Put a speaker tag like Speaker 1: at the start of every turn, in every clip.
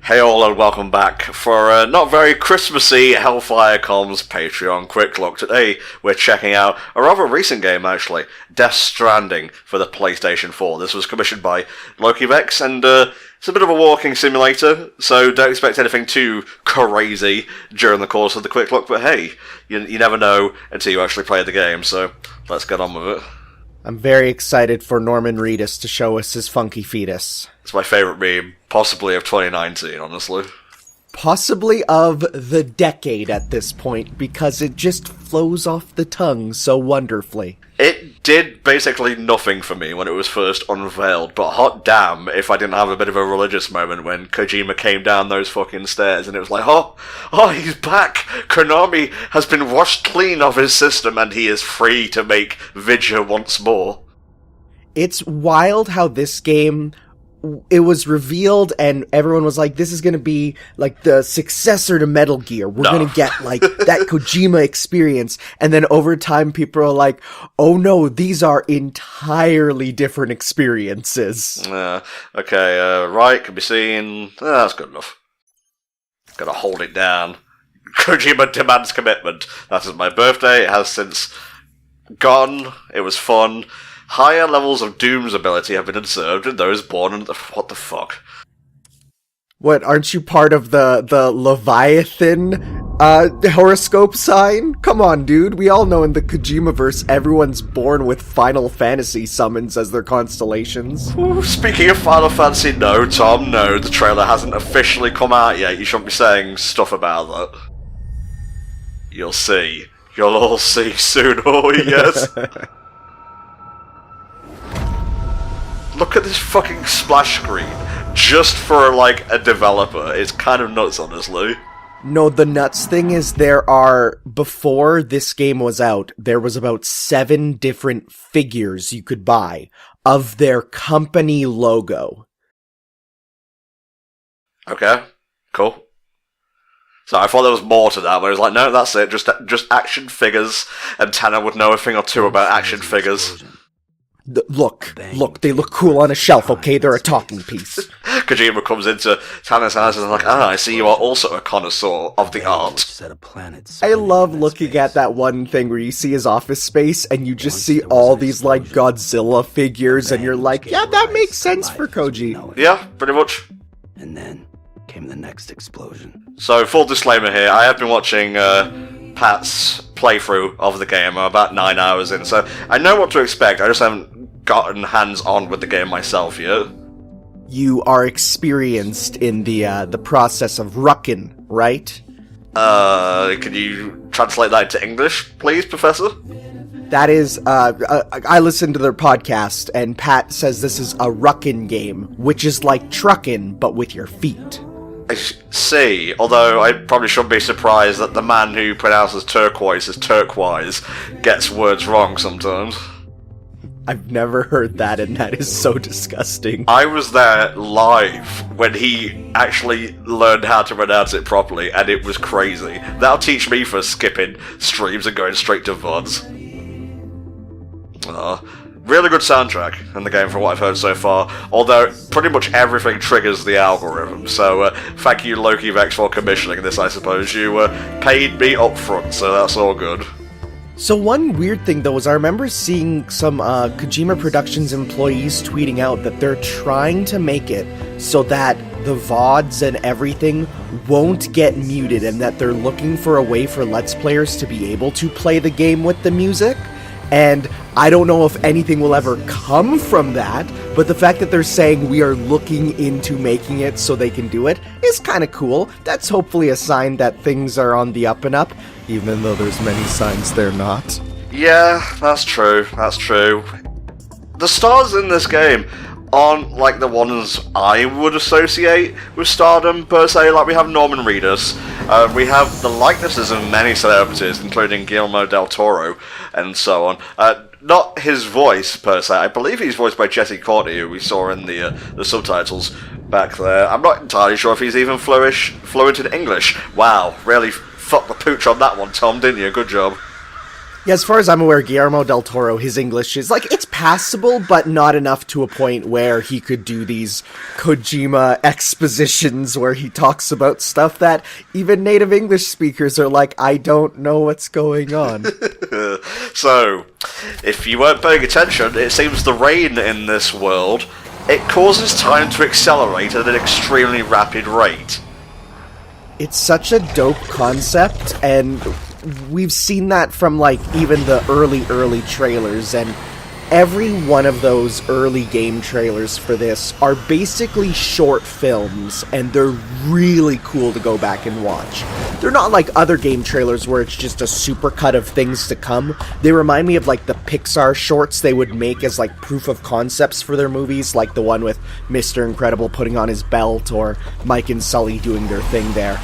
Speaker 1: Hey all and welcome back for a not very Christmassy HellfireComms Patreon Quick Look. Today we're checking out a rather recent game actually, Death Stranding for the PlayStation 4. This was commissioned by LokiVex and it's a bit of a walking simulator, so don't expect anything too crazy during the course of the Quick Look, but hey, you never know until you actually play the game, so let's get on with it.
Speaker 2: I'm very excited for Norman Reedus to show us his funky fetus.
Speaker 1: It's my favourite meme, possibly of 2019, honestly.
Speaker 2: Possibly of the decade at this point, because it just flows off the tongue so wonderfully.
Speaker 1: It did basically nothing for me when it was first unveiled, but hot damn if I didn't have a bit of a religious moment when Kojima came down those fucking stairs and it was like, oh, he's back! Konami has been washed clean of his system and he is free to make Vidya once more.
Speaker 2: It's wild how this game, it was revealed and everyone was like, this is gonna be like the successor to Metal Gear. We're gonna get like that Kojima experience. And then over time people are like, oh no, these are entirely different experiences.
Speaker 1: Right, can be seen. That's good enough. Gotta hold it down. Kojima demands commitment. That is my birthday. It has since gone. It was fun. Higher levels of Doom's ability have been observed in those born in what the fuck?
Speaker 2: What, aren't you part of the Leviathan horoscope sign? Come on, dude. We all know in the Kojima-verse, everyone's born with Final Fantasy summons as their constellations.
Speaker 1: Ooh, speaking of Final Fantasy, no, Tom, no. The trailer hasn't officially come out yet. You shouldn't be saying stuff about that. You'll see. You'll all see soon, oh yes. Look at this fucking splash screen. Just for, like, a developer. It's kind of nuts, honestly.
Speaker 2: No, the nuts thing is before this game was out, there was about 7 different figures you could buy of their company logo.
Speaker 1: Okay, cool. So I thought there was more to that, but I was like, no, that's it. Just action figures, and Tanner would know a thing or two about action figures.
Speaker 2: Look, they look cool on a shelf, okay? They're a talking piece.
Speaker 1: Kojima comes into Tanner's house and is like, I see you are also a connoisseur of the art.
Speaker 2: I love looking at that one thing where you see his office space and you just see all these, like, Godzilla figures and you're like, yeah, that makes sense for Koji.
Speaker 1: Yeah, pretty much.
Speaker 3: And then came the next explosion.
Speaker 1: So, full disclaimer here, I have been watching Pat's playthrough of the game. I'm about 9 hours in, so I know what to expect. I just haven't gotten hands-on with the game myself yet.
Speaker 2: You are experienced in the process of rucking, right?
Speaker 1: Can you translate that into English, please, Professor?
Speaker 2: That is, I listened to their podcast, and Pat says this is a ruckin' game, which is like truckin', but with your feet.
Speaker 1: I see, although I probably shouldn't be surprised that the man who pronounces turquoise as turquoise gets words wrong sometimes.
Speaker 2: I've never heard that, and that is so disgusting.
Speaker 1: I was there live when he actually learned how to pronounce it properly, and it was crazy. That'll teach me for skipping streams and going straight to VODs. Really good soundtrack in the game from what I've heard so far, although pretty much everything triggers the algorithm, so thank you LokiVex for commissioning this, I suppose. You paid me up front, so that's all good.
Speaker 2: So one weird thing though is I remember seeing some Kojima Productions employees tweeting out that they're trying to make it so that the VODs and everything won't get muted and that they're looking for a way for Let's Players to be able to play the game with the music. And I don't know if anything will ever come from that, but the fact that they're saying we are looking into making it so they can do it is kind of cool. That's hopefully a sign that things are on the up and up, even though there's many signs they're not.
Speaker 1: Yeah, that's true, that's true. The stars in this game aren't like the ones I would associate with stardom, per se. Like, we have Norman Reedus, we have the likenesses of many celebrities, including Guillermo del Toro, and so on. Not his voice, per se. I believe he's voiced by Jesse Courtney, who we saw in the subtitles back there. I'm not entirely sure if he's even fluent in English. Wow, really fucked the pooch on that one, Tom, didn't you? Good job.
Speaker 2: Yeah, as far as I'm aware, Guillermo del Toro, his English is, like, it's passable, but not enough to a point where he could do these Kojima expositions where he talks about stuff that even native English speakers are like, I don't know what's going on.
Speaker 1: So, if you weren't paying attention, it seems the rain in this world, it causes time to accelerate at an extremely rapid rate.
Speaker 2: It's such a dope concept, and we've seen that from, like, even the early trailers, and every one of those early game trailers for this are basically short films, and they're really cool to go back and watch. They're not like other game trailers where it's just a supercut of things to come. They remind me of, like, the Pixar shorts they would make as, like, proof of concepts for their movies, like the one with Mr. Incredible putting on his belt, or Mike and Sully doing their thing there.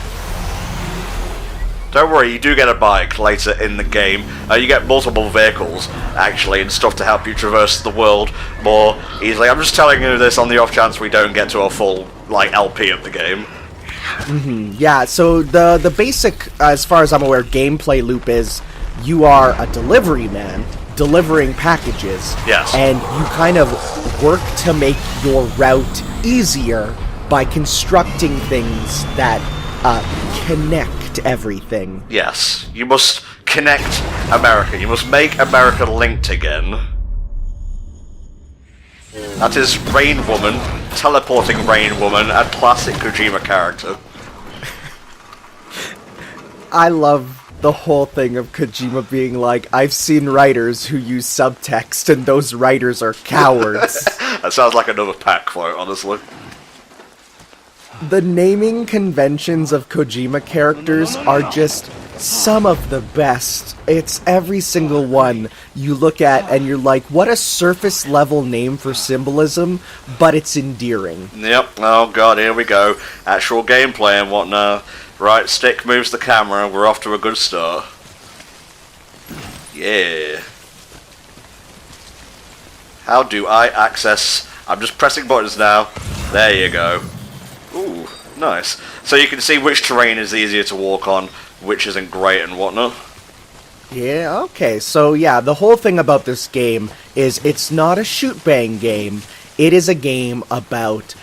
Speaker 1: Don't worry, you do get a bike later in the game. You get multiple vehicles, actually, and stuff to help you traverse the world more easily. I'm just telling you this on the off chance we don't get to a full, like, LP of the game.
Speaker 2: Yeah, so the basic, as far as I'm aware, gameplay loop is you are a delivery man delivering packages.
Speaker 1: Yes.
Speaker 2: And you kind of work to make your route easier by constructing things that connect everything.
Speaker 1: Yes, you must connect America. You must make America linked again. That is Rain Woman, teleporting Rain Woman, a classic Kojima character.
Speaker 2: I love the whole thing of Kojima being like, I've seen writers who use subtext, and those writers are cowards.
Speaker 1: That sounds like another pack quote, honestly.
Speaker 2: The naming conventions of Kojima characters are just some of the best. It's every single one you look at and you're like, what a surface level name for symbolism, but it's endearing.
Speaker 1: Yep, oh god, here we go. Actual gameplay and whatnot. Right, stick moves the camera, we're off to a good start. Yeah. How do I access... I'm just pressing buttons now. There you go. Ooh, nice. So you can see which terrain is easier to walk on, which isn't great and whatnot.
Speaker 2: Yeah, okay, so yeah, the whole thing about this game is it's not a shoot-bang game. It is a game about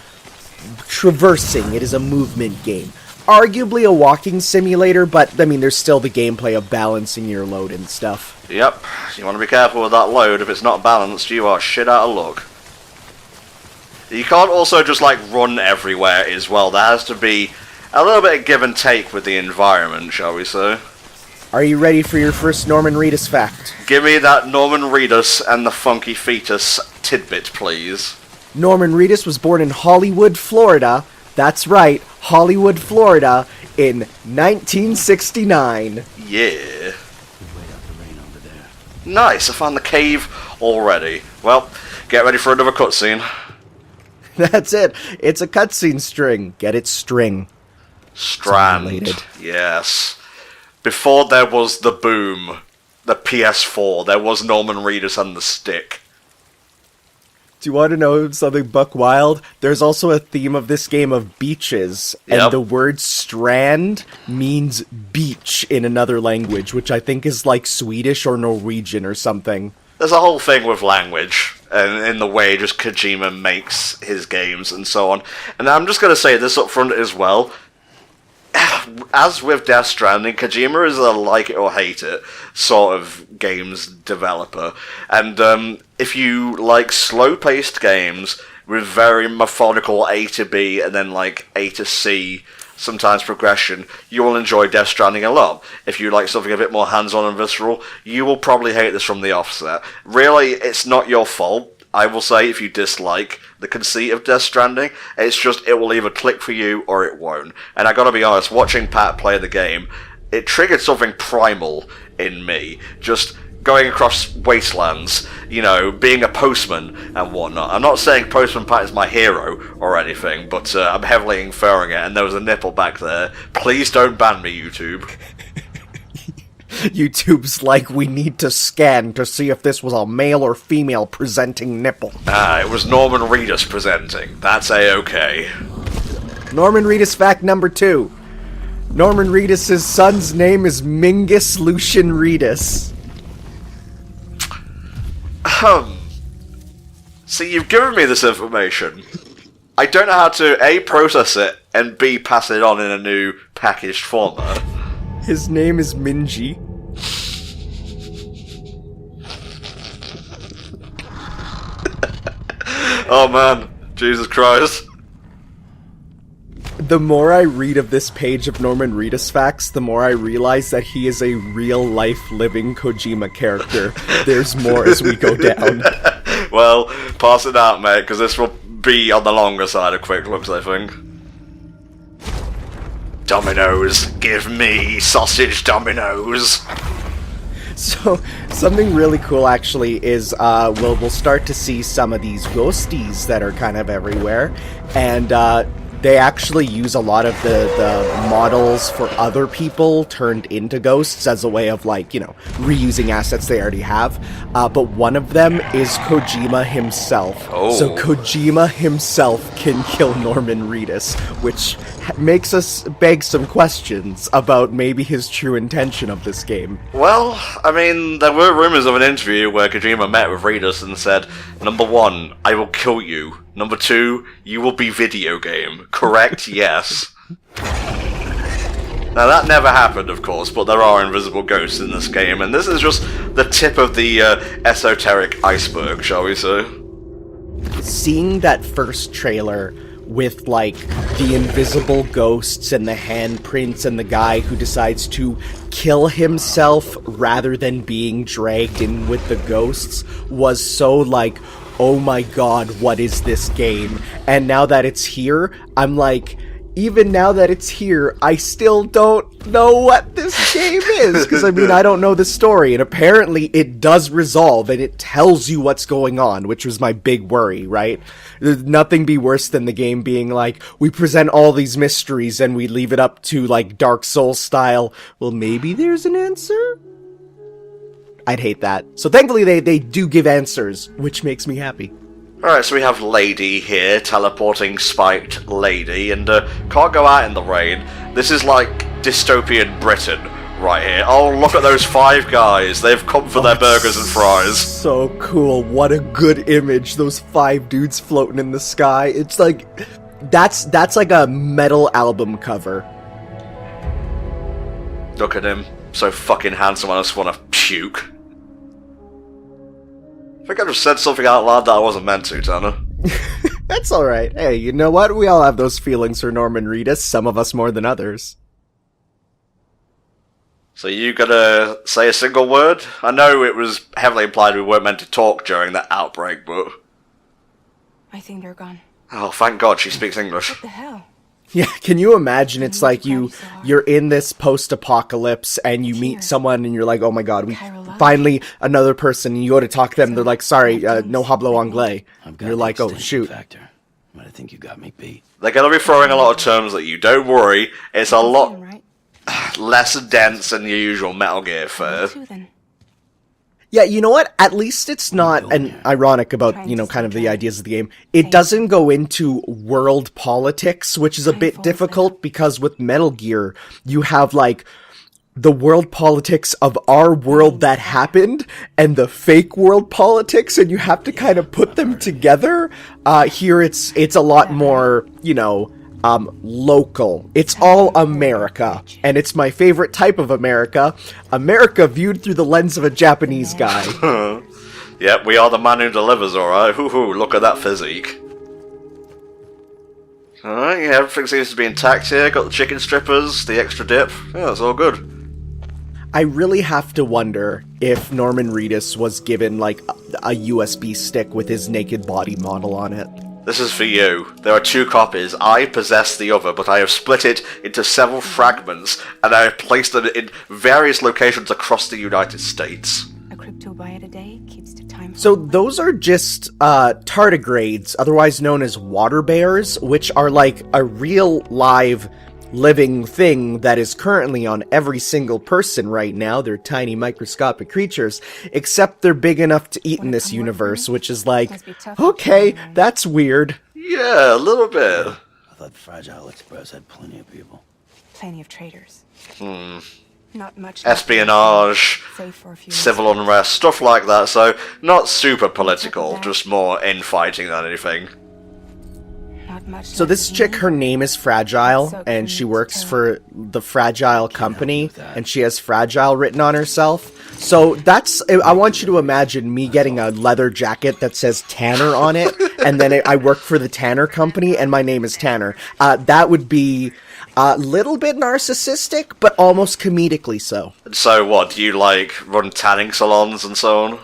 Speaker 2: traversing. It is a movement game. Arguably a walking simulator, but, I mean, there's still the gameplay of balancing your load and stuff.
Speaker 1: Yep, you want to be careful with that load. If it's not balanced, you are shit out of luck. You can't also just, like, run everywhere as well. There has to be a little bit of give and take with the environment, shall we say.
Speaker 2: Are you ready for your first Norman Reedus fact?
Speaker 1: Give me that Norman Reedus and the funky fetus tidbit, please.
Speaker 2: Norman Reedus was born in Hollywood, Florida. That's right, Hollywood, Florida, in 1969.
Speaker 1: Yeah. Nice, I found the cave already. Well, get ready for another cutscene.
Speaker 2: That's it. It's a cutscene string. Get it, string.
Speaker 1: Strand. Yes. Before there was the boom, the PS4, there was Norman Reedus and the stick.
Speaker 2: Do you want to know something buck wild? There's also a theme of this game of beaches, and the word strand means beach in another language, which I think is like Swedish or Norwegian or something.
Speaker 1: There's a whole thing with language, and in the way just Kojima makes his games and so on. And I'm just going to say this up front as well. As with Death Stranding, Kojima is a like it or hate it sort of games developer. And if you like slow-paced games with very methodical A to B and then like A to C, sometimes progression, you will enjoy Death Stranding a lot. If you like something a bit more hands-on and visceral, you will probably hate this from the offset. Really, it's not your fault. I will say, if you dislike the conceit of Death Stranding, it's just, it will either click for you or it won't. And I gotta be honest, watching Pat play the game, it triggered something primal in me. Just going across wastelands, you know, being a postman and whatnot. I'm not saying Postman Pat is my hero or anything, but I'm heavily inferring it, and there was a nipple back there. Please don't ban me, YouTube.
Speaker 2: YouTube's like, we need to scan to see if this was a male or female presenting nipple.
Speaker 1: It was Norman Reedus presenting. That's A-okay.
Speaker 2: Norman Reedus fact number 2. Norman Reedus' son's name is Mingus Lucian Reedus.
Speaker 1: See, you've given me this information. I don't know how to A, process it, and B, pass it on in a new packaged format.
Speaker 2: His name is Minji.
Speaker 1: Oh man, Jesus Christ.
Speaker 2: The more I read of this page of Norman Reedus facts, the more I realize that he is a real-life living Kojima character. There's more as we go down.
Speaker 1: Well, pass it out, mate, because this will be on the longer side of Quick Looks, I think. Dominoes, give me sausage dominoes.
Speaker 2: So, something really cool actually is we'll start to see some of these ghosties that are kind of everywhere, and they actually use a lot of the models for other people turned into ghosts as a way of, like, you know, reusing assets they already have. But one of them is Kojima himself.
Speaker 1: Oh.
Speaker 2: So Kojima himself can kill Norman Reedus, which makes us beg some questions about maybe his true intention of this game.
Speaker 1: Well, I mean, there were rumours of an interview where Kojima met with Reedus and said, number 1, I will kill you. Number 2, you will be video game. Correct? Yes. Now, that never happened, of course, but there are invisible ghosts in this game, and this is just the tip of the esoteric iceberg, shall we say.
Speaker 2: Seeing that first trailer with, like, the invisible ghosts and the handprints and the guy who decides to kill himself rather than being dragged in with the ghosts was so, like, oh my god, what is this game? And now that it's here, I'm like, even now that it's here, I still don't know what this game is. Because, I mean, I don't know the story. And apparently it does resolve and it tells you what's going on, which was my big worry, right? There's nothing be worse than the game being like, we present all these mysteries and we leave it up to, like, Dark Souls style. Well, maybe there's an answer? I'd hate that. So thankfully they do give answers, which makes me happy.
Speaker 1: Alright, so we have Lady here, teleporting spiked Lady, and can't go out in the rain. This is like dystopian Britain right here. Oh, look at those 5 guys. They've come for their burgers and fries.
Speaker 2: So cool. What a good image. Those 5 dudes floating in the sky. It's like, that's like a metal album cover.
Speaker 1: Look at him. So fucking handsome, I just want to puke. I think I just said something out loud that I wasn't meant to, Tanner.
Speaker 2: That's alright. Hey, you know what? We all have those feelings for Norman Reedus, some of us more than others.
Speaker 1: So you gonna say a single word? I know it was heavily implied we weren't meant to talk during that outbreak, but...
Speaker 4: I think they're gone.
Speaker 1: Oh, thank God she speaks English.
Speaker 4: What the hell?
Speaker 2: Yeah, can you imagine? It's like you're in this post-apocalypse and you meet someone and you're like, oh my god, we finally another person, and you go to talk to them, they're like, sorry, no hablo anglais. And you're like, oh shoot.
Speaker 3: Factor, but I think you got me beat.
Speaker 1: They're gonna be throwing a lot of terms at you, don't worry, it's a lot less dense than your usual Metal Gear fare.
Speaker 2: Yeah, you know what? At least it's not an ironic about, you know, kind of the ideas of the game. It doesn't go into world politics, which is a bit difficult because with Metal Gear, you have, like, the world politics of our world that happened and the fake world politics, and you have to kind of put them together. Here it's a lot more, you know, local. It's all America, and it's my favorite type of America. America viewed through the lens of a Japanese guy.
Speaker 1: Yep, we are the man who delivers, alright. Hoo-hoo, look at that physique. Alright, yeah, everything seems to be intact here. Got the chicken strippers, the extra dip. Yeah, it's all good.
Speaker 2: I really have to wonder if Norman Reedus was given, like, a USB stick with his naked body model on it.
Speaker 1: This is for you. There are 2 copies. I possess the other, but I have split it into several fragments, and I have placed them in various locations across the United States.
Speaker 4: A crypto byte a day keeps the time.
Speaker 2: So those are just tardigrades, otherwise known as water bears, which are like a real live living thing that is currently on every single person right now. They're tiny microscopic creatures, except they're big enough to eat in this universe, which is like, okay, that's weird.
Speaker 1: Yeah, a little bit.
Speaker 3: I thought Fragile Express had plenty of people.
Speaker 4: Plenty of traders. Not much.
Speaker 1: espionage,
Speaker 4: Save for a few
Speaker 1: civil unrest, stuff like that, so not super political, just more infighting than anything.
Speaker 4: Not much.
Speaker 2: So this chick, her name is Fragile, and she works for the Fragile company, and she has Fragile written on herself. So that's, I want you to imagine me getting a leather jacket that says Tanner on it, and then I work for the Tanner company, and my name is Tanner. That would be a little bit narcissistic, but almost comedically so.
Speaker 1: So what, do you, like, run tanning salons and so on?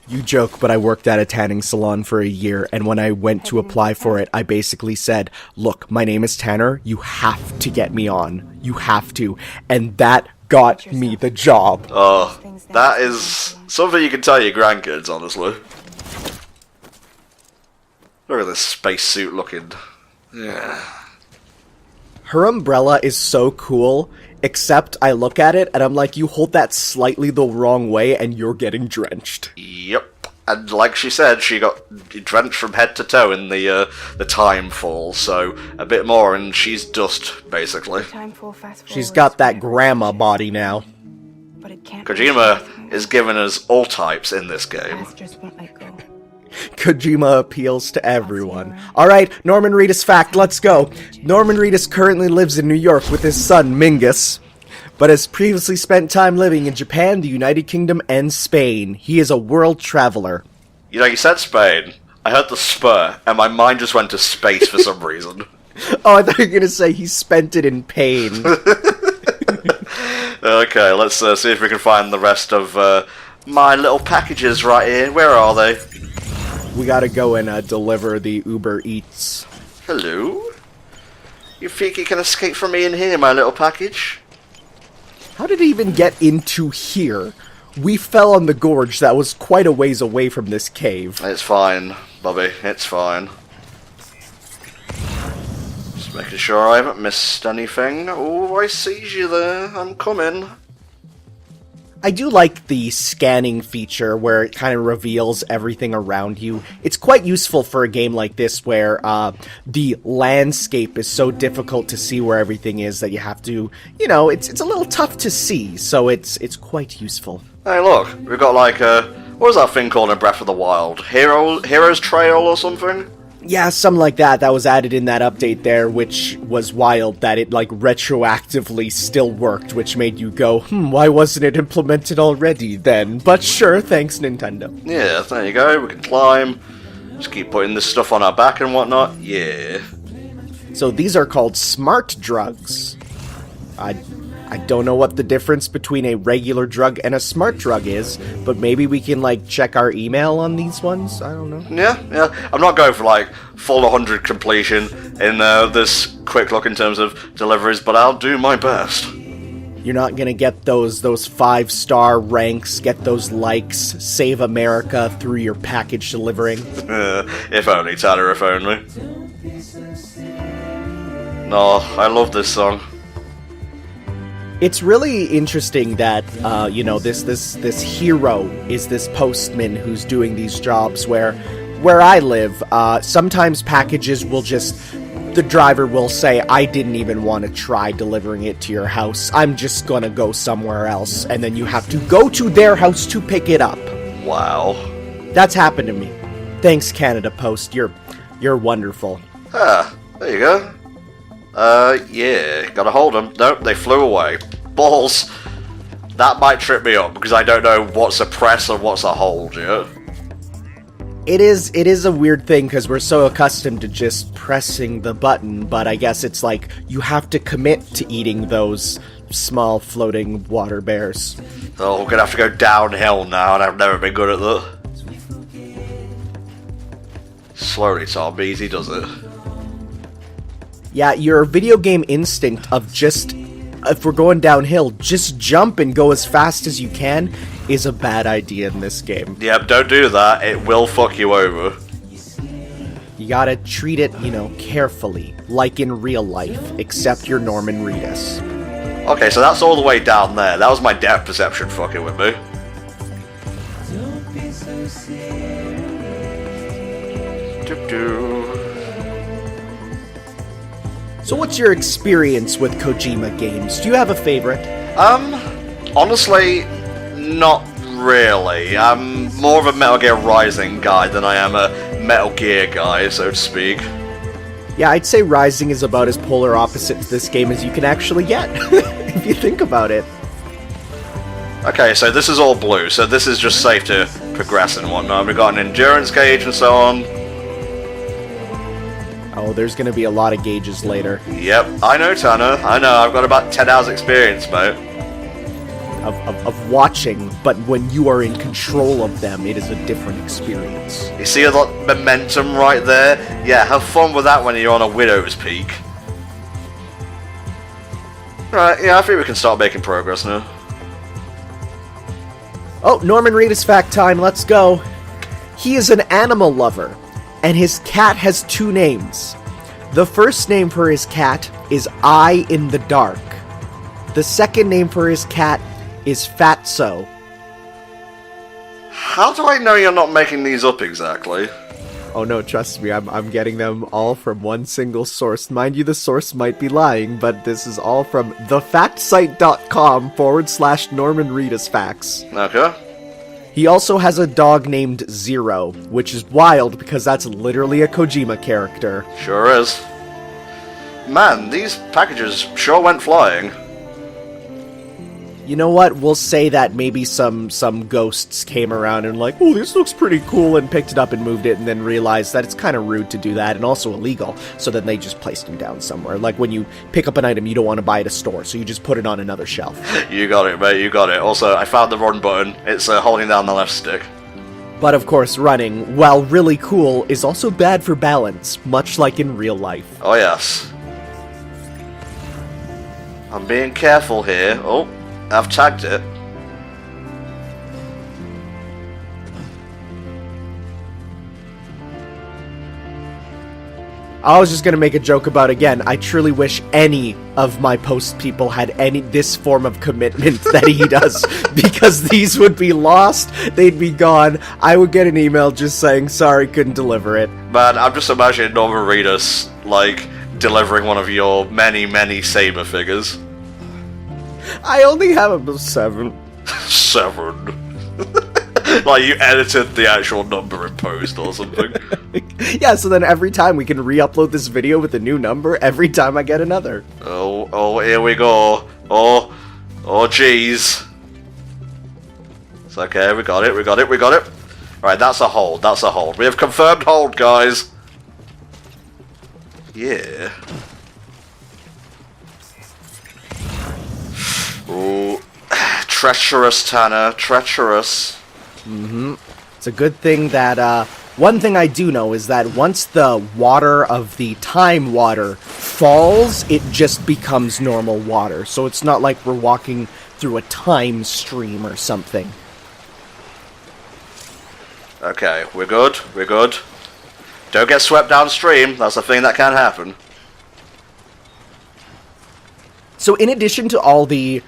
Speaker 2: You joke, but I worked at a tanning salon for a year, and when I went to apply for it, I basically said, look, my name is Tanner, you have to get me on. You have to. And that got me the job.
Speaker 1: Oh, that is something you can tell your grandkids, honestly. Look at this spacesuit looking. Yeah.
Speaker 2: Her umbrella is so cool, except I look at it and I'm like, you hold that slightly the wrong way and you're getting drenched.
Speaker 1: Yep. And like she said, she got drenched from head to toe in the time fall, so a bit more and she's dust, basically.
Speaker 2: She's got that grandma body now.
Speaker 4: But it can't.
Speaker 1: Kojima is giving us all types in this game.
Speaker 4: Just won't let go.
Speaker 2: Kojima appeals to everyone. Alright, Norman Reedus fact, let's go. Norman Reedus currently lives in New York with his son, Mingus, but has previously spent time living in Japan, the United Kingdom, and Spain. He is a world traveler.
Speaker 1: You know, you said Spain. I heard the spur, and my mind just went to space for some reason.
Speaker 2: Oh, I thought you were going to say he spent it in pain.
Speaker 1: Okay, let's see if we can find the rest of my little packages right here. Where are they?
Speaker 2: We gotta go and deliver the Uber Eats.
Speaker 1: Hello? You think you can escape from me in here, my little package?
Speaker 2: How did it even get into here? We fell on the gorge that was quite a ways away from this cave.
Speaker 1: It's fine, Bobby. It's fine. Just making sure I haven't missed anything. Oh, I see you there. I'm coming.
Speaker 2: I do like the scanning feature where it kind of reveals everything around you. It's quite useful for a game like this where the landscape is so difficult to see where everything is that you have to, you know, it's a little tough to see, so it's quite useful.
Speaker 1: Hey, look, we've got like what was that thing called in Breath of the Wild? Hero's Trail or something?
Speaker 2: Yeah, something like that. That was added in that update there, which was wild that it, like, retroactively still worked, which made you go, why wasn't it implemented already then? But sure, thanks, Nintendo.
Speaker 1: Yeah, there you go. We can climb. Just keep putting this stuff on our back and whatnot. Yeah.
Speaker 2: So these are called smart drugs. I don't know what the difference between a regular drug and a smart drug is, but maybe we can, like, check our email on these ones? I don't know.
Speaker 1: Yeah. I'm not going for, like, full 100 completion in this quick look in terms of deliveries, but I'll do my best.
Speaker 2: You're not gonna get those 5-star ranks, get those likes, save America through your package delivering.
Speaker 1: If only, Tanner, if only. No, I love this song.
Speaker 2: It's really interesting that, you know, this hero is this postman who's doing these jobs where I live, sometimes packages will just, the driver will say, I didn't even want to try delivering it to your house, I'm just gonna go somewhere else, and then you have to go to their house to pick it up.
Speaker 1: Wow.
Speaker 2: That's happened to me. Thanks, Canada Post, you're wonderful.
Speaker 1: Ah, there you go. Yeah, gotta hold them. Nope, they flew away. Balls. That might trip me up, because I don't know what's a press and what's a hold yet.
Speaker 2: It is a weird thing, because we're so accustomed to just pressing the button, but I guess it's like, you have to commit to eating those small floating water bears.
Speaker 1: Oh, we're gonna have to go downhill now, and I've never been good at that. Slowly, Tom, easy does it.
Speaker 2: Yeah, your video game instinct of just, if we're going downhill, just jump and go as fast as you can is a bad idea in this game.
Speaker 1: Yep, don't do that, it will fuck you over.
Speaker 2: You gotta treat it, you know, carefully, like in real life, except you're Norman Reedus.
Speaker 1: Okay, so that's all the way down there. That was my depth perception fucking with me. So
Speaker 2: what's your experience with Kojima games? Do you have a favorite?
Speaker 1: Honestly, not really. I'm more of a Metal Gear Rising guy than I am a Metal Gear guy, so to speak.
Speaker 2: Yeah, I'd say Rising is about as polar opposite to this game as you can actually get, if you think about it.
Speaker 1: Okay, so this is all blue, so this is just safe to progress and whatnot. We've got an endurance gauge and so on.
Speaker 2: Oh, there's gonna be a lot of gauges later.
Speaker 1: Yep, I know, Tanner. I know, I've got about 10 hours experience, mate.
Speaker 2: Of watching, but when you are in control of them, it is a different experience.
Speaker 1: You see a lot of momentum right there? Yeah, have fun with that when you're on a Widow's Peak. Right, yeah, I think we can start making progress now.
Speaker 2: Oh, Norman Reedus fact time, let's go. He is an animal lover, and his cat has 2 names. The first name for his cat is Eye in the Dark. The second name for his cat is Fatso.
Speaker 1: How do I know you're not making these up exactly?
Speaker 2: Oh no, trust me, I'm getting them all from one single source. Mind you, the source might be lying, but this is all from thefactsite.com/Norman Reedus facts.
Speaker 1: Okay.
Speaker 2: He also has a dog named Zero, which is wild because that's literally a Kojima character.
Speaker 1: Sure is. Man, these packages sure went flying.
Speaker 2: You know what? We'll say that maybe some ghosts came around and like, oh, this looks pretty cool, and picked it up and moved it, and then realized that it's kind of rude to do that and also illegal. So then they just placed them down somewhere. Like when you pick up an item, you don't want to buy at a store, so you just put it on another shelf.
Speaker 1: You got it, mate. You got it. Also, I found the run button. It's holding down the left stick.
Speaker 2: But of course, running, while really cool, is also bad for balance, much like in real life.
Speaker 1: Oh yes. I'm being careful here. Oh. I've tagged it.
Speaker 2: I was just gonna make a joke about again. I truly wish any of my post people had this form of commitment that he does, because these would be lost. They'd be gone. I would get an email just saying, "Sorry, couldn't deliver it."
Speaker 1: Man, I'm just imagining Norman Reedus like delivering one of your many Saber figures.
Speaker 2: I only have about 7.
Speaker 1: 7. Like you edited the actual number in post or something.
Speaker 2: Yeah, so then every time we can re-upload this video with a new number every time I get another.
Speaker 1: Oh, here we go. Oh, jeez. It's okay, we got it. Right, that's a hold, We have confirmed hold, guys. Yeah. Ooh, treacherous, Tanner, treacherous.
Speaker 2: It's a good thing that, one thing I do know is that once the water of the time water falls, it just becomes normal water. So it's not like we're walking through a time stream or something.
Speaker 1: Okay, we're good. Don't get swept downstream, that's a thing that can happen.
Speaker 2: So in addition to all the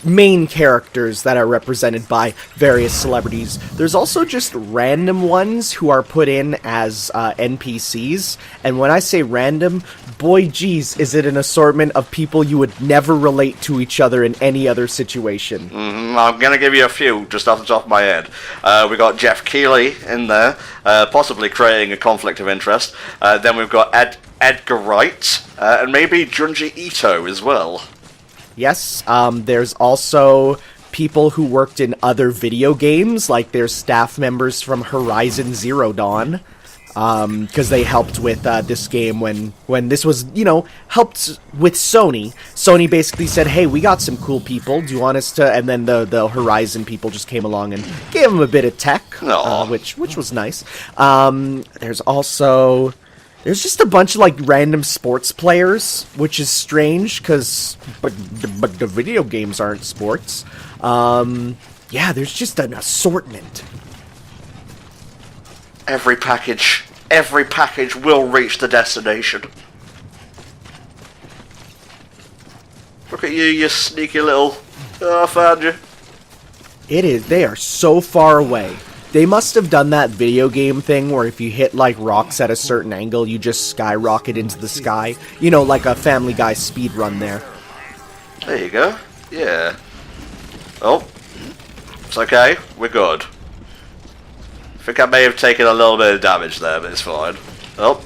Speaker 2: main characters that are represented by various celebrities, there's also just random ones who are put in as NPCs. And when I say random, boy geez, is it an assortment of people you would never relate to each other in any other situation.
Speaker 1: I'm gonna give you a few just off the top of my head. We got Jeff Keighley in there, possibly creating a conflict of interest. Then we've got Edgar Wright, and maybe Junji Ito as well.
Speaker 2: Yes, there's also people who worked in other video games, like there's staff members from Horizon Zero Dawn, because they helped with this game when this was, helped with Sony. Sony basically said, hey, we got some cool people, do you want us to... And then the Horizon people just came along and gave them a bit of tech, which was nice. There's also... There's just a bunch of, random sports players, which is strange, but the video games aren't sports. Yeah, there's just an assortment.
Speaker 1: Every package will reach the destination. Look at you sneaky little... Oh, I found you.
Speaker 2: They are so far away. They must have done that video game thing where if you hit, rocks at a certain angle, you just skyrocket into the sky. Like a Family Guy speed run there.
Speaker 1: There you go. Yeah. Oh, it's okay. We're good. I think I may have taken a little bit of damage there, but it's fine. Oh.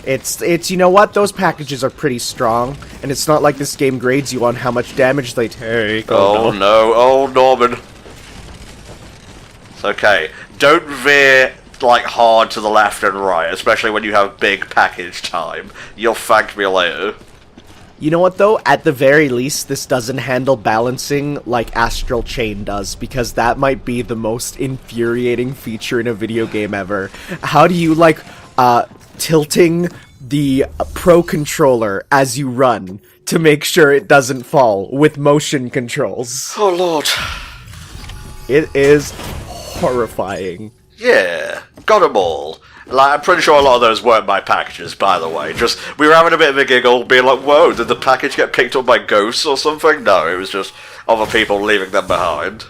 Speaker 2: It's you know what? Those packages are pretty strong, and it's not like this game grades you on how much damage they take.
Speaker 1: Oh no. Oh, Norman. It's okay. Don't veer, like, hard to the left and right, especially when you have big package time. You'll thank me later.
Speaker 2: You know what, though? At the very least, this doesn't handle balancing like Astral Chain does, because that might be the most infuriating feature in a video game ever. How do you, like, tilting the Pro Controller as you run to make sure it doesn't fall with motion controls?
Speaker 1: Oh, Lord.
Speaker 2: It is horrifying.
Speaker 1: Yeah, got them all. Like, I'm pretty sure a lot of those weren't my packages, by the way. Just, we were having a bit of a giggle, being like, whoa, did the package get picked up by ghosts or something? No, it was just other people leaving them behind.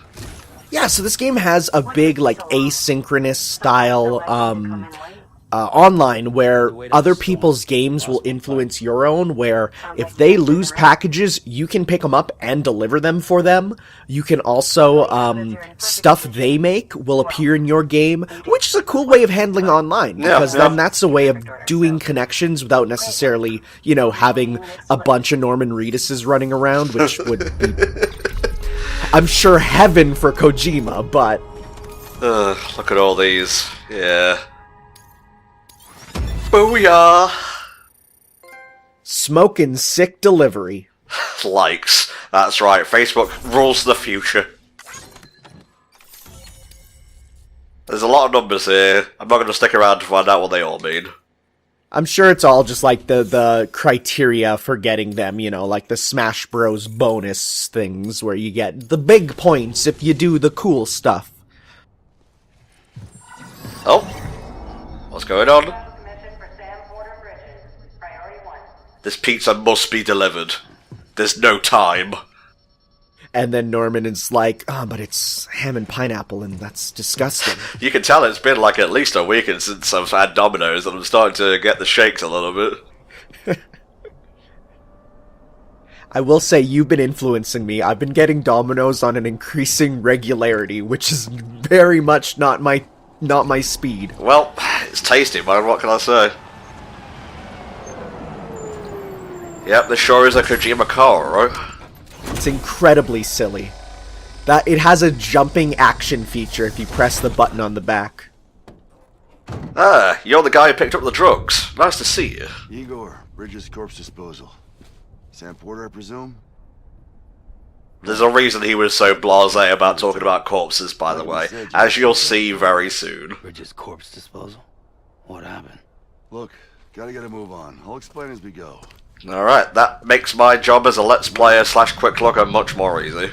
Speaker 2: Yeah, so this game has a big, like, asynchronous style, online, where other people's games will influence your own, where if they lose packages, you can pick them up and deliver them for them. You can also, stuff they make will appear in your game, which is a cool way of handling online, because then that's a way of doing connections without necessarily, you know, having a bunch of Norman Reeduses running around, which would be, I'm sure, heaven for Kojima, but...
Speaker 1: Look at all these. Yeah. Booyah!
Speaker 2: Smokin' sick delivery.
Speaker 1: Likes. That's right, Facebook rules the future. There's a lot of numbers here. I'm not going to stick around to find out what they all mean.
Speaker 2: I'm sure it's all just like the criteria for getting them, you know, like the Smash Bros. Bonus things where you get the big points if you do the cool stuff.
Speaker 1: Oh. What's going on? This pizza must be delivered. There's no time.
Speaker 2: And then Norman is like, oh, but it's ham and pineapple, and that's disgusting.
Speaker 1: You can tell it's been like at least a week since I've had Domino's, and I'm starting to get the shakes a little bit.
Speaker 2: I will say, you've been influencing me. I've been getting Domino's on an increasing regularity, which is very much not my speed.
Speaker 1: Well, it's tasty, man. What can I say? Yep, this sure is a Kojima car, right?
Speaker 2: It's incredibly silly. That it has a jumping action feature if you press the button on the back.
Speaker 1: Ah, you're the guy who picked up the drugs. Nice to see you.
Speaker 3: Igor, Bridges Corpse Disposal. Sam Porter, I presume?
Speaker 1: There's a reason he was so blasé about talking about corpses, by the way, as you'll see very soon.
Speaker 3: Bridges Corpse Disposal? What happened? Look, gotta get a move on. I'll explain as we go.
Speaker 1: Alright, that makes my job as a Let's Player / Quick Looker much more easy.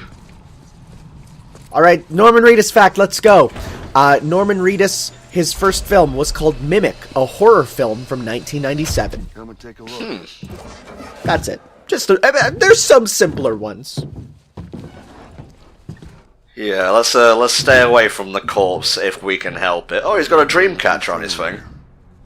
Speaker 2: Alright, Norman Reedus fact, let's go. Norman Reedus, his first film was called Mimic, a horror film from 1997.
Speaker 3: Come and take a look.
Speaker 2: That's it. There's some simpler ones.
Speaker 1: Yeah, let's stay away from the corpse if we can help it. Oh, he's got a dream catcher on his thing.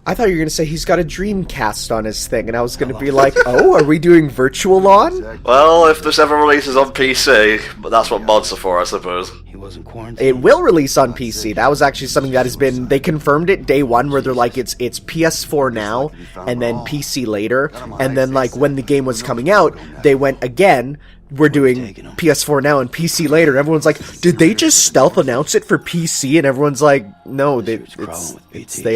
Speaker 2: I thought you were going to say he's got a Dreamcast on his thing, and I was going to be like, oh, are we doing virtual on?
Speaker 1: Well, if this ever releases on PC, but that's what mods are for, I suppose.
Speaker 3: He wasn't quarantined.
Speaker 2: It will release on PC. That was actually something that has been... They confirmed it day one, where they're like, it's PS4 now, and then PC later. And then, like, when the game was coming out, they went again... We're doing PS4 now and PC later. Everyone's like, did they just stealth announce it for PC? And everyone's like, no, they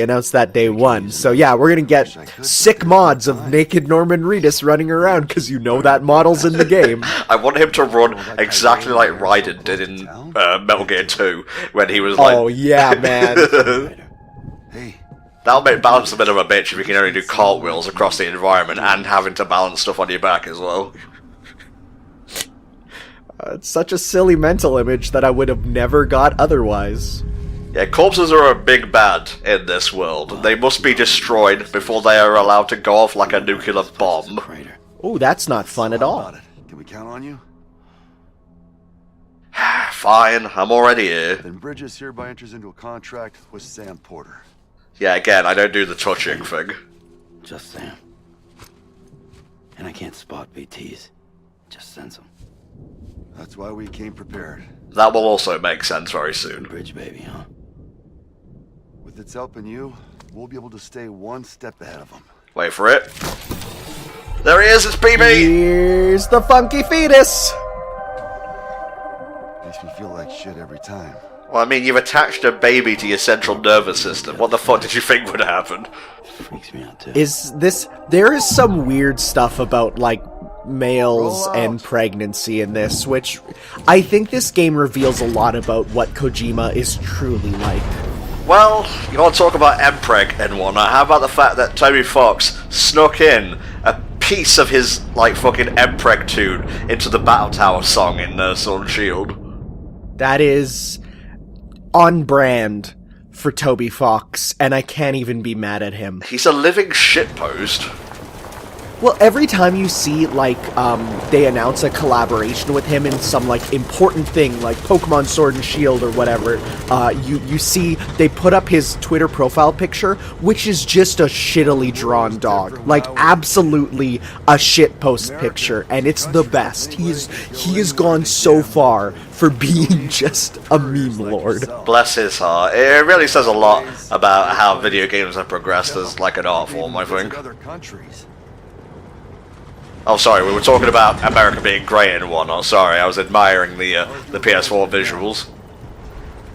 Speaker 2: announced that day one. So yeah, we're gonna get sick mods of naked Norman Reedus running around, because you know that model's in the game.
Speaker 1: I want him to run exactly like Raiden did in Metal Gear 2, when he was like...
Speaker 2: Oh yeah, man.
Speaker 1: That'll make balance a bit of a bitch if you can only do cartwheels across the environment and having to balance stuff on your back as well.
Speaker 2: It's such a silly mental image that I would have never got otherwise.
Speaker 1: Yeah, corpses are a big bad in this world. They must be destroyed before they are allowed to go off like a nuclear bomb.
Speaker 2: Oh, that's not fun at all.
Speaker 3: Can we count on you?
Speaker 1: Fine, I'm already here.
Speaker 3: Then Bridges hereby enters into a contract with Sam Porter.
Speaker 1: Yeah, again, I don't do the touching thing.
Speaker 3: Just Sam. And I can't spot BTs. Just sense them. That's why we came prepared.
Speaker 1: That will also make sense very soon.
Speaker 5: Bridge baby, huh?
Speaker 3: With its help and you, we'll be able to stay one step ahead of them.
Speaker 1: Wait for it. There he is, it's BB!
Speaker 2: Here's the funky fetus!
Speaker 3: Makes me feel like shit every time.
Speaker 1: Well, I mean, you've attached a baby to your central nervous system. What the fuck did you think would happen?
Speaker 5: Freaks me out too.
Speaker 2: There is some weird stuff about, like, males and pregnancy in this, which I think this game reveals a lot about what Kojima is truly like.
Speaker 1: Well, you want to talk about Mpreg and whatnot, how about the fact that Toby Fox snuck in a piece of his, like, fucking Mpreg tune into the Battle Tower song in Sword and Shield?
Speaker 2: That is on brand for Toby Fox, and I can't even be mad at him.
Speaker 1: He's a living shitpost.
Speaker 2: Well, every time you see, like, they announce a collaboration with him in some, like, important thing, like Pokemon Sword and Shield or whatever, you see they put up his Twitter profile picture, which is just a shittily drawn dog. Like, absolutely a shitpost picture, and it's the best. He has gone so far for being just a meme lord.
Speaker 1: Bless his heart. It really says a lot about how video games have progressed as, like, an art form, I think.
Speaker 3: Other countries.
Speaker 1: Oh, sorry, we were talking about America being great and whatnot. Sorry, I was admiring the PS4 visuals.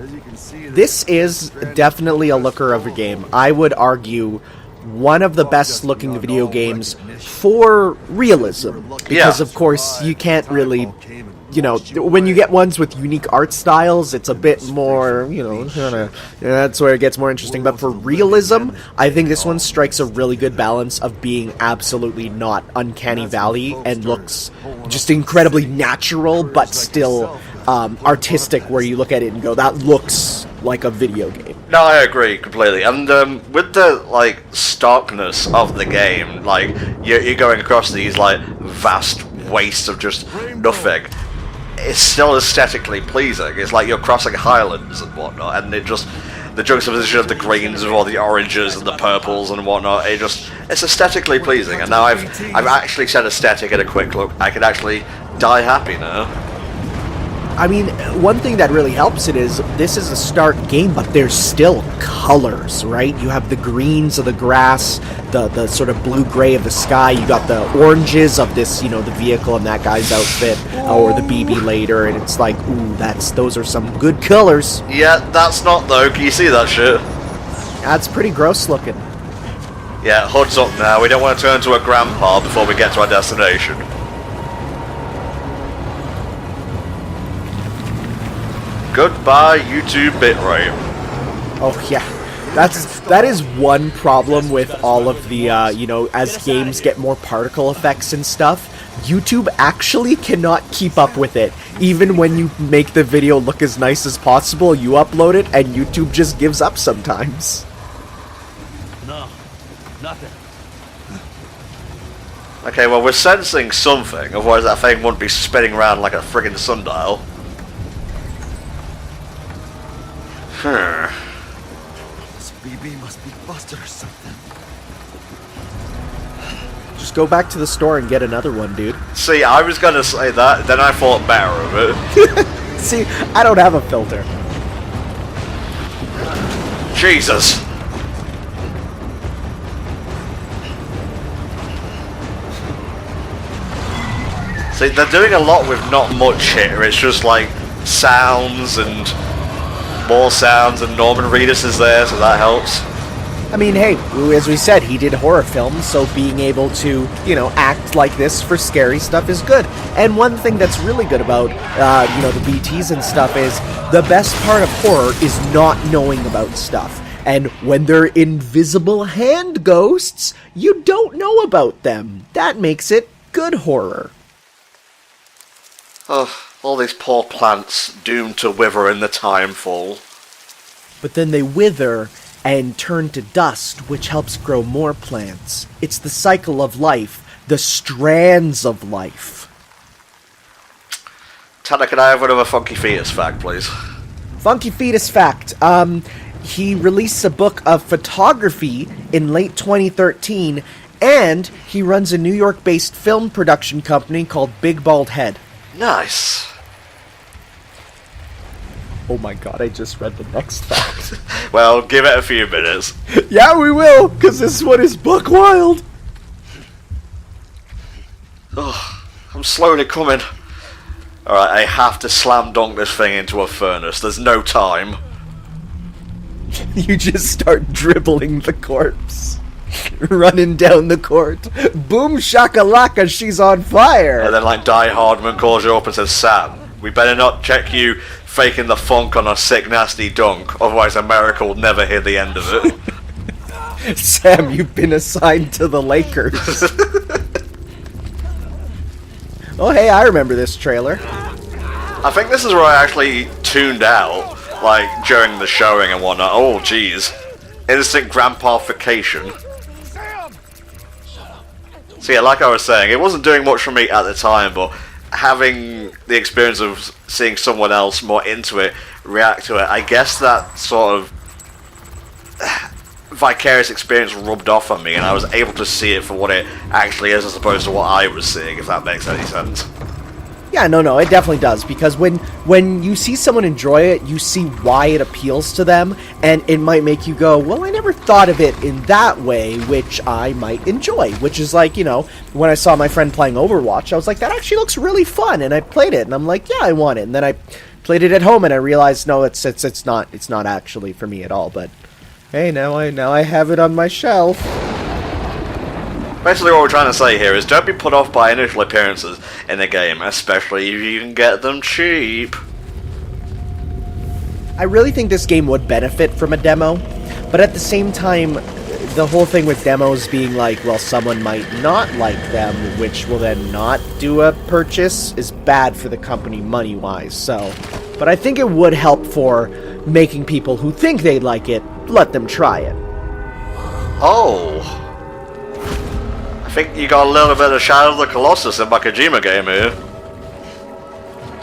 Speaker 3: As you can see,
Speaker 2: This is definitely a looker of a game. I would argue one of the best looking video games for realism. Because, of course, you can't really, you know, when you get ones with unique art styles, it's a bit more, you know, that's where it gets more interesting. But for realism, I think this one strikes a really good balance of being absolutely not uncanny valley and looks just incredibly natural, but still artistic, where you look at it and go, that looks like a video game.
Speaker 1: No, I agree completely. And with the, like, starkness of the game, like, you're going across these, like, vast wastes of just nothing. It's still aesthetically pleasing. It's like you're crossing highlands and whatnot, and it just, the juxtaposition of the greens with all the oranges and the purples and whatnot, it's aesthetically pleasing. And now I've actually said aesthetic in a quick look. I can actually die happy now.
Speaker 2: I mean, one thing that really helps it is this is a start game, but there's still colors, right? You have the greens of the grass, the sort of blue-gray of the sky. You got the oranges of this, you know, the vehicle and that guy's outfit, or the BB later, and it's like, ooh, those are some good colors.
Speaker 1: Yeah, that's not though. Can you see that shit?
Speaker 2: That's pretty gross looking.
Speaker 1: Yeah, hood's up now. We don't want to turn into a grandpa before we get to our destination. Goodbye, YouTube bitrate.
Speaker 2: Oh yeah, that is one problem with all of the you know, as games get more particle effects and stuff, YouTube actually cannot keep up with it. Even when you make the video look as nice as possible, you upload it and YouTube just gives up sometimes.
Speaker 5: No, nothing.
Speaker 1: Okay, well, we're sensing something, otherwise that thing wouldn't be spinning around like a friggin' sundial.
Speaker 3: this BB must be busted or something.
Speaker 2: Just go back to the store and get another one, dude.
Speaker 1: See, I was gonna say that, then I thought better of it.
Speaker 2: See, I don't have a filter.
Speaker 1: Jesus. See, they're doing a lot with not much here. It's just like sounds and more sounds, and Norman Reedus is there, so that helps.
Speaker 2: I mean, hey, as we said, he did horror films, so being able to, you know, act like this for scary stuff is good. And one thing that's really good about, you know, the BTs and stuff is the best part of horror is not knowing about stuff. And when they're invisible hand ghosts, you don't know about them. That makes it good horror.
Speaker 1: Oh, all these poor plants doomed to wither in the timefall.
Speaker 2: But then they wither and turn to dust, which helps grow more plants. It's the cycle of life, the strands of life.
Speaker 1: Tanner, can I have another Funky Fetus fact, please?
Speaker 2: Funky Fetus fact. He released a book of photography in late 2013, and he runs a New York-based film production company called Big Bald Head.
Speaker 1: Nice.
Speaker 2: Oh my god, I just read the next fact.
Speaker 1: Well, give it a few minutes.
Speaker 2: Yeah, we will, because this one is buck wild.
Speaker 1: Oh, I'm slowly coming. Alright, I have to slam dunk this thing into a furnace. There's no time.
Speaker 2: You just start dribbling the corpse. Running down the court. Boom shakalaka, she's on fire.
Speaker 1: And then, like, Die Hardman calls you up and says, Sam, we better not check you faking the funk on a sick, nasty dunk, otherwise America will never hear the end of it.
Speaker 2: Sam, you've been assigned to the Lakers. Oh, hey, I remember this trailer.
Speaker 1: I think this is where I actually tuned out, like, during the showing and whatnot. Oh, jeez. Instant grandpa-fication. So yeah, like I was saying, it wasn't doing much for me at the time, but having the experience of seeing someone else more into it, react to it, I guess that sort of vicarious experience rubbed off on me, and I was able to see it for what it actually is as opposed to what I was seeing, if that makes any sense.
Speaker 2: Yeah, no, it definitely does, because when you see someone enjoy it, you see why it appeals to them, and it might make you go, well, I never thought of it in that way, which I might enjoy, which is like, you know, when I saw my friend playing Overwatch, I was like, that actually looks really fun, and I played it, and I'm like, yeah, I want it, and then I played it at home, and I realized, no, it's not actually for me at all, but hey, now I have it on my shelf.
Speaker 1: Basically what we're trying to say here is don't be put off by initial appearances in a game, especially if you can get them cheap.
Speaker 2: I really think this game would benefit from a demo, but at the same time, the whole thing with demos being like, well, someone might not like them, which will then not do a purchase, is bad for the company money-wise, so. But I think it would help for making people who think they'd like it, let them try it.
Speaker 1: Oh. I think you got a little bit of Shadow of the Colossus in my Kojima game here.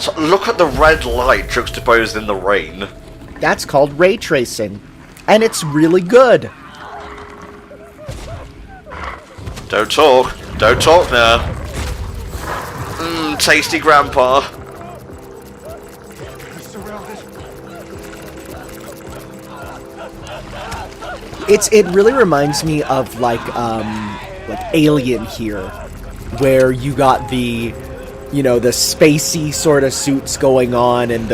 Speaker 1: So look at the red light juxtaposed in the rain.
Speaker 2: That's called ray tracing, and it's really good.
Speaker 1: Don't talk now. Tasty grandpa.
Speaker 2: It really reminds me of like Alien here, where you got the, you know, the spacey sort of suits going on and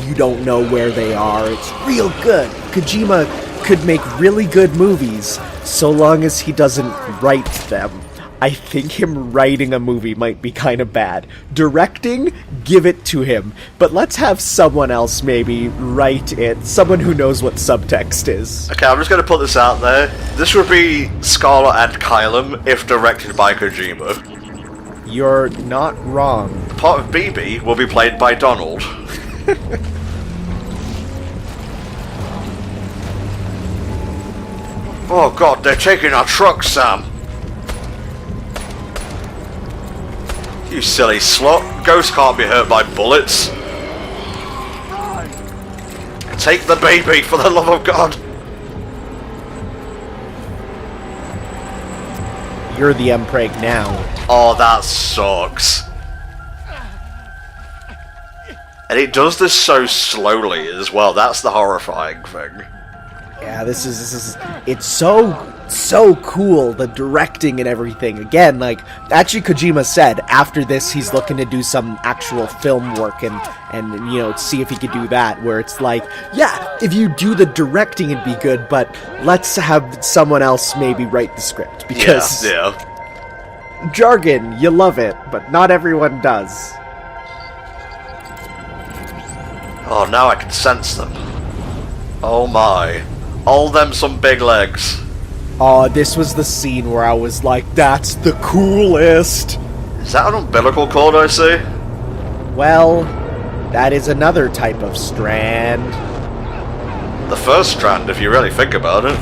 Speaker 2: you don't know where they are. It's real good. Kojima could make really good movies so long as he doesn't write them. I think him writing a movie might be kind of bad. Directing, give it to him. But let's have someone else maybe write it. Someone who knows what subtext is.
Speaker 1: Okay, I'm just going to put this out there. This would be Scarlet and Kylum if directed by Kojima.
Speaker 2: You're not wrong.
Speaker 1: Part of BB will be played by Donald. Oh god, they're taking our truck, Sam. You silly slut. Ghosts can't be hurt by bullets. Take the baby, for the love of God.
Speaker 2: You're the Empreg now.
Speaker 1: Oh, that sucks. And it does this so slowly as well. That's the horrifying thing.
Speaker 2: Yeah, this is it's so cool, the directing and everything. Again, like, actually Kojima said after this he's looking to do some actual film work and you know, see if he could do that, where it's like, yeah, if you do the directing it'd be good, but let's have someone else maybe write the script, because
Speaker 1: yeah.
Speaker 2: Jargon, you love it, but not everyone does.
Speaker 1: Oh, now I can sense them. Oh my. All them some big legs.
Speaker 2: Oh, this was the scene where I was like, that's the coolest!
Speaker 1: Is that an umbilical cord I see?
Speaker 2: Well, that is another type of strand.
Speaker 1: The first strand, if you really think about it.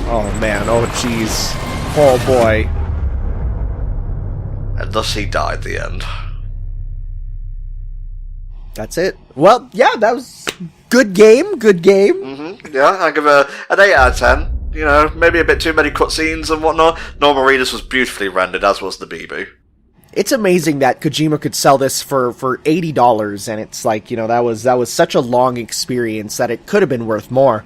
Speaker 2: Oh man, oh jeez. Oh boy.
Speaker 1: And thus he died at the end.
Speaker 2: That's it. Well, yeah, that was good game, good game.
Speaker 1: Yeah, I give it an 8 out of 10. You know, maybe a bit too many cutscenes and whatnot. Normal Readers was beautifully rendered, as was the BB.
Speaker 2: It's amazing that Kojima could sell this for $80, and it's like, you know, that was such a long experience that it could have been worth more.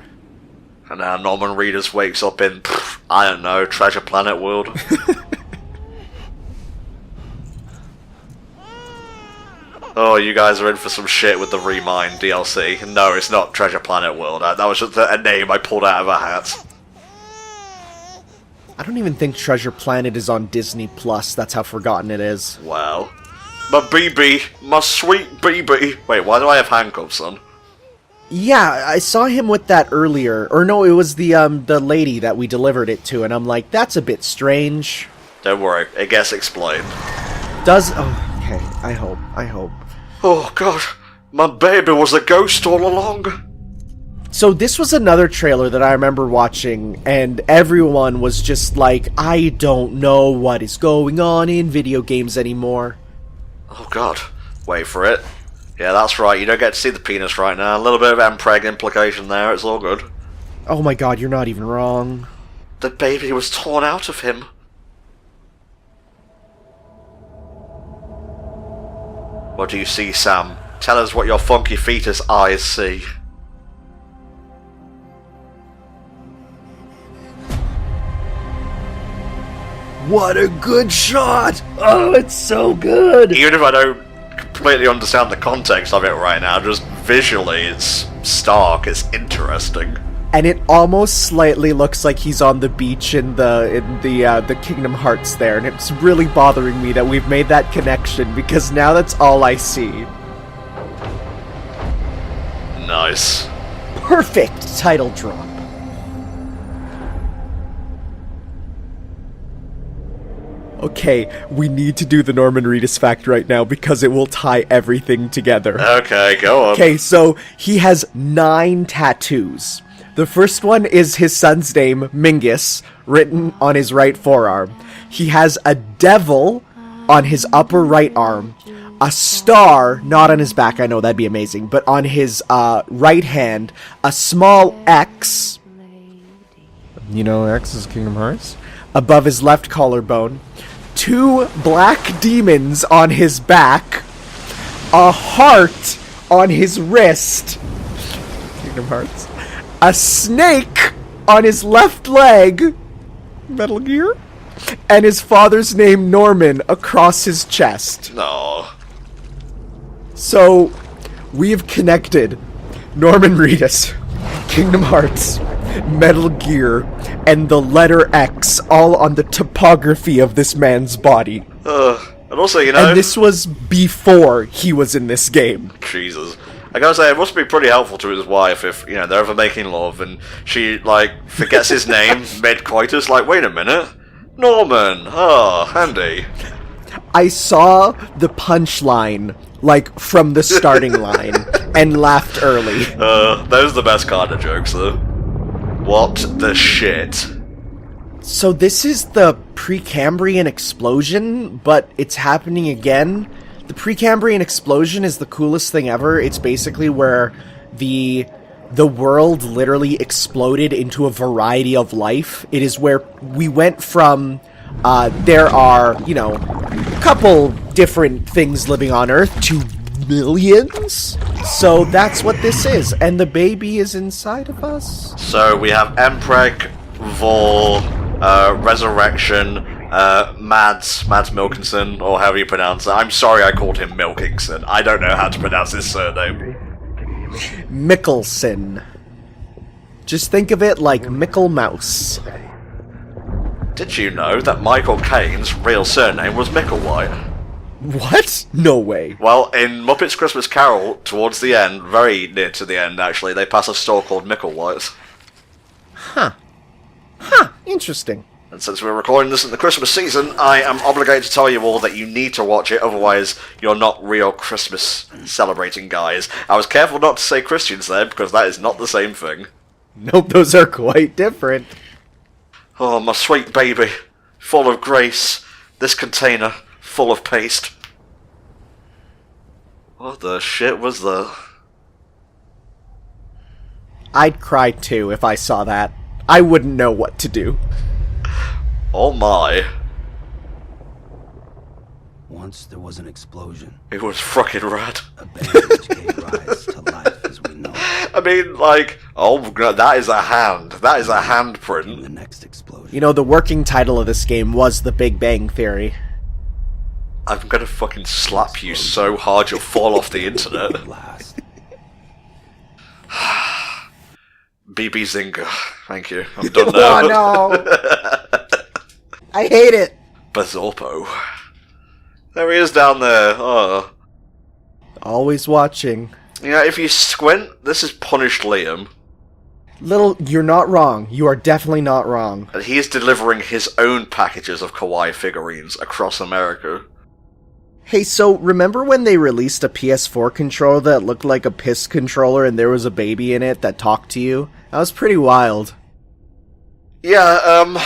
Speaker 1: And now Norman Reedus wakes up in, I don't know, Treasure Planet world. Oh, you guys are in for some shit with the Remind DLC. No, it's not Treasure Planet world. That was just a name I pulled out of a hat.
Speaker 2: I don't even think Treasure Planet is on Disney Plus. That's how forgotten it is.
Speaker 1: Wow. My BB, my sweet BB. Wait, why do I have handcuffs on?
Speaker 2: Yeah, I saw him with that earlier. Or no, it was the lady that we delivered it to, and I'm like, that's a bit strange.
Speaker 1: Don't worry, it gets explained.
Speaker 2: Oh, okay, I hope.
Speaker 1: Oh god, my baby was a ghost all along.
Speaker 2: So this was another trailer that I remember watching, and everyone was just like, I don't know what is going on in video games anymore.
Speaker 1: Oh god, wait for it. Yeah, that's right, you don't get to see the penis right now. A little bit of MPreg implication there, it's all good.
Speaker 2: Oh my god, you're not even wrong.
Speaker 1: The baby was torn out of him. What do you see, Sam? Tell us what your funky fetus eyes see.
Speaker 2: What a good shot! Oh, it's so good!
Speaker 1: Even if I don't completely understand the context of it right now, just visually it's stark, it's interesting.
Speaker 2: And it almost slightly looks like he's on the beach in the Kingdom Hearts there, and it's really bothering me that we've made that connection, because now that's all I see.
Speaker 1: Nice.
Speaker 2: Perfect title drop. Okay, we need to do the Norman Reedus fact right now because it will tie everything together.
Speaker 1: Okay, go on.
Speaker 2: Okay, so he has 9 tattoos. The first one is his son's name, Mingus, written on his right forearm. He has a devil on his upper right arm, a star, not on his back, I know that'd be amazing, but on his right hand, a small X. You know X is Kingdom Hearts? Above his left collarbone, 2 black demons on his back, a heart on his wrist, Kingdom Hearts, a snake on his left leg, Metal Gear, and his father's name Norman across his chest.
Speaker 1: No.
Speaker 2: So, we've connected Norman Reedus, Kingdom Hearts, Metal Gear, and the letter X all on the topography of this man's body.
Speaker 1: And also, you know...
Speaker 2: And this was before he was in this game.
Speaker 1: Jesus. I gotta say, it must be pretty helpful to his wife if, you know, they're ever making love and she, like, forgets his name mid-coitus, like, wait a minute. Norman! Oh, handy.
Speaker 2: I saw the punchline, like, from the starting line, and laughed early.
Speaker 1: Those are the best kind of jokes, though. What the shit?
Speaker 2: So this is the Precambrian explosion, but it's happening again. The Precambrian explosion is the coolest thing ever. It's basically where the world literally exploded into a variety of life. It is where we went from, there are, you know, a couple different things living on Earth to millions. So that's what this is. And the baby is inside of us.
Speaker 1: So we have Empreg, Vol, Resurrection, Mads Milkinson, or however you pronounce it. I'm sorry I called him Milkingson. I don't know how to pronounce his surname.
Speaker 2: Mikkelsen. Just think of it like Mickle Mouse.
Speaker 1: Did you know that Michael Caine's real surname was Micklewhite?
Speaker 2: What? No way.
Speaker 1: Well, in Muppets Christmas Carol, towards the end, very near to the end actually, they pass a store called Micklewhite's.
Speaker 2: Huh, interesting.
Speaker 1: And since we're recording this in the Christmas season, I am obligated to tell you all that you need to watch it, otherwise you're not real Christmas celebrating guys. I was careful not to say Christians there, because that is not the same thing.
Speaker 2: Nope, those are quite different.
Speaker 1: Oh, my sweet baby, full of grace, this container full of paste. What the shit was that?
Speaker 2: I'd cry too if I saw that. I wouldn't know what to do.
Speaker 1: Oh my.
Speaker 5: Once there was an explosion.
Speaker 1: It was fucking rad.
Speaker 5: A bang which gave rise to life as we know it.
Speaker 1: I mean, like, oh god, that is a hand. That is a
Speaker 5: The
Speaker 1: handprint.
Speaker 5: next explosion.
Speaker 2: You know, the working title of this game was The Big Bang Theory.
Speaker 1: I'm gonna fucking slap you so hard you'll fall off the internet.
Speaker 5: Blast.
Speaker 1: BB Zinger. Thank you. I'm done now.
Speaker 2: Oh no! I hate it!
Speaker 1: Bazorpo. There he is down there. Oh.
Speaker 2: Always watching.
Speaker 1: You know, if you squint, this is Punished Liam.
Speaker 2: Little, you're not wrong. You are definitely not wrong.
Speaker 1: And he is delivering his own packages of kawaii figurines across America.
Speaker 2: Hey, so remember when they released a PS4 controller that looked like a piss controller and there was a baby in it that talked to you? That was pretty wild.
Speaker 1: Yeah,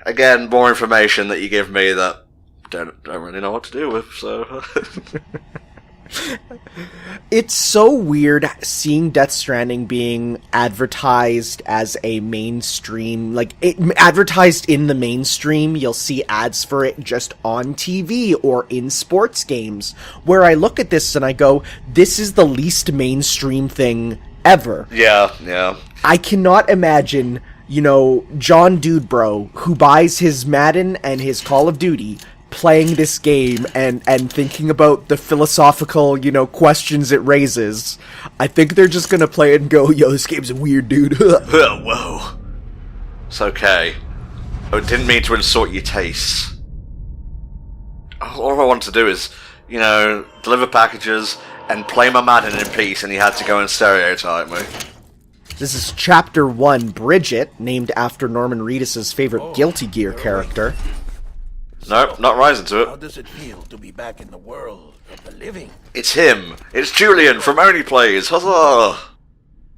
Speaker 1: again, more information that you give me that don't really know what to do with, so...
Speaker 2: It's so weird seeing Death Stranding being advertised as a mainstream, advertised in the mainstream. You'll see ads for it just on TV or in sports games, where I look at this and I go, this is the least mainstream thing ever.
Speaker 1: Yeah.
Speaker 2: I cannot imagine, John Dudebro, who buys his Madden and his Call of Duty, playing this game and thinking about the philosophical, questions it raises. I think they're just gonna play it and go, yo, this game's weird, dude.
Speaker 1: Whoa. It's okay. I didn't mean to insult your tastes. All I want to do is, deliver packages and play my Madden in peace, and he had to go and stereotype me.
Speaker 2: This is Chapter 1, Bridget, named after Norman Reedus' favorite Guilty Gear character.
Speaker 1: Nope, not rising to
Speaker 6: How
Speaker 1: it.
Speaker 6: does it feel to be back in the world of the living?
Speaker 1: It's him. It's Julian from Only Plays. Huzzah!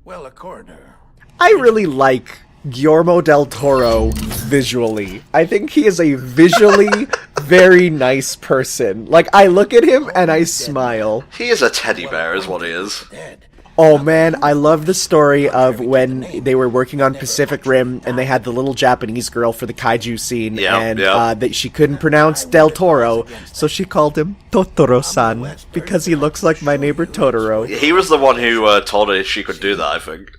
Speaker 6: Well, a coroner.
Speaker 2: I really like Guillermo del Toro visually. I think he is a visually very nice person. Like, I look at him and I smile.
Speaker 1: He is a teddy bear, is what he is.
Speaker 6: Dead.
Speaker 2: Oh man, I love the story of when they were working on Pacific Rim and they had the little Japanese girl for the kaiju scene, that she couldn't pronounce Del Toro, so she called him Totoro-san because he looks like my neighbor Totoro.
Speaker 1: He was the one who told her she could do that, I think.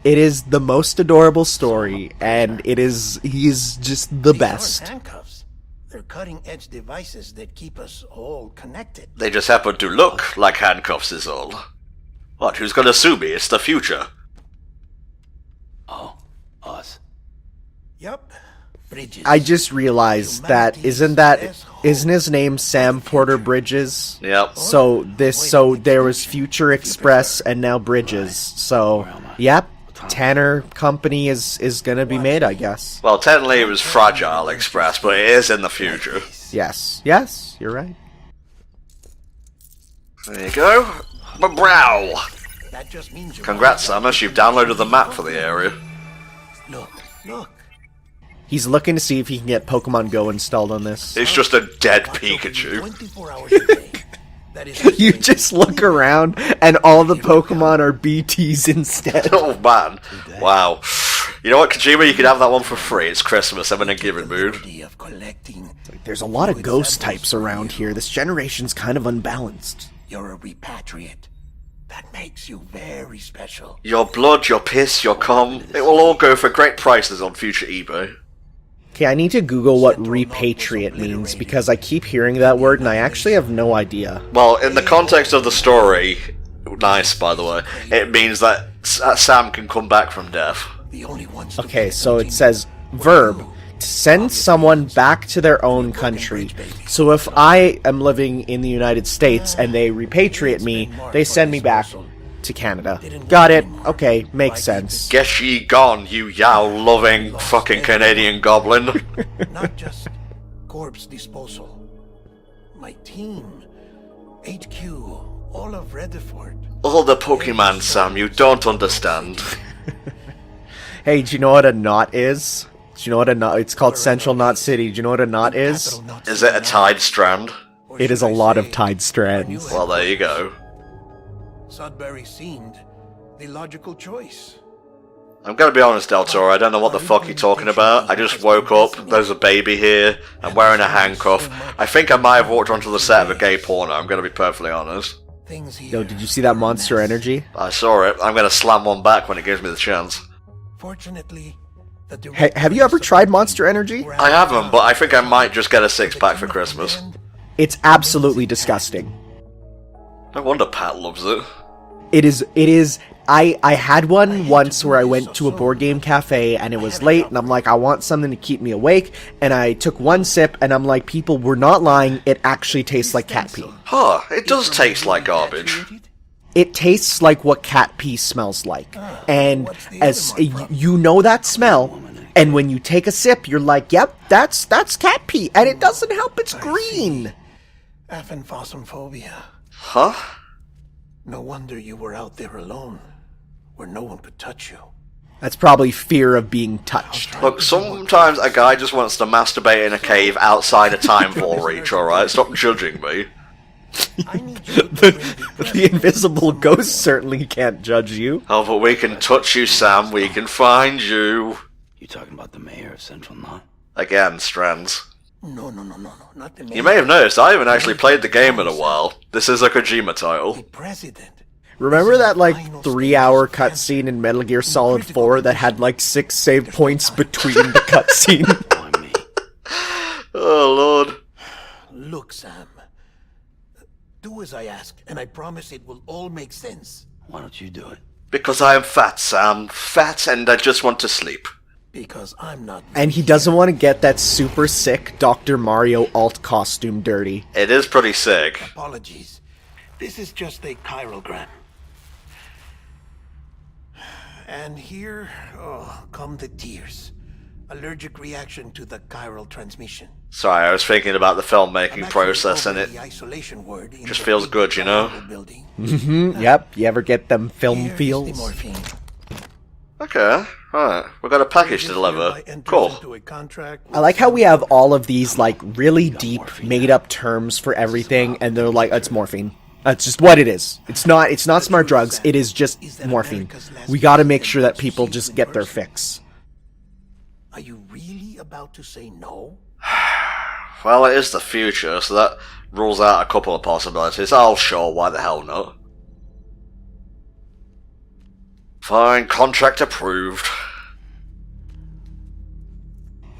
Speaker 2: It is the most adorable story, and he's just the
Speaker 6: These
Speaker 2: best.
Speaker 6: aren't handcuffs. They're cutting-edge devices that keep us all connected.
Speaker 1: They just happen to look like handcuffs is all. What, who's gonna sue me? It's the future.
Speaker 5: Oh, us.
Speaker 6: Yup. Bridges.
Speaker 2: I just realized that isn't his name Sam Porter Bridges?
Speaker 1: Yep.
Speaker 2: So there was Future Express and now Bridges. So yep, Tanner Company is gonna be made, I guess.
Speaker 1: Well, technically it was Fragile Express, but it is in the future.
Speaker 2: Yes, you're right.
Speaker 1: There you go. Brow.
Speaker 6: That just means you're
Speaker 1: Congrats, Samus. You've downloaded the map for the area.
Speaker 6: Look.
Speaker 2: He's looking to see if he can get Pokemon Go installed on this.
Speaker 1: It's just a dead
Speaker 6: Watch open
Speaker 1: Pikachu.
Speaker 6: 24 hours a day. That is to
Speaker 2: You
Speaker 6: say,
Speaker 2: just look around and all the Pokemon are BTs instead.
Speaker 1: Oh man. Wow. You know what, Kojima? You can have that one for free. It's Christmas. I'm in a giving mood.
Speaker 6: of collecting.
Speaker 2: There's a lot of ghost types around here. This generation's kind of unbalanced.
Speaker 6: You're a repatriate. That makes you very special.
Speaker 1: Your blood, your piss, your cum, it will all go for great prices on future eBay.
Speaker 2: Okay, I need to Google what repatriate means, because I keep hearing that word and I actually have no idea.
Speaker 1: Well, in the context of the story, nice, by the way, it means that Sam can come back from death.
Speaker 6: The only ones.
Speaker 2: Okay, so it says, verb, to send someone back to their own country. So if I am living in the United States and they repatriate me, they send me back to Canada. Got it. Okay, makes sense.
Speaker 1: Get ye gone, you yow-loving fucking Canadian goblin.
Speaker 6: Not just corpse disposal. My team, HQ, all of Redford.
Speaker 1: All the Pokemon, Sam, you don't understand.
Speaker 2: Hey, do you know what a knot is? Do you know what a knot? It's called Central Knot City. Do you know what a knot is?
Speaker 1: Is it a tide strand?
Speaker 2: It is a lot of tide strands.
Speaker 1: Well, there you go.
Speaker 6: Sudbury seemed the logical choice.
Speaker 1: I'm gonna be honest, Del Toro, I don't know what the fuck you're talking about. I just woke up, there's a baby here, I'm wearing a handcuff. I think I might have walked onto the set of a gay porno, I'm gonna be perfectly honest.
Speaker 2: Yo, did you see that Monster Energy?
Speaker 1: I saw it, I'm gonna slam one back when it gives me the chance.
Speaker 6: Fortunately,
Speaker 2: Have you ever tried Monster Energy?
Speaker 1: I haven't, but I think I might just get a 6-pack for Christmas.
Speaker 2: It's absolutely disgusting.
Speaker 1: No wonder Pat loves it.
Speaker 2: It is, I had one once where I went to a board game cafe and it was late and I'm like, I want something to keep me awake, and I took one sip and I'm like, people were not lying, it actually tastes like cat pee.
Speaker 1: Huh, it does taste like garbage.
Speaker 2: It tastes like what cat pee smells like. And as you know that smell, and when you take a sip, you're like, yep, that's cat pee, and it doesn't help, it's green.
Speaker 6: Aphenphosmphobia.
Speaker 1: Huh?
Speaker 6: No wonder you were out there alone, where no one could touch you.
Speaker 2: That's probably fear of being touched.
Speaker 1: Look, sometimes a guy just wants to masturbate in a cave outside a time fall reach, alright? Stop judging me.
Speaker 2: The invisible ghost certainly can't judge you.
Speaker 1: Oh, but we can touch you, Sam. We can find you.
Speaker 5: You talking about the mayor of Central Knot?
Speaker 1: Again, Strands.
Speaker 6: No, not the
Speaker 1: You may have noticed I haven't actually played the game in a while. This is a Kojima title.
Speaker 6: The president.
Speaker 2: Remember that, 3-hour cutscene in Metal Gear Solid 4 that had, 6 save points between the cutscene?
Speaker 5: Why me?
Speaker 1: Oh, Lord.
Speaker 6: Look, Sam. Do as I ask, and I promise it will all make sense.
Speaker 5: Why don't you do it?
Speaker 1: Because I am fat, Sam. Fat, and I just want to sleep.
Speaker 6: Because I'm not...
Speaker 2: And he doesn't want to get that super sick Dr. Mario alt costume dirty.
Speaker 1: It is pretty sick.
Speaker 6: Apologies. This is just a chirogram. And here, come the tears. Allergic reaction to the chiral transmission.
Speaker 1: Sorry, I was thinking about the filmmaking process, and it
Speaker 6: The isolation ward in
Speaker 1: just
Speaker 6: the
Speaker 1: feels good, you know?
Speaker 6: building.
Speaker 2: Yep, you ever get them film
Speaker 6: Here is the
Speaker 2: feels?
Speaker 6: morphine.
Speaker 1: Okay, alright. We've got a package to deliver. Cool.
Speaker 2: I like how we have all of these, really deep, made-up terms for everything, and they're like, it's morphine. That's just what it is. It's not smart drugs, it is just morphine. We gotta make sure that people just get their fix.
Speaker 6: Are you really about to say no?
Speaker 1: Well, it is the future, so that rules out a couple of possibilities. Oh, sure, why the hell not? Fine, contract approved.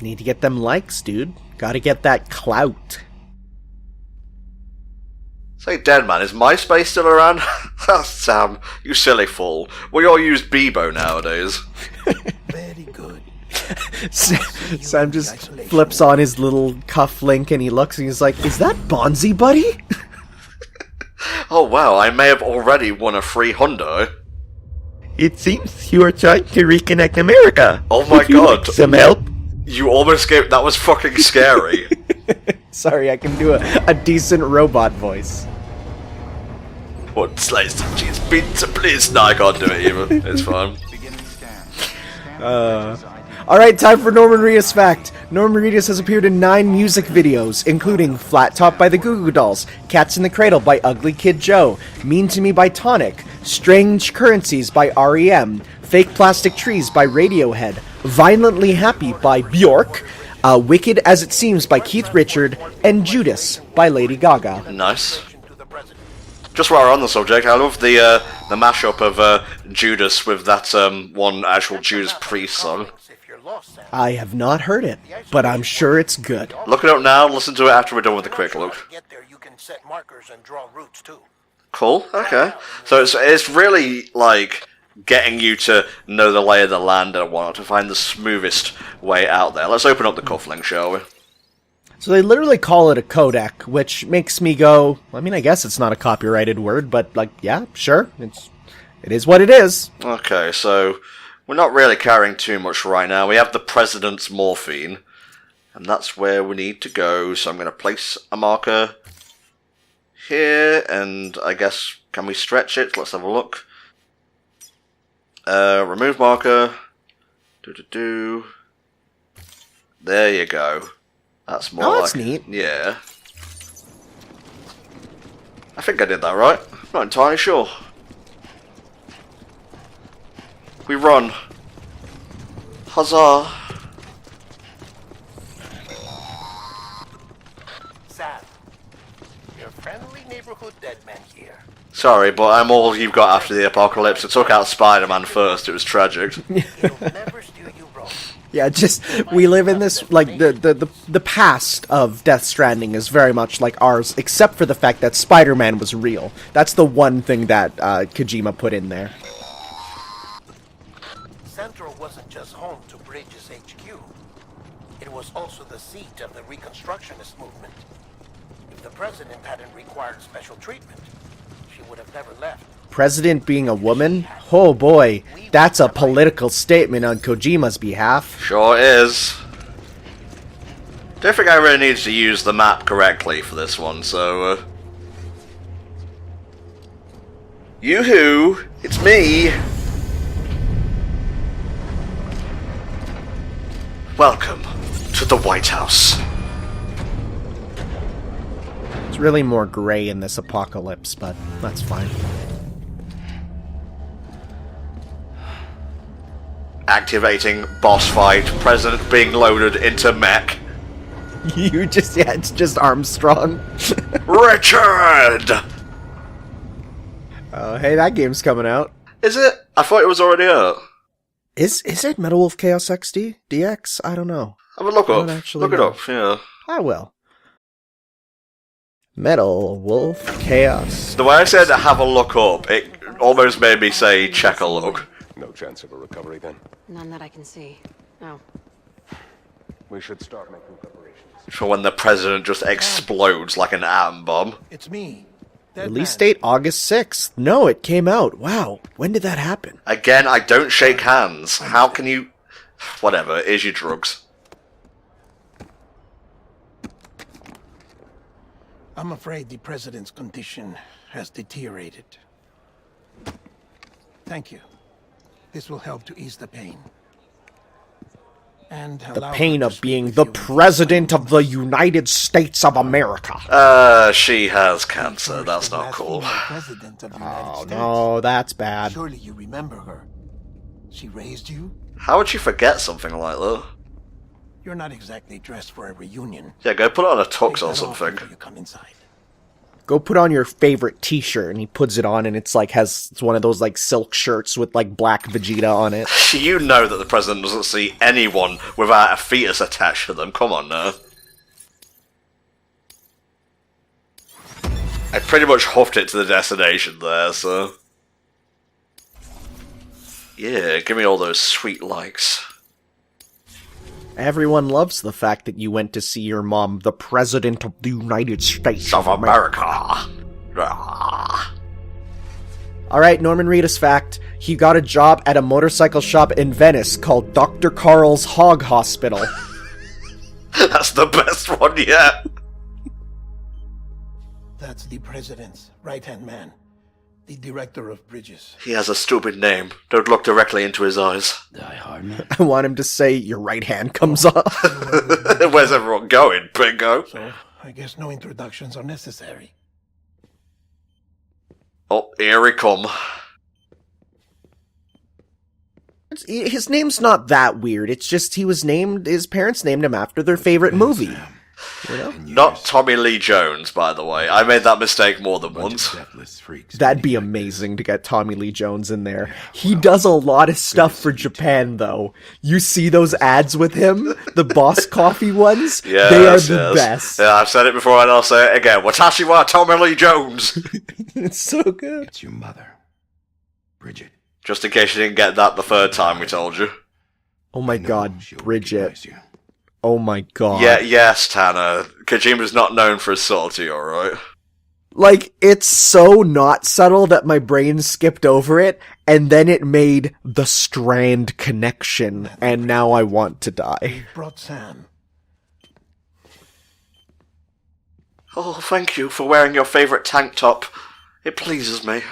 Speaker 2: Need to get them likes, dude. Gotta get that clout.
Speaker 1: Say, Deadman, is MySpace still around? Sam, you silly fool. We all use Bebo nowadays.
Speaker 6: Very good.
Speaker 2: Sam just flips on his little cuff link and he looks and he's like, is that Bonzi, buddy?
Speaker 1: Oh wow, I may have already won a free hundo.
Speaker 7: It seems you are trying to reconnect America.
Speaker 1: Oh my
Speaker 7: Would you
Speaker 1: god.
Speaker 7: like some help?
Speaker 1: You almost gave... That was fucking scary.
Speaker 2: Sorry, I can do a decent robot voice.
Speaker 1: What, slice of cheese pizza, please? No, I can't do it even. It's fine.
Speaker 2: Alright, time for Norman Reedus Fact. Norman Reedus has appeared in 9 music videos, including Flat Top by the Goo Goo Dolls, Cats in the Cradle by Ugly Kid Joe, Mean to Me by Tonic, Strange Currencies by R.E.M., Fake Plastic Trees by Radiohead, Violently Happy by Bjork, Wicked As It Seems by Keith Richard, and Judas by Lady Gaga.
Speaker 1: Nice. Just while we're on the subject, I love the mashup of Judas with that one actual Judas Priest song.
Speaker 2: I have not heard it, but I'm sure it's good.
Speaker 1: Look it up now, listen to it after we're done with the quick look.
Speaker 6: Get there, you can set markers and draw routes too.
Speaker 1: Cool, okay. So it's really, getting you to know the lay of the land and whatnot, to find the smoothest way out there. Let's open up the cufflink, shall we?
Speaker 2: So they literally call it a codec, which makes me go, I mean, I guess it's not a copyrighted word, but, yeah, sure, it is what it is.
Speaker 1: Okay, so we're not really carrying too much right now. We have the President's morphine, and that's where we need to go. So I'm going to place a marker here, and I guess, can we stretch it? Let's have a look. Remove marker. There you go. That's more
Speaker 2: that's neat.
Speaker 1: Yeah. I think I did that right. I'm not entirely sure. We run. Huzzah.
Speaker 6: Sam, your friendly neighborhood dead man here.
Speaker 1: Sorry, but I'm all you've got after the apocalypse. I took out Spider-Man first. It was tragic.
Speaker 6: It'll never steer you wrong.
Speaker 2: Yeah, just we live in this like the past of Death Stranding is very much like ours, except for the fact that Spider-Man was real. That's the one thing that Kojima put in there.
Speaker 6: Central wasn't just home to Bridges HQ. It was also the seat of the Reconstructionist movement. If the president hadn't required special treatment, she would have never left.
Speaker 2: President being a woman? Oh boy, that's a political statement on Kojima's behalf.
Speaker 1: Sure is. Don't think I really need to use the map correctly for this one, so... Yoo-hoo! It's me! Welcome to the White House.
Speaker 2: It's really more gray in this apocalypse, but that's fine.
Speaker 1: Activating boss fight, president being loaded into mech.
Speaker 2: You just, yeah, it's just Armstrong.
Speaker 1: Richard!
Speaker 2: Oh, hey, that game's coming out.
Speaker 1: Is it? I thought it was already out.
Speaker 2: Is it Metal Wolf Chaos XD? DX? I don't know.
Speaker 1: Have a look
Speaker 2: I
Speaker 1: up.
Speaker 2: don't actually
Speaker 1: Look it
Speaker 2: know.
Speaker 1: up, yeah.
Speaker 2: I will. Metal Wolf Chaos.
Speaker 1: The way I said have a look up, it almost made me say check a look.
Speaker 8: No chance of a recovery then.
Speaker 4: None that I can see. No.
Speaker 8: We should start making preparations.
Speaker 1: For when the president just explodes like an atom bomb.
Speaker 6: It's me. Dead
Speaker 2: Release
Speaker 6: man.
Speaker 2: date August 6th. No, it came out. Wow. When did that happen?
Speaker 1: Again, I don't shake hands. How can you... Whatever, here's your drugs.
Speaker 6: I'm afraid the president's condition has deteriorated. Thank you. This will help to ease the pain. And
Speaker 2: The
Speaker 6: allow
Speaker 2: pain
Speaker 6: her
Speaker 2: of
Speaker 6: to speak
Speaker 2: being
Speaker 6: with
Speaker 2: the
Speaker 6: you.
Speaker 2: President of the United States of America.
Speaker 1: She has cancer.
Speaker 6: First
Speaker 1: That's
Speaker 6: and
Speaker 1: not
Speaker 6: last
Speaker 1: cool.
Speaker 6: female President of the United
Speaker 2: Oh,
Speaker 6: States.
Speaker 2: no, that's bad.
Speaker 6: Surely you remember her. She raised you.
Speaker 1: How would you forget something like that?
Speaker 6: You're not exactly dressed for a reunion.
Speaker 1: Yeah, go put on a tux
Speaker 6: Take
Speaker 1: or
Speaker 6: that off
Speaker 1: something.
Speaker 6: before you come inside.
Speaker 2: Go put on your favorite t-shirt, and he puts it on, and it's like, it's one of those like silk shirts with like black Vegeta on it.
Speaker 1: You know that the president doesn't see anyone without a fetus attached to them. Come on now. I pretty much huffed it to the destination there, so... Yeah, give me all those sweet likes.
Speaker 2: Everyone loves the fact that you went to see your mom, the President of the United States
Speaker 1: South America. Ah.
Speaker 2: Alright, Norman Reedus fact. He got a job at a motorcycle shop in Venice called Dr. Carl's Hog Hospital.
Speaker 1: That's the best one yet.
Speaker 6: That's the president's right-hand man. The director of bridges.
Speaker 1: He has a stupid name. Don't look directly into his eyes.
Speaker 5: Die hard, man.
Speaker 2: I want him to say, your right hand comes off.
Speaker 1: Where's everyone going, Bingo?
Speaker 6: So, I guess no introductions are necessary.
Speaker 1: Oh, here we come.
Speaker 2: His name's not that weird. It's just his parents named him after their favorite movie. You know?
Speaker 1: Not Tommy Lee Jones, by the way. I made that mistake more than once.
Speaker 2: That'd be amazing to get Tommy Lee Jones in there. He does a lot of stuff for Japan, though. You see those ads with him? The Boss Coffee ones?
Speaker 1: Yes,
Speaker 2: they are the
Speaker 1: yes.
Speaker 2: best.
Speaker 1: Yeah, I've said it before and I'll say it again. Watashi wa Tommy Lee Jones!
Speaker 2: It's so good.
Speaker 5: It's your mother, Bridget.
Speaker 1: Just in case you didn't get that the third time we told you.
Speaker 2: Oh my
Speaker 5: I know
Speaker 2: god,
Speaker 5: she'll
Speaker 2: Bridget.
Speaker 5: recognize you.
Speaker 2: Oh my god.
Speaker 1: Yeah, yes, Tanner. Kojima's not known for his subtlety, alright?
Speaker 2: Like, it's so not subtle that my brain skipped over it, and then it made the Strand connection, and now I want to die.
Speaker 6: We brought Sam.
Speaker 1: Oh, thank you for wearing your favourite tank top. It pleases me.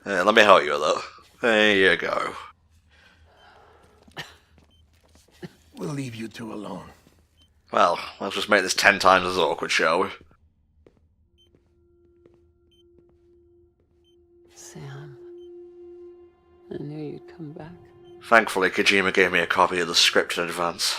Speaker 1: Let me help you with that. There you go.
Speaker 6: We'll leave you two alone.
Speaker 1: Well, let's just make this 10 times as awkward, shall we?
Speaker 9: Sam. I knew you'd come back.
Speaker 1: Thankfully, Kojima gave me a copy of the script in advance.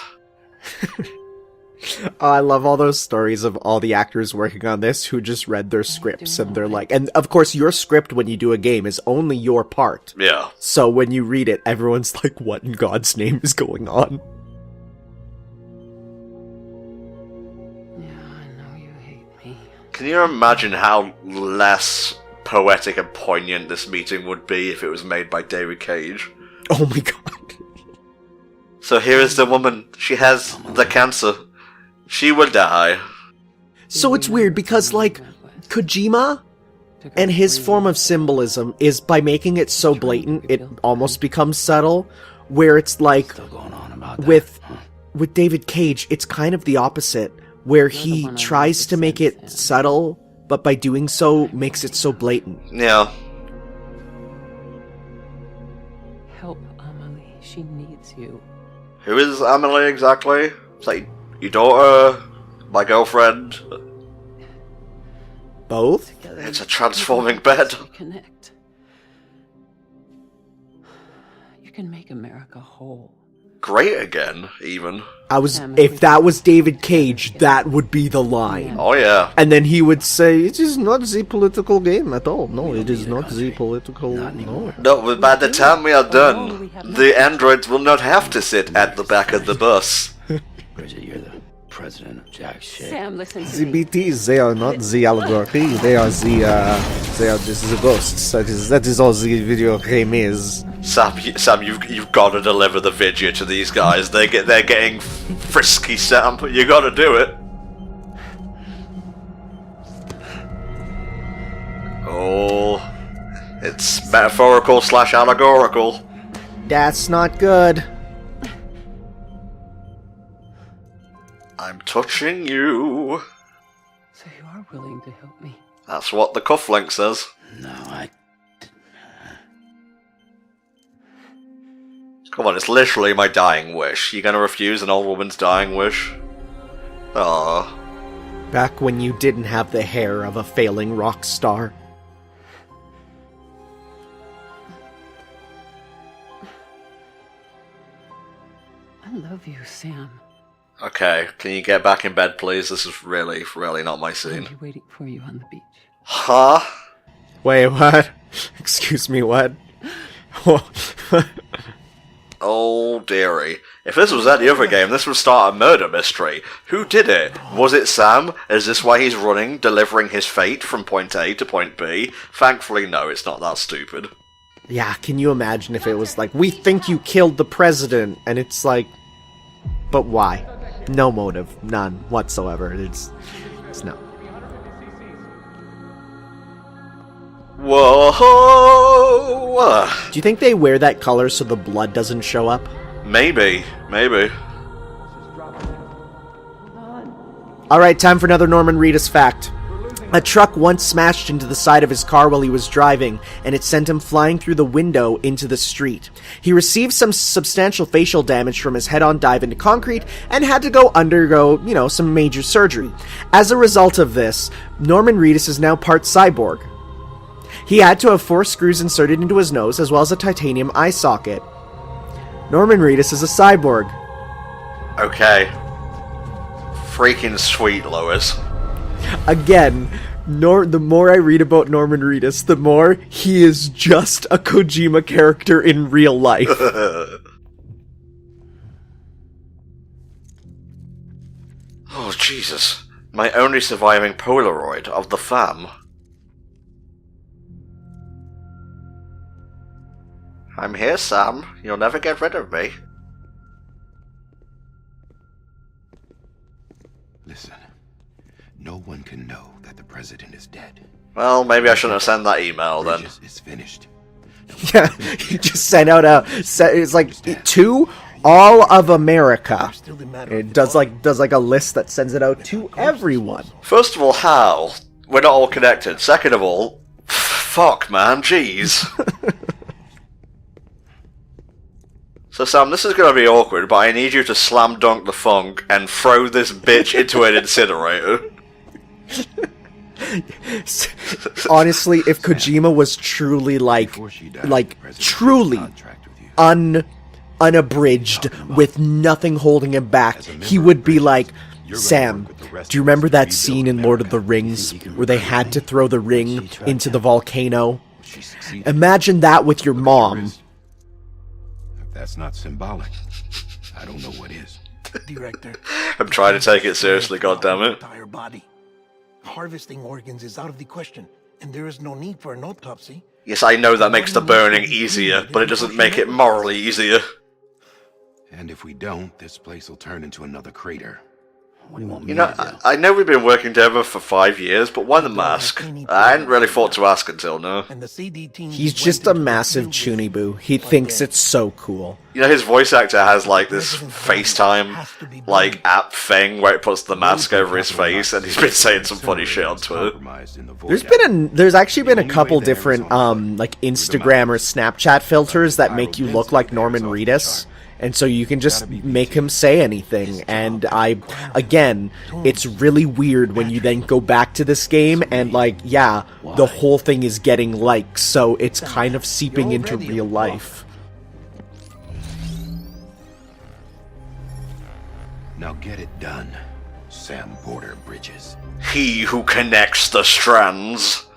Speaker 2: Oh, I love all those stories of all the actors working on this who just read their scripts and they're like, and of course your script when you do a game is only your part.
Speaker 1: Yeah.
Speaker 2: So when you read it, everyone's like, what in God's name is going on?
Speaker 9: Yeah, I know you hate me.
Speaker 1: Can you imagine how less poetic and poignant this meeting would be if it was made by David Cage?
Speaker 2: Oh my god.
Speaker 1: So here is the woman. She has the cancer. She will die.
Speaker 2: So it's weird because, like, Kojima and his form of symbolism is by making it so blatant, it almost becomes subtle, where it's like, with David Cage, it's kind of the opposite, where he tries to make it subtle, but by doing so, makes it so blatant.
Speaker 1: Yeah.
Speaker 9: Help Amelie. She needs you.
Speaker 1: Who is Amelie exactly? It's like your daughter, my girlfriend.
Speaker 2: Both?
Speaker 1: It's a transforming bed.
Speaker 9: Connect. You can make America whole.
Speaker 1: Great again, even.
Speaker 2: If that was David Cage, that would be the line.
Speaker 1: Oh yeah.
Speaker 2: And then he would say, it is not the political game at all. No, it is not the political, no.
Speaker 1: No, but by the time we are done, the androids will not have to sit at the back of the bus.
Speaker 5: Bridget, you're the president of jack shit.
Speaker 9: Sam, listen to
Speaker 2: The
Speaker 9: me.
Speaker 2: BTs, they are not the allegory, they are just the ghosts. That is all the video game is.
Speaker 1: Sam, you've got to deliver the video to these guys. They're getting frisky, Sam. You got to do it. Oh, it's metaphorical / allegorical.
Speaker 2: That's not good.
Speaker 1: I'm touching you.
Speaker 9: So you are willing to help me?
Speaker 1: That's what the cufflink says.
Speaker 5: No,
Speaker 1: Come on, it's literally my dying wish. You gonna refuse an old woman's dying wish? Aww.
Speaker 2: Back when you didn't have the hair of a failing rock star.
Speaker 9: I love you, Sam.
Speaker 1: Okay, can you get back in bed, please? This is really, really not my
Speaker 9: I'll
Speaker 1: scene.
Speaker 9: be waiting for you on the beach.
Speaker 1: Huh?
Speaker 2: Wait, what? Excuse me, what?
Speaker 1: Oh, dearie. If this was any other game, this would start a murder mystery. Who did it? Was it Sam? Is this why he's running, delivering his fate from point A to point B? Thankfully, no, it's not that stupid.
Speaker 2: Yeah, can you imagine if it was like, we think you killed the president, and it's like, but why? No motive, none whatsoever. It's no.
Speaker 1: Whoa!
Speaker 2: Do you think they wear that color so the blood doesn't show up?
Speaker 1: Maybe.
Speaker 2: Alright, time for another Norman Reedus fact. A truck once smashed into the side of his car while he was driving, and it sent him flying through the window into the street. He received some substantial facial damage from his head-on dive into concrete, and had to undergo, some major surgery. As a result of this, Norman Reedus is now part cyborg. He had to have 4 screws inserted into his nose, as well as a titanium eye socket. Norman Reedus is a cyborg.
Speaker 1: Okay. Freaking sweet, Lois.
Speaker 2: Again, the more I read about Norman Reedus, the more he is just a Kojima character in real life.
Speaker 1: Oh, Jesus. My only surviving Polaroid of the fam. I'm here, Sam. You'll never get rid of me.
Speaker 3: Listen, no one can know that the president is dead.
Speaker 1: Well, maybe I shouldn't have sent that email then.
Speaker 3: Bridges is finished.
Speaker 2: Yeah, he just sent out it's like to all of America. It does like a list that sends it out to everyone.
Speaker 1: First of all, how? We're not all connected. Second of all, fuck, man, jeez. So Sam, this is going to be awkward, but I need you to slam dunk the funk and throw this bitch into an incinerator.
Speaker 2: Honestly, if Kojima was truly truly unabridged with nothing holding him back, he would be like, Sam, do you remember that scene in Lord of the Rings where they had to throw the ring into the volcano? Imagine that with your mom.
Speaker 10: If that's not symbolic, I don't know what is.
Speaker 6: Director,
Speaker 1: I'm trying to take it seriously, goddammit.
Speaker 6: entire body. Harvesting organs is out of the question, and there is no need for an autopsy.
Speaker 1: Yes, I know that makes the burning easier, but it doesn't make it morally easier.
Speaker 10: And if we don't, this place will turn into another crater.
Speaker 5: What do you want me
Speaker 1: You know,
Speaker 5: to do?
Speaker 1: I know we've been working together for 5 years, but why the mask? I hadn't really thought to ask until now.
Speaker 6: And the CD team
Speaker 2: He's just a massive Chuniboo. He thinks it's so cool.
Speaker 1: You know, his voice actor has like this FaceTime like app thing where it puts the mask over his face, and he's been saying some funny shit on Twitter.
Speaker 2: There's actually been a couple different like Instagram or Snapchat filters that make you look like Norman Reedus. And so you can just make him say anything, and again, it's really weird when you then go back to this game, and the whole thing is getting likes, so it's kind of seeping into real life.
Speaker 10: Now get it done, Sam Porter Bridges.
Speaker 1: He who connects the strands.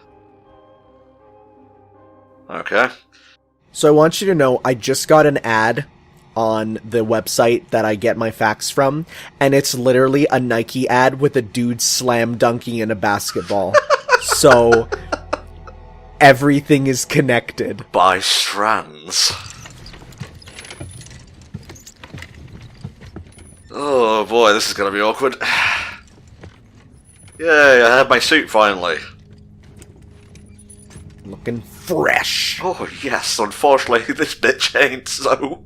Speaker 1: Okay.
Speaker 2: So I want you to know, I just got an ad on the website that I get my facts from, and it's literally a Nike ad with a dude slam dunking in a basketball. So everything is connected
Speaker 1: by strands. Oh boy, this is gonna be awkward. Yay, I have my suit finally.
Speaker 2: Looking fresh.
Speaker 1: Oh yes, unfortunately this bitch ain't so.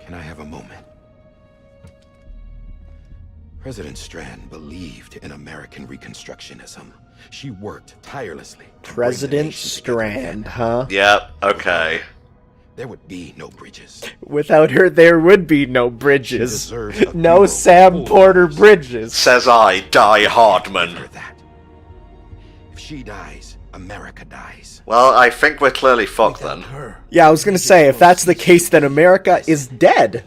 Speaker 10: Can I have a moment? President Strand believed in American Reconstructionism. She worked tirelessly.
Speaker 2: President Strand, huh?
Speaker 1: Yep, okay.
Speaker 10: There would be no bridges.
Speaker 2: Without her, there would be no bridges. No Sam Porter Bridges.
Speaker 1: Says I, Die Hardman.
Speaker 10: If she dies, America dies.
Speaker 1: Well, I think we're clearly fucked then.
Speaker 2: Yeah, I was gonna say, if that's the case, then America is dead.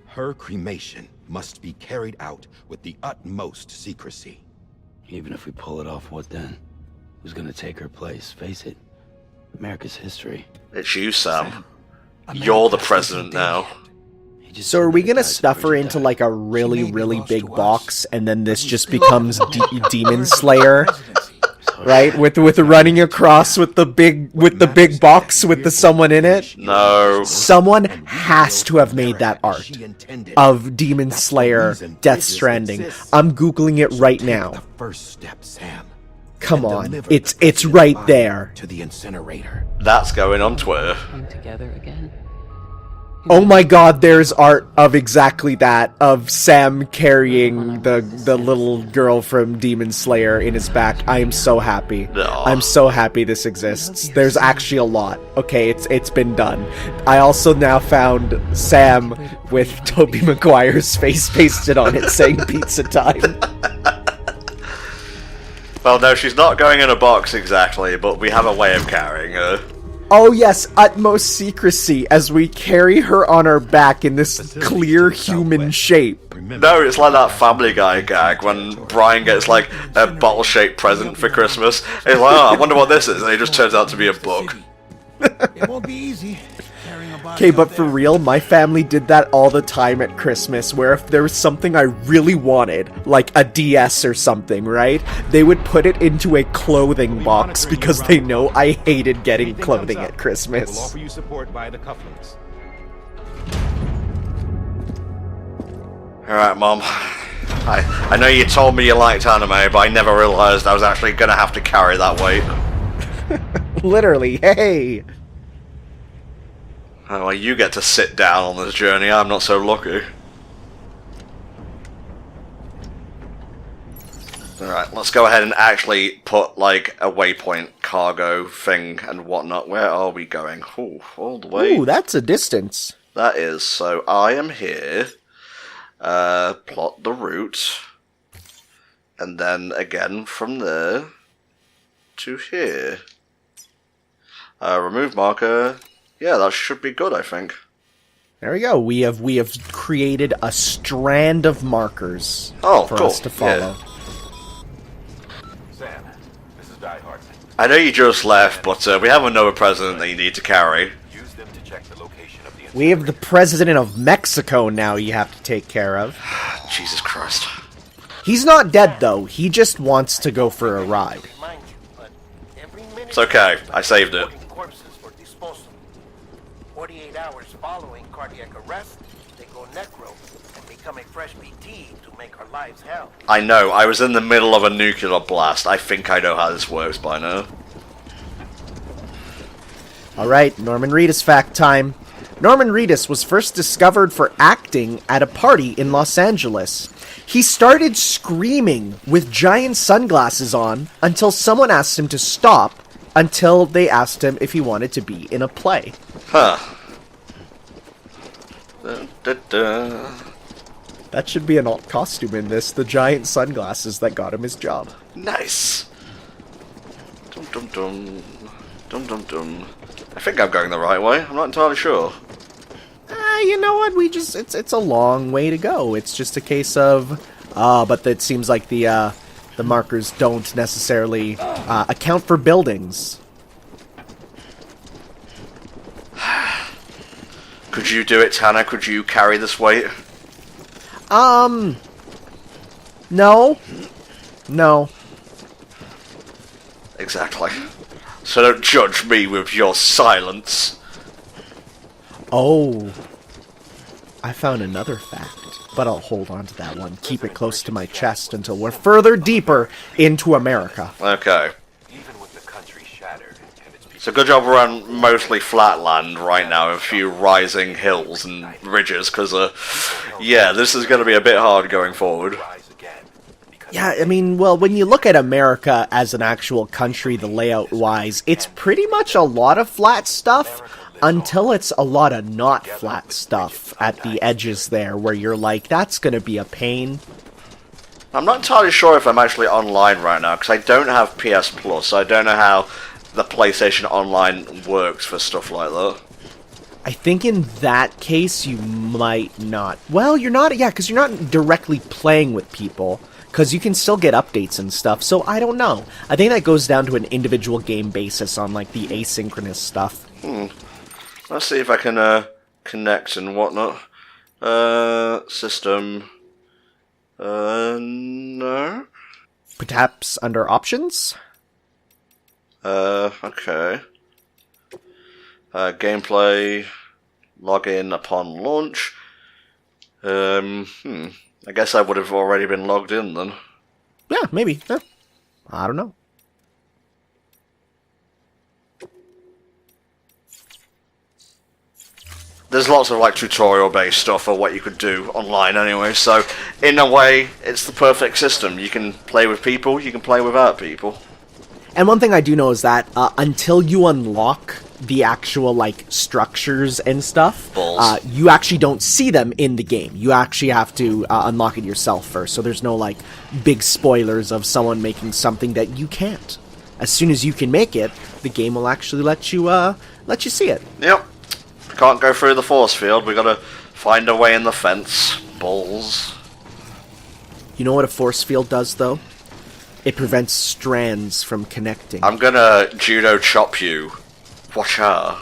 Speaker 10: Her cremation must be carried out with the utmost secrecy.
Speaker 5: Even if we pull it off, what then? Who's gonna take her place? Face it, America's history.
Speaker 1: It's you, Sam. You're the president now.
Speaker 2: So are we gonna stuff her into like a really, really big box, and then this just becomes Demon Slayer? Right, with running across with the big box with the someone in it.
Speaker 1: No.
Speaker 2: Someone has to have made that art of Demon Slayer, Death Stranding. I'm googling it right now.
Speaker 10: First step, Sam.
Speaker 2: Come on, it's right there.
Speaker 10: To the incinerator.
Speaker 1: That's going on Twitter.
Speaker 9: Come together again.
Speaker 2: Oh my god, there's art of exactly that, of Sam carrying the little girl from Demon Slayer in his back. I am so happy. I'm so happy this exists. There's actually a lot. Okay, it's been done. I also now found Sam with Tobey Maguire's face pasted on it saying pizza time.
Speaker 1: Well, no, she's not going in a box exactly, but we have a way of carrying her.
Speaker 2: Oh yes, utmost secrecy as we carry her on our back in this clear human shape.
Speaker 1: No, it's like that Family Guy gag when Brian gets like a bottle-shaped present for Christmas. And he's like, oh, I wonder what this is, and it just turns out to be a book.
Speaker 6: It won't be easy.
Speaker 2: Okay, but for real, my family did that all the time at Christmas, where if there was something I really wanted, like a DS or something, right? They would put it into a clothing box because they know I hated getting clothing at Christmas.
Speaker 10: We'll offer you support via the cufflinks.
Speaker 1: Alright, Mom. I know you told me you liked anime, but I never realized I was actually gonna have to carry that weight.
Speaker 2: Literally, hey!
Speaker 1: Oh, well, you get to sit down on this journey, I'm not so lucky. Alright, let's go ahead and actually put, like, a waypoint cargo thing and whatnot. Where are we going? Ooh, all the way.
Speaker 2: Ooh, that's a distance.
Speaker 1: That is, so I am here. Plot the route. And then again from there to here. Remove marker. Yeah, that should be good, I think.
Speaker 2: There we go. We have created a strand of markers for
Speaker 1: cool.
Speaker 2: us to follow.
Speaker 1: Yeah.
Speaker 8: Sam, this is Die Hard.
Speaker 1: I know you just left, but we have another president that you need to carry.
Speaker 8: Use them to check the location of the
Speaker 2: We have the president of Mexico now you have to take care of.
Speaker 1: Jesus Christ.
Speaker 2: He's not dead, though. He just wants to go for a ride.
Speaker 1: It's okay. I saved it.
Speaker 6: Corpses for disposal. 48 hours following cardiac arrest, they go necro and become a fresh BT to make our lives hell.
Speaker 1: I know. I was in the middle of a nuclear blast. I think I know how this works by now.
Speaker 2: Alright, Norman Reedus fact time. Norman Reedus was first discovered for acting at a party in Los Angeles. He started screaming with giant sunglasses on until someone asked him to stop, until they asked him if he wanted to be in a play.
Speaker 1: Huh. Dun, dun, dun.
Speaker 2: That should be an alt costume in this, the giant sunglasses that got him his job.
Speaker 1: Nice. Dum dum dum. Dum dum dum. I think I'm going the right way. I'm not entirely sure.
Speaker 2: You know what? It's a long way to go. It's just a case of, but it seems like the markers don't necessarily account for buildings.
Speaker 1: Could you do it, Tanner? Could you carry this weight?
Speaker 2: No. No.
Speaker 1: Exactly. So don't judge me with your silence.
Speaker 2: Oh. I found another fact, but I'll hold on to that one. Keep it close to my chest until we're further deeper into America.
Speaker 1: Okay.
Speaker 8: Even with the country shattered and its people
Speaker 1: So good job we're on mostly flat land right now, a few rising hills and ridges, because, yeah, this is going to be a bit hard going forward.
Speaker 8: rise again. Because
Speaker 2: Yeah, I mean, well, when you look at America as an actual country, the layout-wise, it's pretty much a lot of flat stuff, until it's a lot of not flat stuff at the edges there, where you're like, that's gonna be a pain.
Speaker 1: I'm not entirely sure if I'm actually online right now, because I don't have PS Plus, so I don't know how the PlayStation Online works for stuff like that.
Speaker 2: I think in that case, you might not. Well, you're not, yeah, because you're not directly playing with people, because you can still get updates and stuff, so I don't know. I think that goes down to an individual game basis on, like, the asynchronous stuff.
Speaker 1: Let's see if I can connect and whatnot. System. No.
Speaker 2: Perhaps under options?
Speaker 1: Okay. Gameplay. Login upon launch. I guess I would have already been logged in then.
Speaker 2: Yeah, maybe. Yeah. I don't know.
Speaker 1: There's lots of like tutorial-based stuff for what you could do online anyway, so in a way, it's the perfect system. You can play with people, you can play without people.
Speaker 2: And one thing I do know is that until you unlock the actual like structures and stuff, you actually don't see them in the game. You actually have to unlock it yourself first, so there's no like big spoilers of someone making something that you can't. As soon as you can make it, the game will actually let you see it.
Speaker 1: Yep. Can't go through the force field, we gotta find a way in the fence. Balls.
Speaker 2: You know what a force field does, though? It prevents strands from connecting.
Speaker 1: I'm gonna judo chop you. Watch out.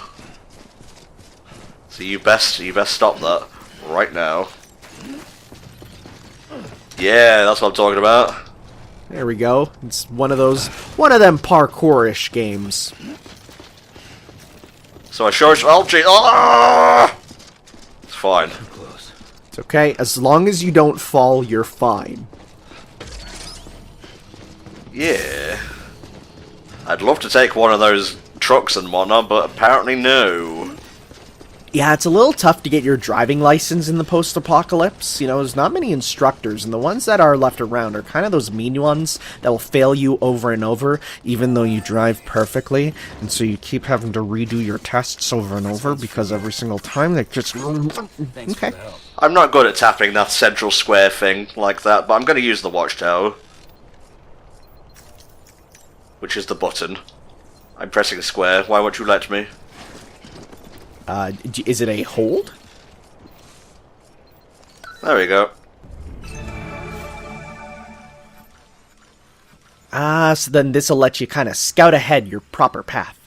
Speaker 1: So you best stop that right now. Yeah, that's what I'm talking about.
Speaker 2: There we go. It's one of them parkour-ish games.
Speaker 1: So I sure it's fine.
Speaker 2: It's okay. As long as you don't fall, you're fine.
Speaker 1: Yeah. I'd love to take one of those trucks and whatnot, but apparently no.
Speaker 2: Yeah, it's a little tough to get your driving license in the post-apocalypse. You know, there's not many instructors, and the ones that are left around are kind of those mean ones that will fail you over and over, even though you drive perfectly, and so you keep having to redo your tests over and over, because every single time they just... Okay.
Speaker 1: I'm not good at tapping that central square thing like that, but I'm going to use the watchtower. Which is the button. I'm pressing square, why won't you let me?
Speaker 2: Is it a hold?
Speaker 1: There we go.
Speaker 2: So then this'll let you kind of scout ahead your proper path.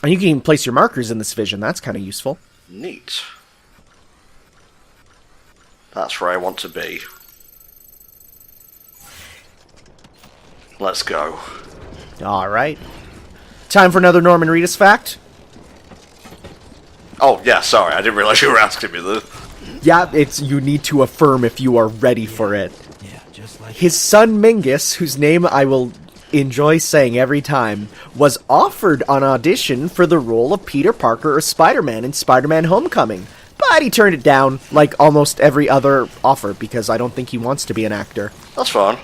Speaker 2: And you can even place your markers in this vision, that's kind of useful.
Speaker 1: Neat. That's where I want to be. Let's go.
Speaker 2: Alright. Time for another Norman Reedus fact.
Speaker 1: Oh, yeah, sorry, I didn't realize you were asking me this.
Speaker 2: Yeah, you need to affirm if you are ready for it.
Speaker 5: Yeah, just like
Speaker 2: His son Mingus, whose name I will enjoy saying every time, was offered an audition for the role of Peter Parker or Spider-Man in Spider-Man Homecoming. But he turned it down, like almost every other offer, because I don't think he wants to be an actor.
Speaker 1: That's fine.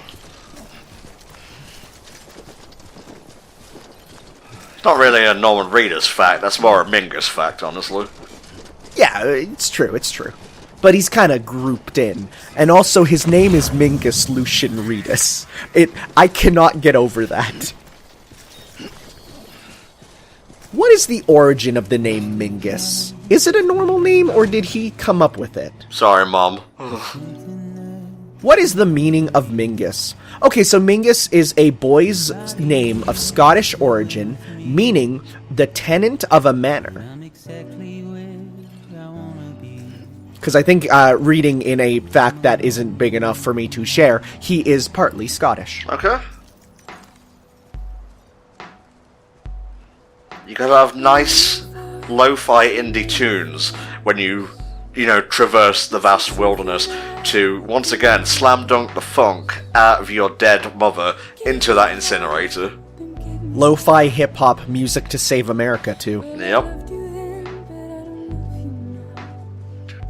Speaker 1: It's not really a Norman Reedus fact, that's more a Mingus fact, honestly.
Speaker 2: Yeah, it's true, it's true. But he's kind of grouped in. And also, his name is Mingus Lucian Reedus. I cannot get over that. What is the origin of the name Mingus? Is it a normal name, or did he come up with it?
Speaker 1: Sorry, Mom.
Speaker 2: What is the meaning of Mingus? Okay, so Mingus is a boy's name of Scottish origin, meaning the tenant of a manor. Because I think, reading in a fact that isn't big enough for me to share, he is partly Scottish.
Speaker 1: Okay. You gotta have nice, lo-fi indie tunes when you traverse the vast wilderness to, once again, slam dunk the funk out of your dead mother into that incinerator.
Speaker 2: Lo-fi hip-hop music to save America, too.
Speaker 1: Yep.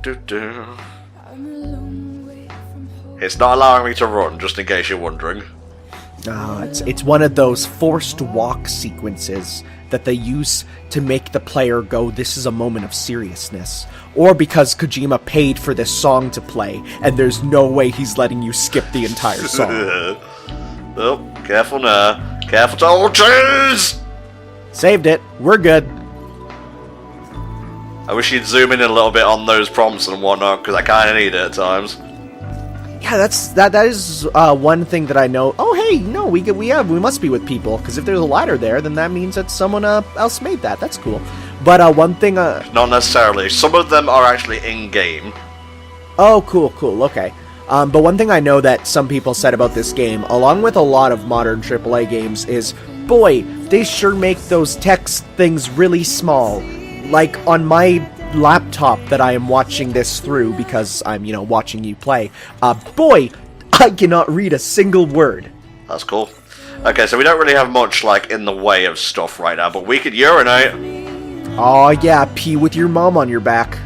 Speaker 1: Do-do. It's not allowing me to run, just in case you're wondering.
Speaker 2: It's one of those forced walk sequences that they use to make the player go, this is a moment of seriousness. Or because Kojima paid for this song to play, and there's no way he's letting you skip the entire song.
Speaker 1: Oh, careful now. Careful to... Oh, jeez!
Speaker 2: Saved it. We're good.
Speaker 1: I wish you'd zoom in a little bit on those prompts and whatnot, because I kind of need it at times.
Speaker 2: Yeah, that is one thing that I know. Oh, hey, no, we must be with people, because if there's a ladder there, then that means that someone else made that. That's cool. But one thing...
Speaker 1: Not necessarily. Some of them are actually in-game.
Speaker 2: Oh, cool, okay. But one thing I know that some people said about this game, along with a lot of modern AAA games, is, boy, they sure make those text things really small. Like, on my laptop that I am watching this through, because I'm, watching you play, boy, I cannot read a single word.
Speaker 1: That's cool. Okay, so we don't really have much, in the way of stuff right now, but we could urinate.
Speaker 2: Aw, yeah, pee with your mom on your back.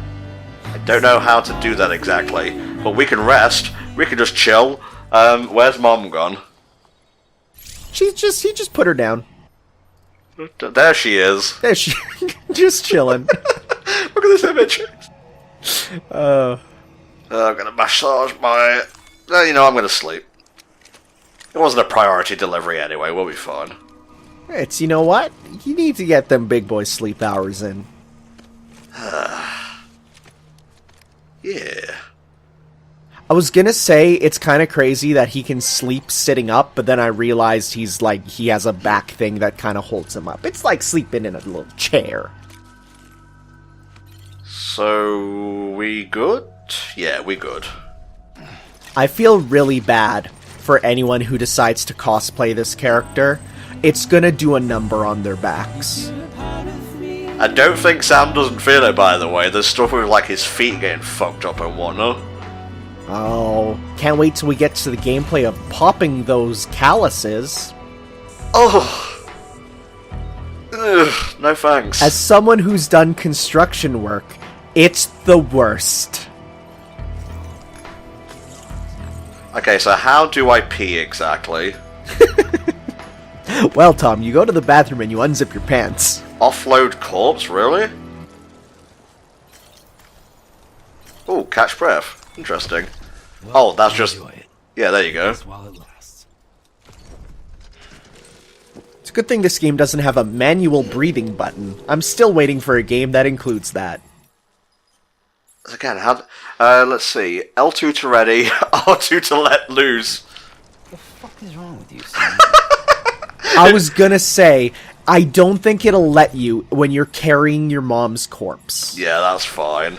Speaker 1: I don't know how to do that exactly, but we can rest. We can just chill. Where's Mom gone?
Speaker 2: He just put her down.
Speaker 1: There she is.
Speaker 2: There she... just chilling.
Speaker 1: Look at this image. I'm gonna massage my... I'm gonna sleep. It wasn't a priority delivery anyway, we'll be fine.
Speaker 2: You know what? You need to get them big boy sleep hours in.
Speaker 1: Yeah.
Speaker 2: I was gonna say it's kind of crazy that he can sleep sitting up, but then I realized he has a back thing that kind of holds him up. It's like sleeping in a little chair.
Speaker 1: So, we good? Yeah, we good.
Speaker 2: I feel really bad for anyone who decides to cosplay this character. It's gonna do a number on their backs.
Speaker 1: I don't think Sam doesn't feel it, by the way. There's stuff with, his feet getting fucked up and whatnot.
Speaker 2: Oh, can't wait till we get to the gameplay of popping those calluses.
Speaker 1: Oh! Ugh, no thanks.
Speaker 2: As someone who's done construction work, it's the worst.
Speaker 1: Okay, so how do I pee exactly?
Speaker 2: Well, Tom, you go to the bathroom and you unzip your pants.
Speaker 1: Offload corpse, really? Oh, catch breath. Interesting. Oh, that's just... Yeah, there you go.
Speaker 5: While it lasts.
Speaker 2: It's a good thing this game doesn't have a manual breathing button. I'm still waiting for a game that includes that.
Speaker 1: Again, how... let's see. L2 to ready, R2 to let loose.
Speaker 5: What the fuck is wrong with you, Sam?
Speaker 2: I was gonna say, I don't think it'll let you when you're carrying your mom's corpse.
Speaker 1: Yeah, that's fine.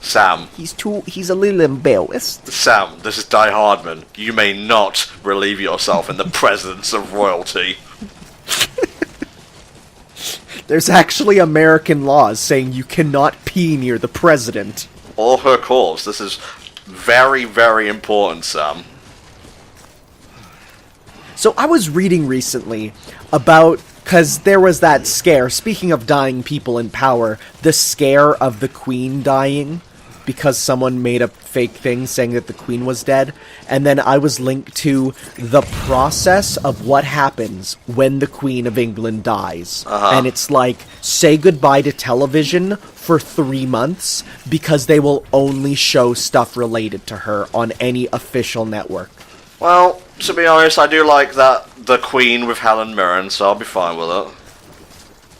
Speaker 1: Sam.
Speaker 2: He's a little embarrassed.
Speaker 1: Sam, this is Die Hardman. You may not relieve yourself in the presence of royalty.
Speaker 2: There's actually American laws saying you cannot pee near the president.
Speaker 1: Or her corpse. This is very, very important, Sam.
Speaker 2: So I was reading recently about, because there was that scare, speaking of dying people in power, the scare of the Queen dying, because someone made a fake thing saying that the Queen was dead, and then I was linked to the process of what happens when the Queen of England dies. And it's like, say goodbye to television for 3 months, because they will only show stuff related to her on any official network.
Speaker 1: Well, to be honest, I do like that the Queen with Helen Mirren, so I'll be fine with it.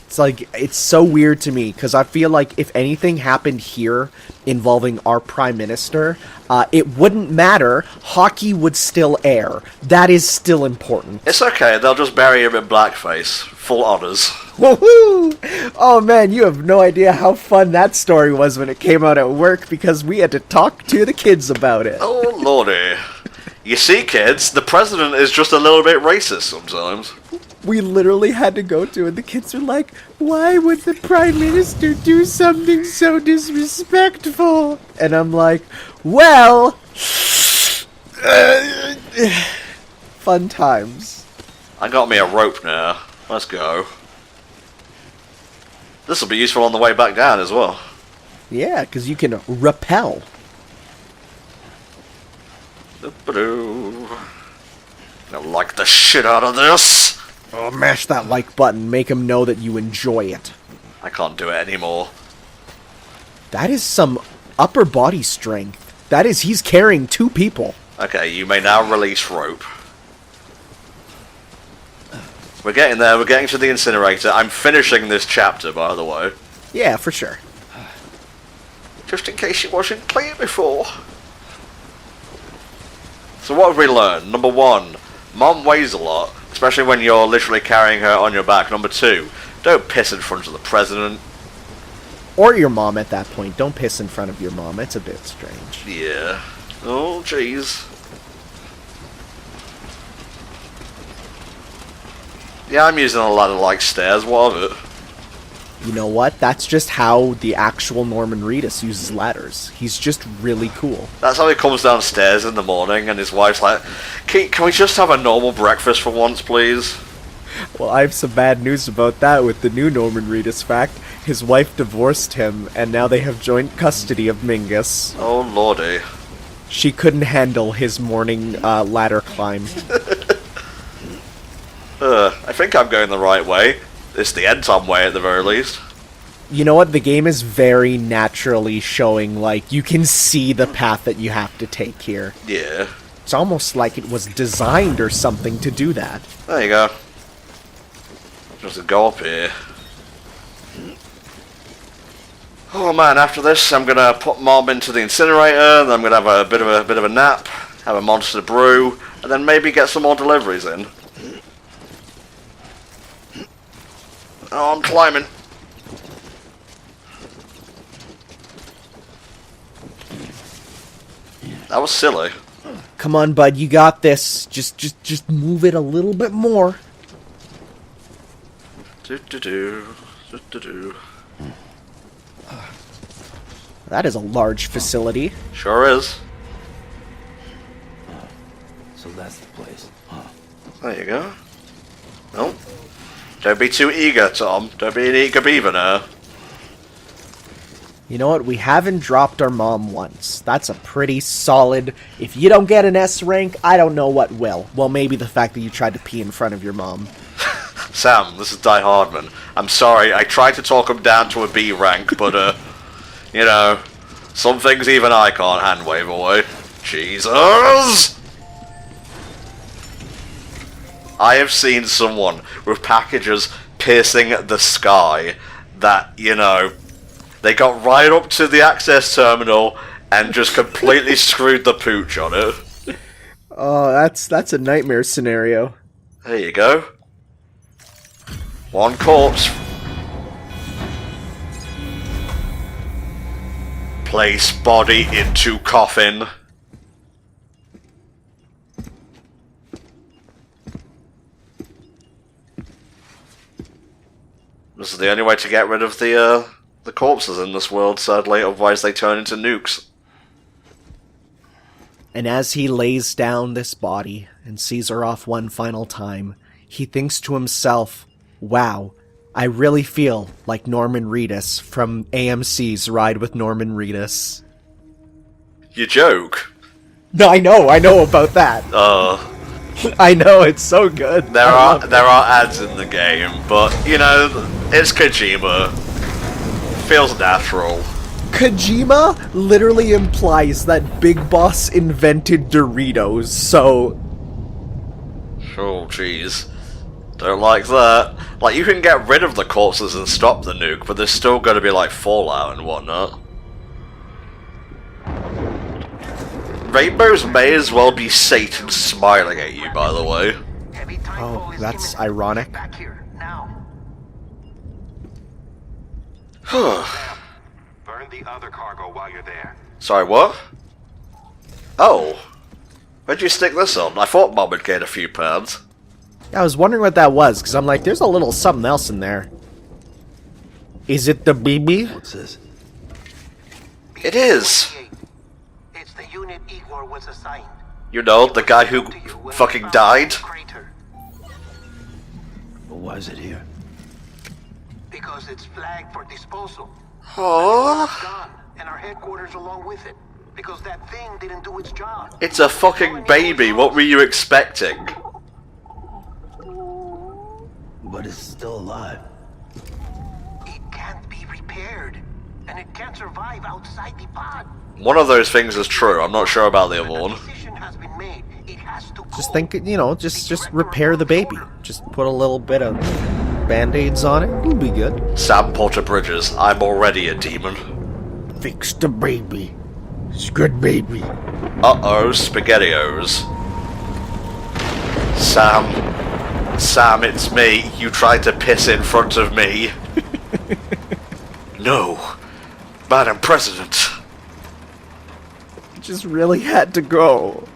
Speaker 2: It's like, it's so weird to me, because I feel like if anything happened here involving our Prime Minister, it wouldn't matter. Hockey would still air. That is still important.
Speaker 1: It's okay, they'll just bury him in blackface. Full honours.
Speaker 2: Woohoo! Oh man, you have no idea how fun that story was when it came out at work, because we had to talk to the kids about it.
Speaker 1: Oh lordy. You see, kids, the president is just a little bit racist sometimes.
Speaker 2: We literally had to go to it. The kids were like, why would the Prime Minister do something so disrespectful? And I'm like, well... fun times.
Speaker 1: I got me a rope now. Let's go. This will be useful on the way back down as well.
Speaker 2: Yeah, because you can rappel.
Speaker 1: I like the shit out of this.
Speaker 2: Oh, mash that like button. Make him know that you enjoy it.
Speaker 1: I can't do it anymore.
Speaker 2: That is some upper body strength. That is, he's carrying 2 people.
Speaker 1: Okay, you may now release rope. We're getting there. We're getting to the incinerator. I'm finishing this chapter, by the way.
Speaker 2: Yeah, for sure.
Speaker 1: Just in case it wasn't clear before. So what have we learned? Number 1, Mom weighs a lot, especially when you're literally carrying her on your back. Number 2, don't piss in front of the president.
Speaker 2: Or your mom at that point. Don't piss in front of your mom. It's a bit strange.
Speaker 1: Yeah. Oh, jeez. Yeah, I'm using a ladder like stairs. What of it?
Speaker 2: You know what? That's just how the actual Norman Reedus uses ladders. He's just really cool.
Speaker 1: That's how he comes downstairs in the morning and his wife's like, can we just have a normal breakfast for once, please?
Speaker 2: Well, I have some bad news about that with the new Norman Reedus fact. His wife divorced him, and now they have joint custody of Mingus.
Speaker 1: Oh, lordy.
Speaker 2: She couldn't handle his morning ladder climb.
Speaker 1: I think I'm going the right way. It's the end time way at the very least.
Speaker 2: You know what? The game is very naturally showing, like, you can see the path that you have to take here.
Speaker 1: Yeah.
Speaker 2: It's almost like it was designed or something to do that.
Speaker 1: There you go. Just go up here. Oh man, after this I'm gonna put Mom into the incinerator, then I'm gonna have a bit of a nap, have a monster brew, and then maybe get some more deliveries in. Oh, I'm climbing. That was silly.
Speaker 2: Come on, bud, you got this. Just move it a little bit more. That is a large facility.
Speaker 1: Sure is.
Speaker 5: So that's the place, huh?
Speaker 1: There you go. Nope. Don't be too eager, Tom. Don't be an eager beaver now.
Speaker 2: You know what? We haven't dropped our mom once. That's a pretty solid... If you don't get an S rank, I don't know what will. Well, maybe the fact that you tried to pee in front of your mom.
Speaker 1: Sam, this is Die Hardman. I'm sorry, I tried to talk him down to a B rank, but, you know, some things even I can't hand wave away. Jesus! I have seen someone with packages piercing the sky that, you know, they got right up to the access terminal and just completely screwed the pooch on it.
Speaker 2: Oh, that's a nightmare scenario.
Speaker 1: There you go. One corpse. Place body into coffin. This is the only way to get rid of the corpses in this world, sadly, otherwise they turn into nukes.
Speaker 2: And as he lays down this body and sees her off one final time, he thinks to himself, wow, I really feel like Norman Reedus from AMC's Ride with Norman Reedus.
Speaker 1: You joke?
Speaker 2: No, I know about that. I know, it's so good.
Speaker 1: There are ads in the game, but, you know, it's Kojima. Feels natural.
Speaker 2: Kojima literally implies that Big Boss invented Doritos, so...
Speaker 1: Oh, jeez. Don't like that. Like, you can get rid of the corpses and stop the nuke, but there's still gonna be, like, fallout and whatnot. Rainbows may as well be Satan smiling at you, by the way.
Speaker 2: Oh, that's ironic.
Speaker 8: Burn the other cargo while you're there.
Speaker 1: Sorry, what? Oh. Where'd you stick this on? I thought Mom would get a few pounds.
Speaker 2: I was wondering what that was, because I'm like, there's a little something else in there. Is it the BB?
Speaker 5: What's this?
Speaker 1: It is.
Speaker 6: It's the unit Igor was assigned.
Speaker 1: You know, the guy who fucking died?
Speaker 5: But why is it here?
Speaker 6: Because it's flagged for disposal.
Speaker 1: Aww.
Speaker 6: It's gone, and our headquarters along with it. Because that thing didn't do its job.
Speaker 1: It's a fucking baby, what were you expecting?
Speaker 5: But it's still alive.
Speaker 6: It can't be repaired, and it can't survive outside the pod.
Speaker 1: One of those things is true, I'm not sure about the other one.
Speaker 6: Decision has been made. It has to
Speaker 2: Just
Speaker 6: go.
Speaker 2: think, you know, just repair the baby. Just put a little bit of band-aids on it, it'll be good.
Speaker 1: Sam Porter Bridges, I'm already a demon.
Speaker 2: Fix the baby. It's a good baby.
Speaker 1: Uh-oh, SpaghettiOs. Sam, it's me. You tried to piss in front of me. No, Madam President.
Speaker 2: Just really had to go.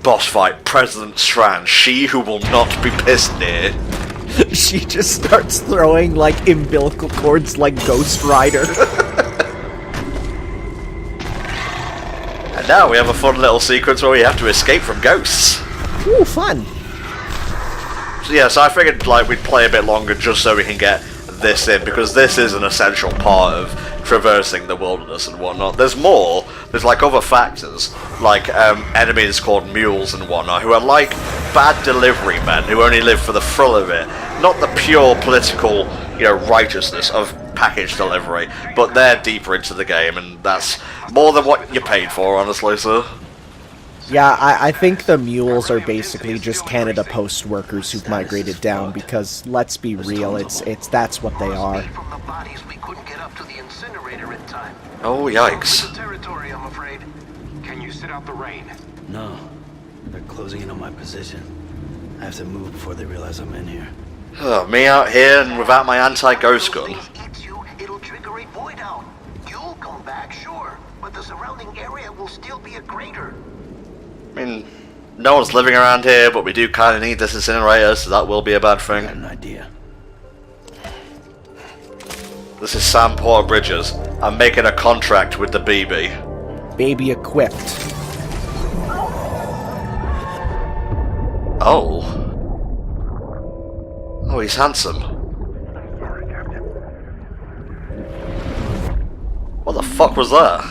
Speaker 1: Boss fight, President Strand, she who will not be pissed near.
Speaker 2: She just starts throwing, like, umbilical cords like Ghost Rider.
Speaker 1: And now we have a fun little sequence where we have to escape from ghosts.
Speaker 2: Ooh, fun.
Speaker 1: So yeah, so I figured like we'd play a bit longer just so we can get this in, because this is an essential part of traversing the wilderness and whatnot. There's more, there's like other factors, like enemies called mules and whatnot, who are like bad delivery men who only live for the thrill of it, not the pure political, you know, righteousness of package delivery, but they're deeper into the game, and that's more than what you paid for, honestly, sir.
Speaker 2: Yeah, I think the mules are basically just Canada Post workers who've migrated down, because let's be real, it's that's what they are.
Speaker 6: From the bodies, we couldn't get up to the incinerator in time.
Speaker 1: Oh, yikes.
Speaker 6: The territory, I'm afraid.
Speaker 8: Can you sit out the rain?
Speaker 5: No. They're closing in on my position. I have to move before they realize I'm in here.
Speaker 1: Oh, me out here and without my anti-ghost gun.
Speaker 6: Eats you, it'll trigger a void out. You'll come back, sure, but the surrounding area will still be a crater.
Speaker 1: I mean, no one's living around here, but we do kind of need this incinerator, so that will be a bad
Speaker 5: I
Speaker 1: thing.
Speaker 5: got an idea.
Speaker 1: This is Sam Porter Bridges. I'm making a contract with the BB.
Speaker 2: Baby equipped.
Speaker 1: Oh. Oh, he's handsome. What the fuck was that?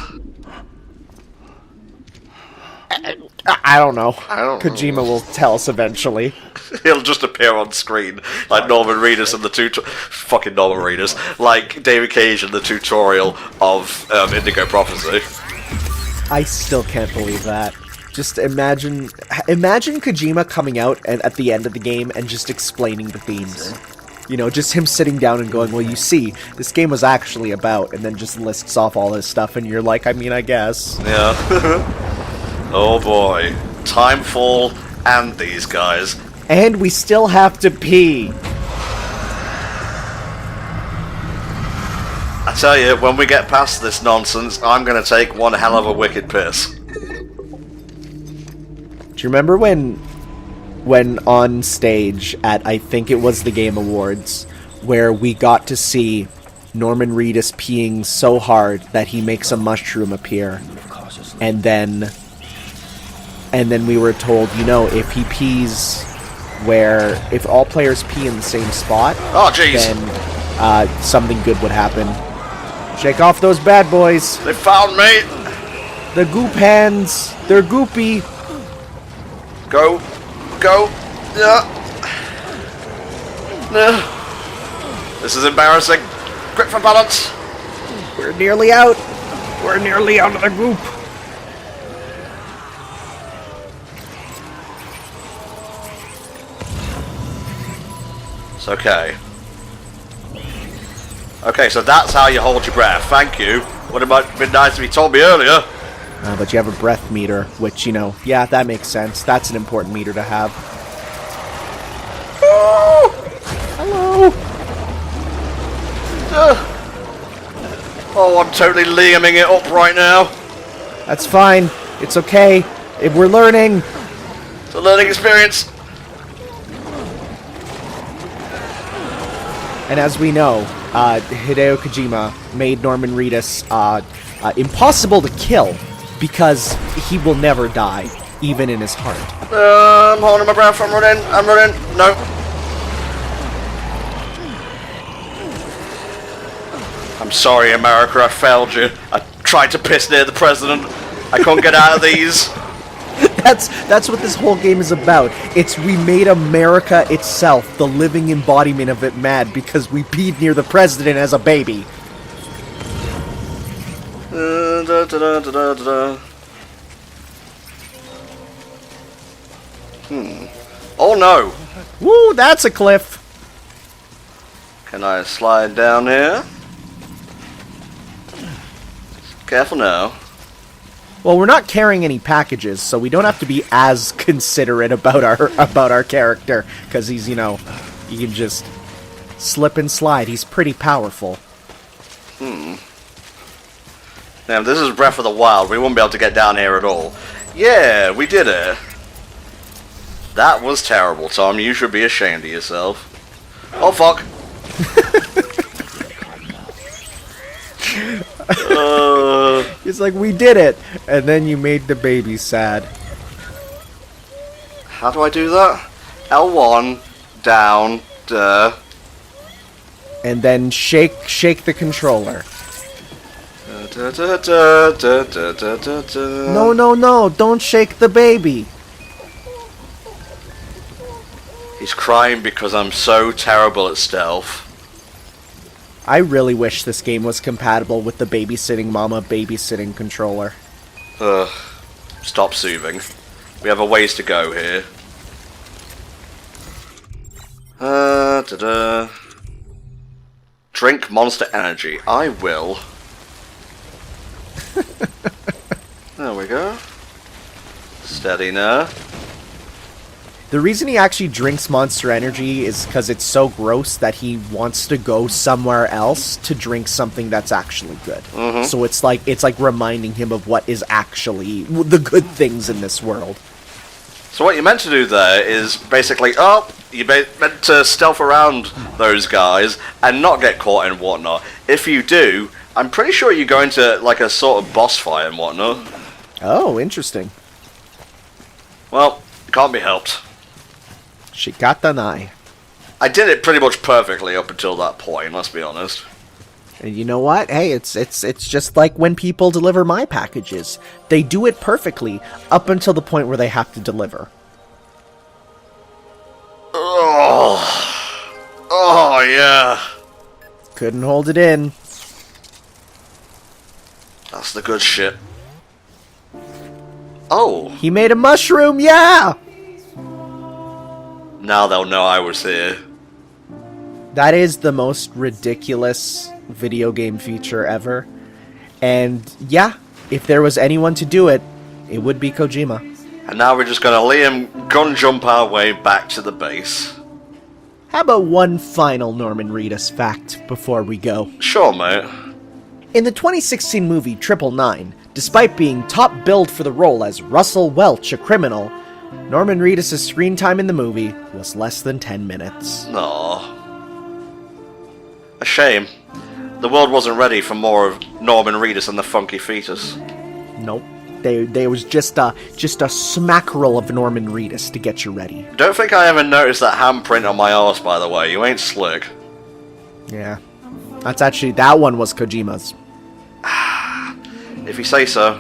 Speaker 2: I don't know.
Speaker 1: I don't
Speaker 2: Kojima
Speaker 1: know.
Speaker 2: will tell us eventually.
Speaker 1: He'll just appear on screen, like Norman Reedus in the fucking Norman Reedus, like David Cage in the tutorial of Indigo Prophecy.
Speaker 2: I still can't believe that. Just imagine Kojima coming out at the end of the game and just explaining the themes. You know, just him sitting down and going, well, you see, this game was actually about, and then just lists off all his stuff, and you're like, I mean, I guess.
Speaker 1: Yeah. Oh boy. Timefall and these guys.
Speaker 2: And we still have to pee.
Speaker 1: I tell you, when we get past this nonsense, I'm gonna take one hell of a wicked piss.
Speaker 2: Do you remember when on stage at, I think it was the Game Awards, where we got to see Norman Reedus peeing so hard that he makes a mushroom appear, and then we were told, you know, if he pees if all players pee in the same spot,
Speaker 1: oh jeez,
Speaker 2: then something good would happen. Shake off those bad boys.
Speaker 1: They found me.
Speaker 2: The goop hands. They're goopy.
Speaker 1: Go. Yeah. No. This is embarrassing. Grip for balance.
Speaker 2: We're nearly out. We're nearly out of the goop.
Speaker 1: It's okay. Okay, so that's how you hold your breath. Thank you. Would have been nice if you told me earlier.
Speaker 2: But you have a breath meter, which, you know, yeah, that makes sense. That's an important meter to have. Oh! Hello!
Speaker 1: Oh, I'm totally Liaming it up right now.
Speaker 2: That's fine. It's okay. We're learning.
Speaker 1: It's a learning experience.
Speaker 2: And as we know, Hideo Kojima made Norman Reedus impossible to kill because he will never die, even in his heart.
Speaker 1: I'm holding my breath. I'm running. No. I'm sorry, America. I failed you. I tried to piss near the president. I couldn't get out of these.
Speaker 2: That's what this whole game is about. We made America itself, the living embodiment of it, mad because we peed near the president as a baby.
Speaker 1: Oh no!
Speaker 2: Woo, that's a cliff.
Speaker 1: Can I slide down here? Careful now.
Speaker 2: Well, we're not carrying any packages, so we don't have to be as considerate about our character, because he's, you know, you can just slip and slide. He's pretty powerful.
Speaker 1: Now, if this is Breath of the Wild, we won't be able to get down here at all. Yeah, we did it. That was terrible, Tom. You should be ashamed of yourself. Oh, fuck.
Speaker 2: It's like, we did it, and then you made the baby sad.
Speaker 1: How do I do that? L1, down,
Speaker 2: and then shake the controller. No, don't shake the baby.
Speaker 1: He's crying because I'm so terrible at stealth.
Speaker 2: I really wish this game was compatible with the babysitting mama babysitting controller.
Speaker 1: Ugh. Stop soothing. We have a ways to go here. Drink Monster Energy. I will. There we go. Steady now.
Speaker 2: The reason he actually drinks Monster Energy is because it's so gross that he wants to go somewhere else to drink something that's actually good.
Speaker 1: Mm-hmm.
Speaker 2: So it's like reminding him of what is actually the good things in this world.
Speaker 1: So what you're meant to do there is basically, you're meant to stealth around those guys and not get caught and whatnot. If you do, I'm pretty sure you go into like a sort of boss fight and whatnot.
Speaker 2: Oh, interesting.
Speaker 1: Well, it can't be helped.
Speaker 2: Shikatanai.
Speaker 1: I did it pretty much perfectly up until that point, let's be honest.
Speaker 2: And you know what? Hey, it's just like when people deliver my packages. They do it perfectly up until the point where they have to deliver.
Speaker 1: Oh yeah.
Speaker 2: Couldn't hold it in.
Speaker 1: That's the good shit. Oh.
Speaker 2: He made a mushroom, yeah!
Speaker 1: Now they'll know I was here.
Speaker 2: That is the most ridiculous video game feature ever. And yeah, if there was anyone to do it, it would be Kojima.
Speaker 1: And now we're just gonna Liam gun jump our way back to the base.
Speaker 2: How about one final Norman Reedus fact before we go?
Speaker 1: Sure, mate.
Speaker 2: In the 2016 movie 999, despite being top billed for the role as Russell Welch, a criminal, Norman Reedus' screen time in the movie was less than 10 minutes.
Speaker 1: Aww. A shame. The world wasn't ready for more of Norman Reedus and the Funky Fetus.
Speaker 2: Nope. There was just a smackerel of Norman Reedus to get you ready.
Speaker 1: Don't think I ever noticed that handprint on my arse, by the way. You ain't slick.
Speaker 2: Yeah. That one was Kojima's.
Speaker 1: If you say so.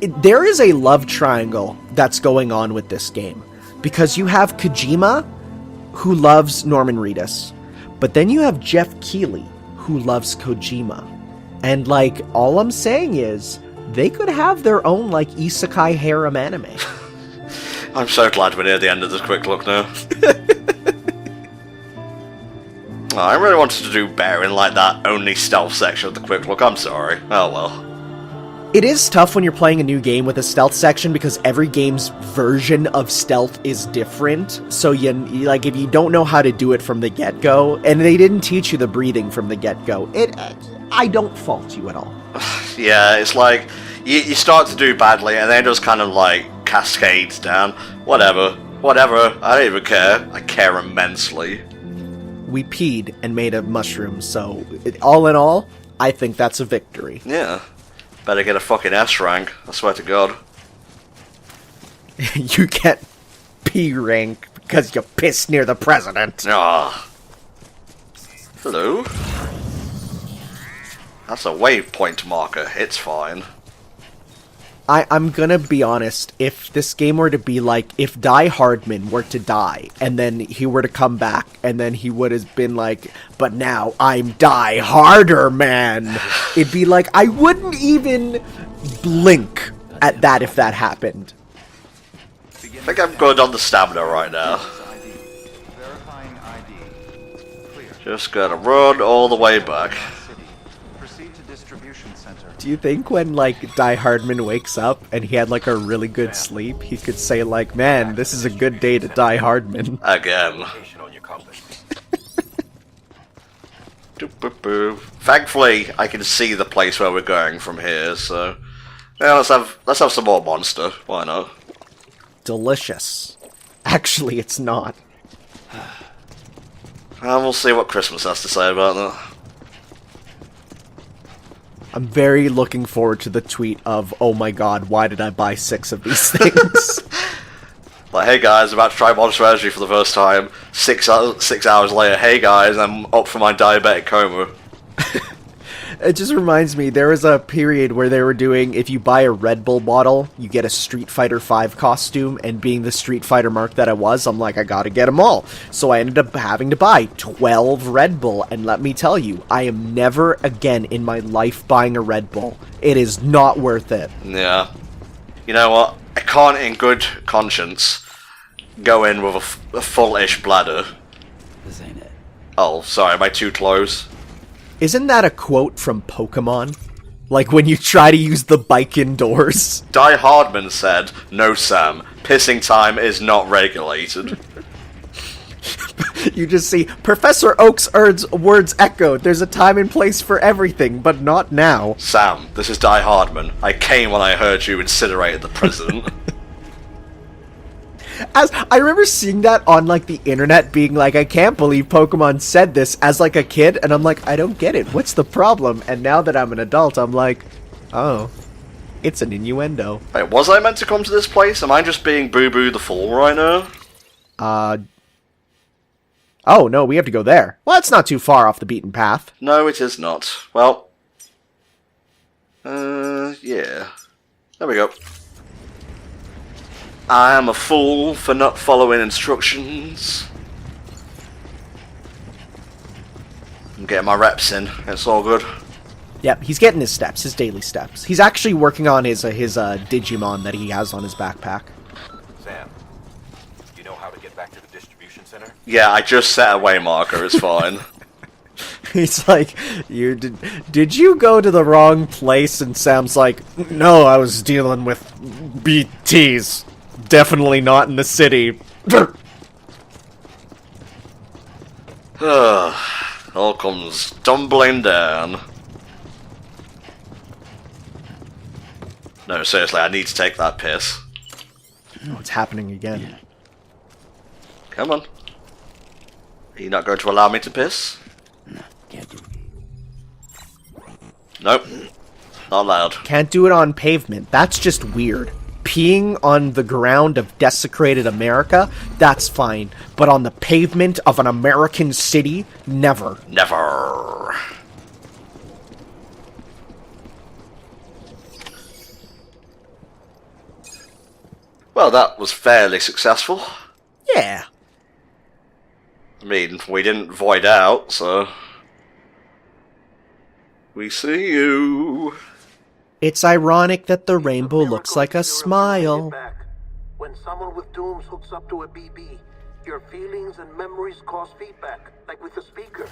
Speaker 2: There is a love triangle that's going on with this game. Because you have Kojima, who loves Norman Reedus. But then you have Jeff Keighley, who loves Kojima. And, like, all I'm saying is, they could have their own, like, isekai harem anime.
Speaker 1: I'm so glad we're near the end of this quick look now. Oh, I really wanted to do better in, like, that only stealth section of the quick look. I'm sorry. Oh well.
Speaker 2: It is tough when you're playing a new game with a stealth section because every game's version of stealth is different. So like if you don't know how to do it from the get-go, and they didn't teach you the breathing from the get-go, I don't fault you at all.
Speaker 1: Yeah, it's like you start to do badly and then it just kind of like cascades down. Whatever, I don't even care. I care immensely.
Speaker 2: We peed and made a mushroom, so all in all, I think that's a victory.
Speaker 1: Yeah. Better get a fucking S rank, I swear to God.
Speaker 2: You get P rank because you pissed near the president.
Speaker 1: Ah. Hello? That's a waypoint marker, it's fine.
Speaker 2: I'm gonna be honest, if this game were to be like, if Die Hardman were to die, and then he were to come back, and then he would have been like, but now I'm Die Harder, man. It'd be like, I wouldn't even blink at that if that happened.
Speaker 1: I think I'm good on the stamina right now. Just gotta run all the way back.
Speaker 2: Do you think when, like, Die Hardman wakes up and he had, like, a really good sleep, he could say, like, man, this is a good day to Die Hardman?
Speaker 1: Again. Thankfully, I can see the place where we're going from here, so... Yeah, let's have some more monster. Why not?
Speaker 2: Delicious. Actually, it's not.
Speaker 1: And we'll see what Christmas has to say about that.
Speaker 2: I'm very looking forward to the tweet of, oh my god, why did I buy 6 of these things?
Speaker 1: Like, hey guys, I'm about to try Monster Energy for the first time. 6 hours later, hey guys, I'm up for my diabetic coma.
Speaker 2: It just reminds me, there was a period where they were doing, if you buy a Red Bull bottle, you get a Street Fighter V costume, and being the Street Fighter mark that I was, I'm like, I gotta get them all. So I ended up having to buy 12 Red Bull, and let me tell you, I am never again in my life buying a Red Bull. It is not worth it.
Speaker 1: Yeah. You know what? I can't in good conscience go in with a full-ish bladder.
Speaker 5: This ain't it.
Speaker 1: Oh, sorry, am I too close?
Speaker 2: Isn't that a quote from Pokemon? Like when you try to use the bike indoors?
Speaker 1: Die Hardman said, no Sam, pissing time is not regulated.
Speaker 2: You just see, Professor Oak's words echoed, there's a time and place for everything, but not now.
Speaker 1: Sam, this is Die Hardman. I came when I heard you incinerated the president.
Speaker 2: As I remember seeing that on like the internet being like, I can't believe Pokemon said this as like a kid, and I'm like, I don't get it. What's the problem? And now that I'm an adult, I'm like, oh, it's an innuendo.
Speaker 1: Wait, was I meant to come to this place? Am I just being Boo Boo the Fool right now?
Speaker 2: Oh, no, we have to go there. Well, it's not too far off the beaten path.
Speaker 1: No, it is not. Well, yeah. There we go. I am a fool for not following instructions. I'm getting my reps in. It's all good.
Speaker 2: Yep, he's getting his steps, his daily steps. He's actually working on his Digimon that he has on his backpack.
Speaker 8: Sam, you know how to get back to the distribution center?
Speaker 1: Yeah, I just set a way marker. It's fine.
Speaker 2: He's like, did you go to the wrong place? And Sam's like, no, I was dealing with BTs. Definitely not in the city.
Speaker 1: All comes tumbling down. No, seriously, I need to take that piss.
Speaker 2: Oh, it's happening again.
Speaker 1: Come on. Are you not going to allow me to piss?
Speaker 5: No, can't do it.
Speaker 1: Nope. Not allowed.
Speaker 2: Can't do it on pavement. That's just weird. Peeing on the ground of desecrated America, that's fine. But on the pavement of an American city, never.
Speaker 1: Never. Well, that was fairly successful.
Speaker 2: Yeah.
Speaker 1: I mean, we didn't void out, so... We see you.
Speaker 2: It's ironic that the rainbow looks like a smile.
Speaker 6: When someone with dooms hooks up to a BB, your feelings and memories cause feedback, like with the speaker.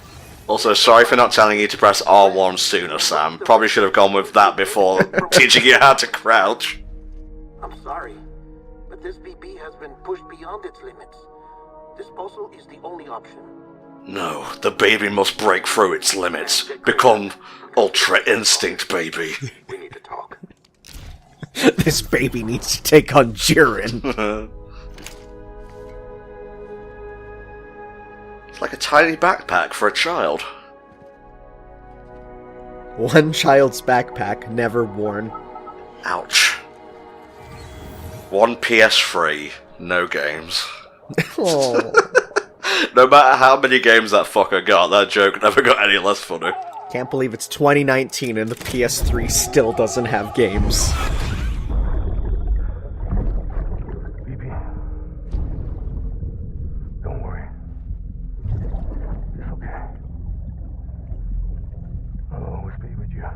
Speaker 1: Also, sorry for not telling you to press R1 sooner, Sam. Probably should have gone with that before teaching you how to crouch.
Speaker 6: I'm sorry, but this BB has been pushed beyond its limits. Disposal is the only option.
Speaker 1: No, the baby must break through its limits. Become Ultra Instinct Baby.
Speaker 8: We need to talk.
Speaker 2: This baby needs to take on Jiren.
Speaker 1: It's like a tiny backpack for a child.
Speaker 2: One child's backpack, never worn.
Speaker 1: Ouch. One PS3, no games.
Speaker 2: Oh.
Speaker 1: No matter how many games that fucker got, that joke never got any less funny.
Speaker 2: Can't believe it's 2019 and the PS3 still doesn't have games.
Speaker 3: Don't worry. It's okay. I'll always be with you.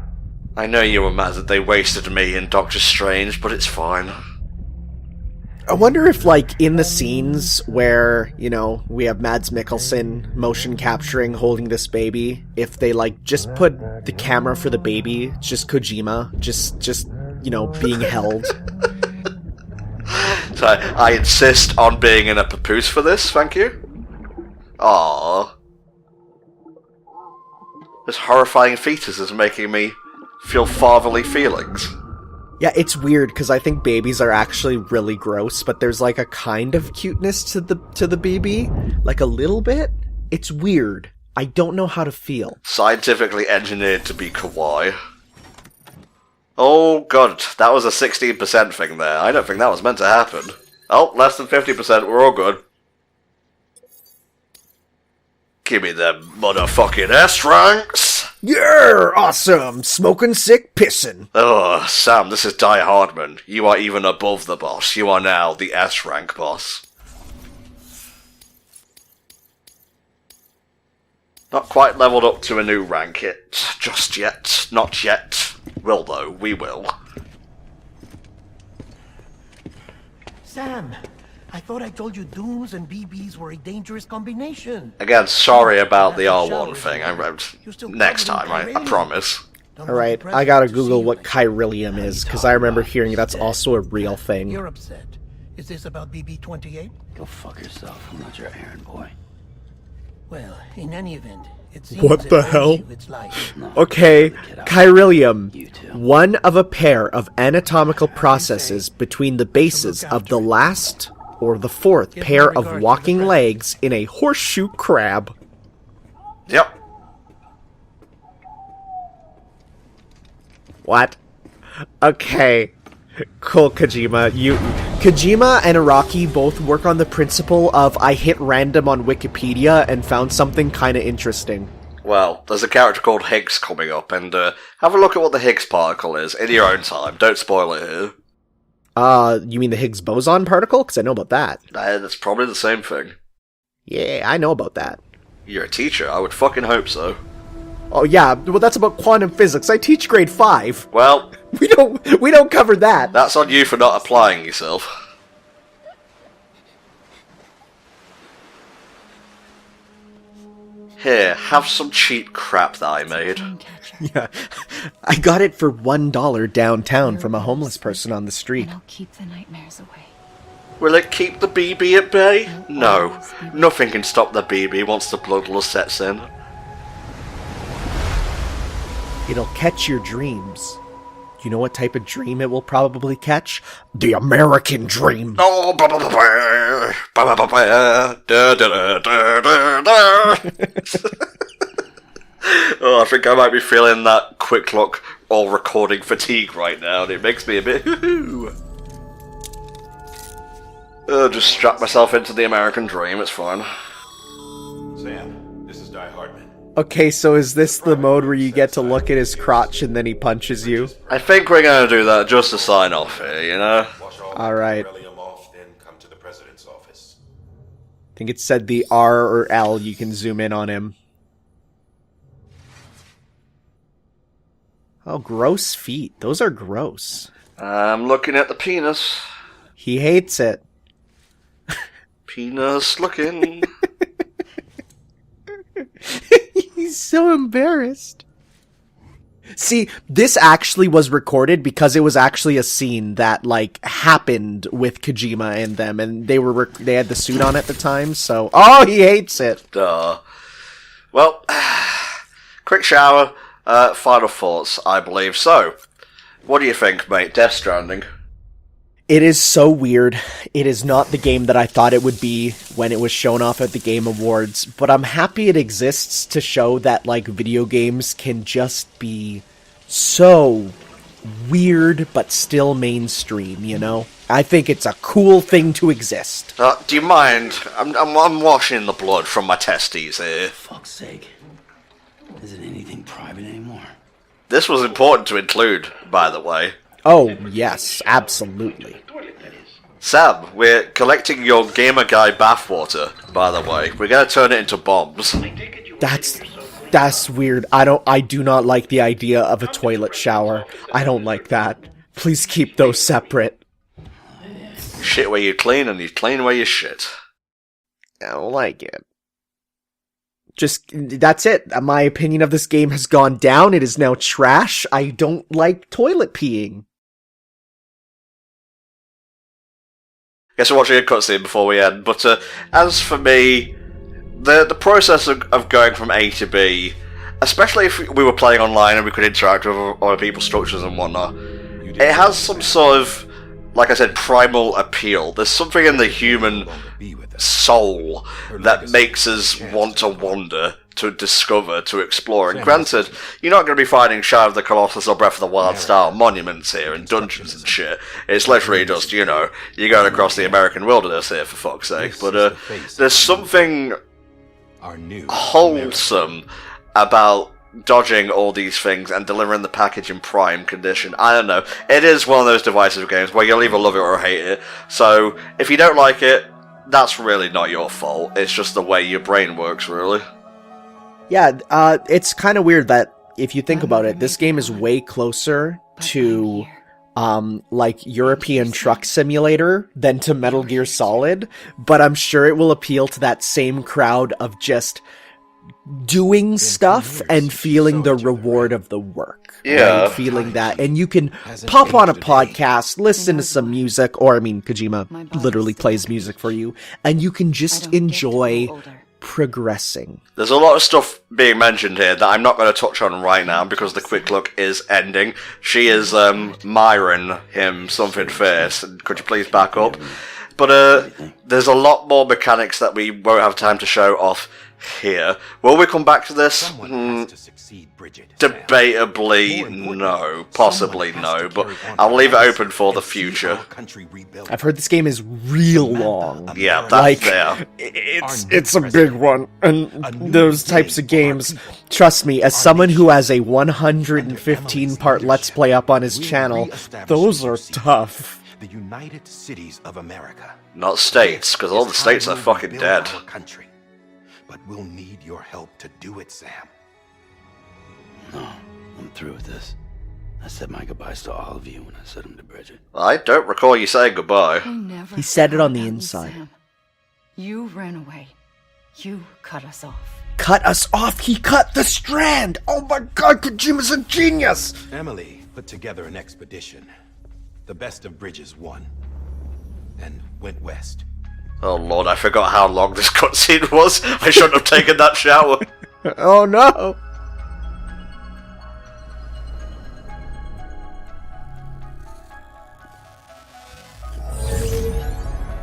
Speaker 1: I know you were mad that they wasted me in Doctor Strange, but it's fine.
Speaker 2: I wonder if, like, in the scenes where, you know, we have Mads Mikkelsen motion capturing holding this baby, if they, like, just put the camera for the baby, just Kojima, just you know, being held.
Speaker 1: So I insist on being in a papoose for this, thank you. Aww. This horrifying fetus is making me feel fatherly feelings.
Speaker 2: Yeah, it's weird because I think babies are actually really gross, but there's like a kind of cuteness to the baby, like a little bit. It's weird. I don't know how to feel.
Speaker 1: Scientifically engineered to be kawaii. Oh god, that was a 16% thing there. I don't think that was meant to happen. Oh, less than 50%, we're all good. Give me them motherfucking S-ranks!
Speaker 2: Yeah, awesome! Smoking sick pissin'.
Speaker 1: Oh, Sam, this is Die Hardman. You are even above the boss. You are now the S-rank boss. Not quite leveled up to a new rank just yet. Not yet. Will though, we will.
Speaker 6: Sam, I thought I told you dooms and BBs were a dangerous combination.
Speaker 1: Again, sorry about the R1 thing. I wrote next time, I promise.
Speaker 2: Alright, I gotta Google what chiralium is, because I remember hearing that's also a real thing.
Speaker 6: You're upset. Is this about BB-28?
Speaker 5: Go fuck yourself. I'm not your errand boy.
Speaker 6: Well, in any event, it seems
Speaker 2: What the hell?
Speaker 6: Its life.
Speaker 2: Okay, chiralium.
Speaker 5: You too.
Speaker 2: One of a pair of anatomical processes between the bases of the last or the fourth pair of walking legs in a horseshoe crab.
Speaker 1: Yep.
Speaker 2: What? Okay. Cool, Kojima. Kojima and Araki both work on the principle of I hit random on Wikipedia and found something kind of interesting.
Speaker 1: Well, there's a character called Higgs coming up, and have a look at what the Higgs particle is in your own time. Don't spoil it here.
Speaker 2: You mean the Higgs boson particle? Because I know about that.
Speaker 1: That's probably the same thing.
Speaker 2: Yeah, I know about that.
Speaker 1: You're a teacher, I would fucking hope so.
Speaker 2: Oh yeah, well that's about quantum physics. I teach grade 5.
Speaker 1: Well,
Speaker 2: we don't cover that.
Speaker 1: That's on you for not applying yourself. Here, have some cheap crap that I made.
Speaker 2: Yeah, I got it for $1 downtown from a homeless person on the street.
Speaker 11: I'll keep the nightmares away.
Speaker 1: Will it keep the BB at bay? No. Nothing can stop the BB once the bloodlust sets in.
Speaker 2: It'll catch your dreams. You know what type of dream it will probably catch? The American dream.
Speaker 1: Oh, oh, I think I might be feeling that quick look all recording fatigue right now, and it makes me a bit just strap myself into the American dream, it's fine.
Speaker 10: Sam, this is Die Hardman.
Speaker 2: Okay, so is this the mode where you get to look at his crotch and then he punches you?
Speaker 1: I think we're gonna do that just to sign off here, you know?
Speaker 2: Alright.
Speaker 10: Then come to the president's office.
Speaker 2: I think it said the R or L, you can zoom in on him. Oh, gross feet. Those are gross.
Speaker 1: I'm looking at the penis.
Speaker 2: He hates it.
Speaker 1: Penis looking.
Speaker 2: He's so embarrassed. See, this actually was recorded because it was actually a scene that, like, happened with Kojima and them, and they had the suit on at the time, so... Oh, he hates it!
Speaker 1: Duh. Well, quick shower, final thoughts, I believe. So, what do you think, mate? Death Stranding?
Speaker 2: It is so weird. It is not the game that I thought it would be when it was shown off at the Game Awards, but I'm happy it exists to show that, like, video games can just be so weird but still mainstream, you know? I think it's a cool thing to exist.
Speaker 1: Do you mind? I'm washing the blood from my testes here.
Speaker 5: For fuck's sake. Isn't anything private anymore?
Speaker 1: This was important to include, by the way.
Speaker 2: Oh, yes, absolutely.
Speaker 1: Sam, we're collecting your Gamer Guy bathwater, by the way. We're gonna turn it into bombs.
Speaker 2: That's weird. I do not like the idea of a toilet shower. I don't like that. Please keep those separate.
Speaker 1: Shit where you clean and you clean where you shit.
Speaker 2: I don't like it. Just, that's it. My opinion of this game has gone down. It is now trash. I don't like toilet peeing.
Speaker 1: Guess we're watching a cutscene before we end, but as for me, the process of going from A to B, especially if we were playing online and we could interact with other people's structures and whatnot, it has some sort of, like I said, primal appeal. There's something in the human soul that makes us want to wander, to discover, to explore. And granted, you're not going to be finding Shadow of the Colossus or Breath of the Wild style monuments here and dungeons and shit. It's literally just, you know, you're going across the American wilderness here, for fuck's sake. But there's something wholesome about dodging all these things and delivering the package in prime condition. I don't know. It is one of those divisive games where you'll either love it or hate it. So, if you don't like it, that's really not your fault. It's just the way your brain works, really.
Speaker 2: Yeah, it's kind of weird that, if you think about it, this game is way closer to, like, European Truck Simulator than to Metal Gear Solid, but I'm sure it will appeal to that same crowd of just doing stuff and feeling the reward of the work.
Speaker 1: Yeah.
Speaker 2: Right? Feeling that. And you can pop on a podcast, listen to some music, or, I mean, Kojima literally plays music for you, and you can just enjoy progressing.
Speaker 1: There's a lot of stuff being mentioned here that I'm not going to touch on right now because the quick look is ending. She is Myron, him, something face. Could you please back up? But there's a lot more mechanics that we won't have time to show off here. Will we come back to this?
Speaker 10: Someone has to succeed, Bridget.
Speaker 1: Debatably, no. Possibly no, but I'll leave it open for the future.
Speaker 2: I've heard this game is real long.
Speaker 1: Yeah, that's
Speaker 2: Like,
Speaker 1: there.
Speaker 2: it's a big one. And those types of games, trust me, as someone who has a 115-part Let's Play up on his channel, those are tough.
Speaker 10: The United Cities of America.
Speaker 1: Not states, because all the states are fucking dead.
Speaker 10: Our country. But we'll need your help to do it, Sam.
Speaker 5: No, I'm through with this. I said my goodbyes to all of you when I said them to Bridget.
Speaker 1: I don't recall you saying goodbye.
Speaker 2: He said it on the inside.
Speaker 11: Sam. You ran away. You cut us off.
Speaker 2: Cut us off! He cut the strand! Oh my god, Kojima's a genius!
Speaker 10: Emily put together an expedition. The best of Bridges won. And went west.
Speaker 1: Oh lord, I forgot how long this cutscene was. I shouldn't have taken that shower.
Speaker 2: Oh no!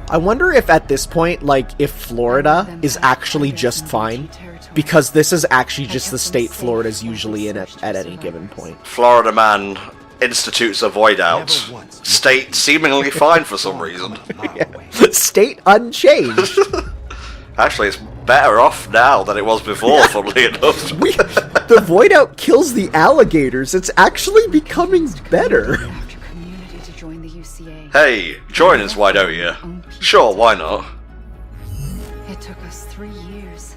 Speaker 2: I wonder if at this point, like, if Florida is actually just fine. Because this is actually just the state Florida's usually in at any given point.
Speaker 1: Florida man institutes a void out. State seemingly fine for some reason.
Speaker 2: State unchanged.
Speaker 1: Actually, it's better off now than it was before, funnily enough.
Speaker 2: The void out kills the alligators. It's actually becoming better.
Speaker 1: Hey, join us, why don't you? Sure, why not?
Speaker 11: It took us 3 years,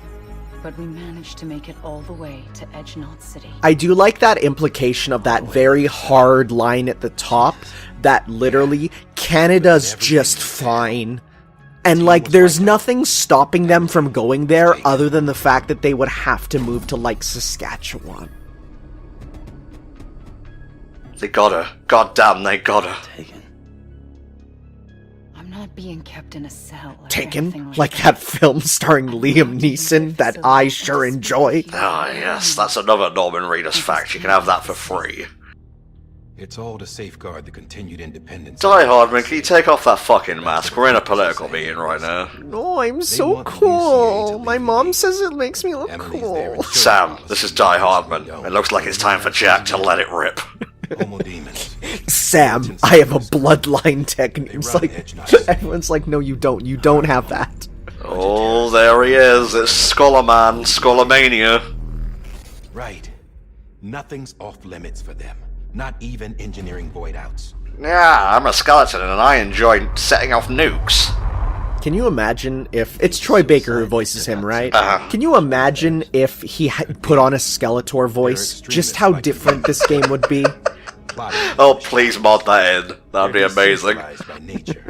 Speaker 11: but we managed to make it all the way to Edgenot City.
Speaker 2: I do like that implication of that very hard line at the top, that literally, Canada's just fine. And like, there's nothing stopping them from going there other than the fact that they would have to move to, like, Saskatchewan.
Speaker 1: They gotta. God damn, they gotta.
Speaker 11: I'm not being kept in a cell.
Speaker 2: Taken? Like that film starring Liam Neeson that I sure enjoy.
Speaker 1: Ah, yes, that's another Norman Reedus fact. You can have that for free.
Speaker 10: It's all to safeguard the continued independence.
Speaker 1: Die Hardman, can you take off that fucking mask? We're in a political meeting right now.
Speaker 2: Oh, I'm so cool. My mom says it makes me look cool.
Speaker 1: Sam, this is Die Hardman. It looks like it's time for Jack to let it rip.
Speaker 2: Sam, I have a bloodline technique. It's like, everyone's like, no, you don't. You don't have that.
Speaker 1: Oh, there he is. It's Skullaman, Skullamania.
Speaker 10: Right. Nothing's off limits for them. Not even engineering void outs.
Speaker 1: Yeah, I'm a skeleton and I enjoy setting off nukes.
Speaker 2: Can you imagine if... It's Troy Baker who voices him, right? Can you imagine if he had put on a Skeletor voice? Just how different this game would be?
Speaker 1: Oh, please mod that in. That'd be amazing.
Speaker 10: By nature.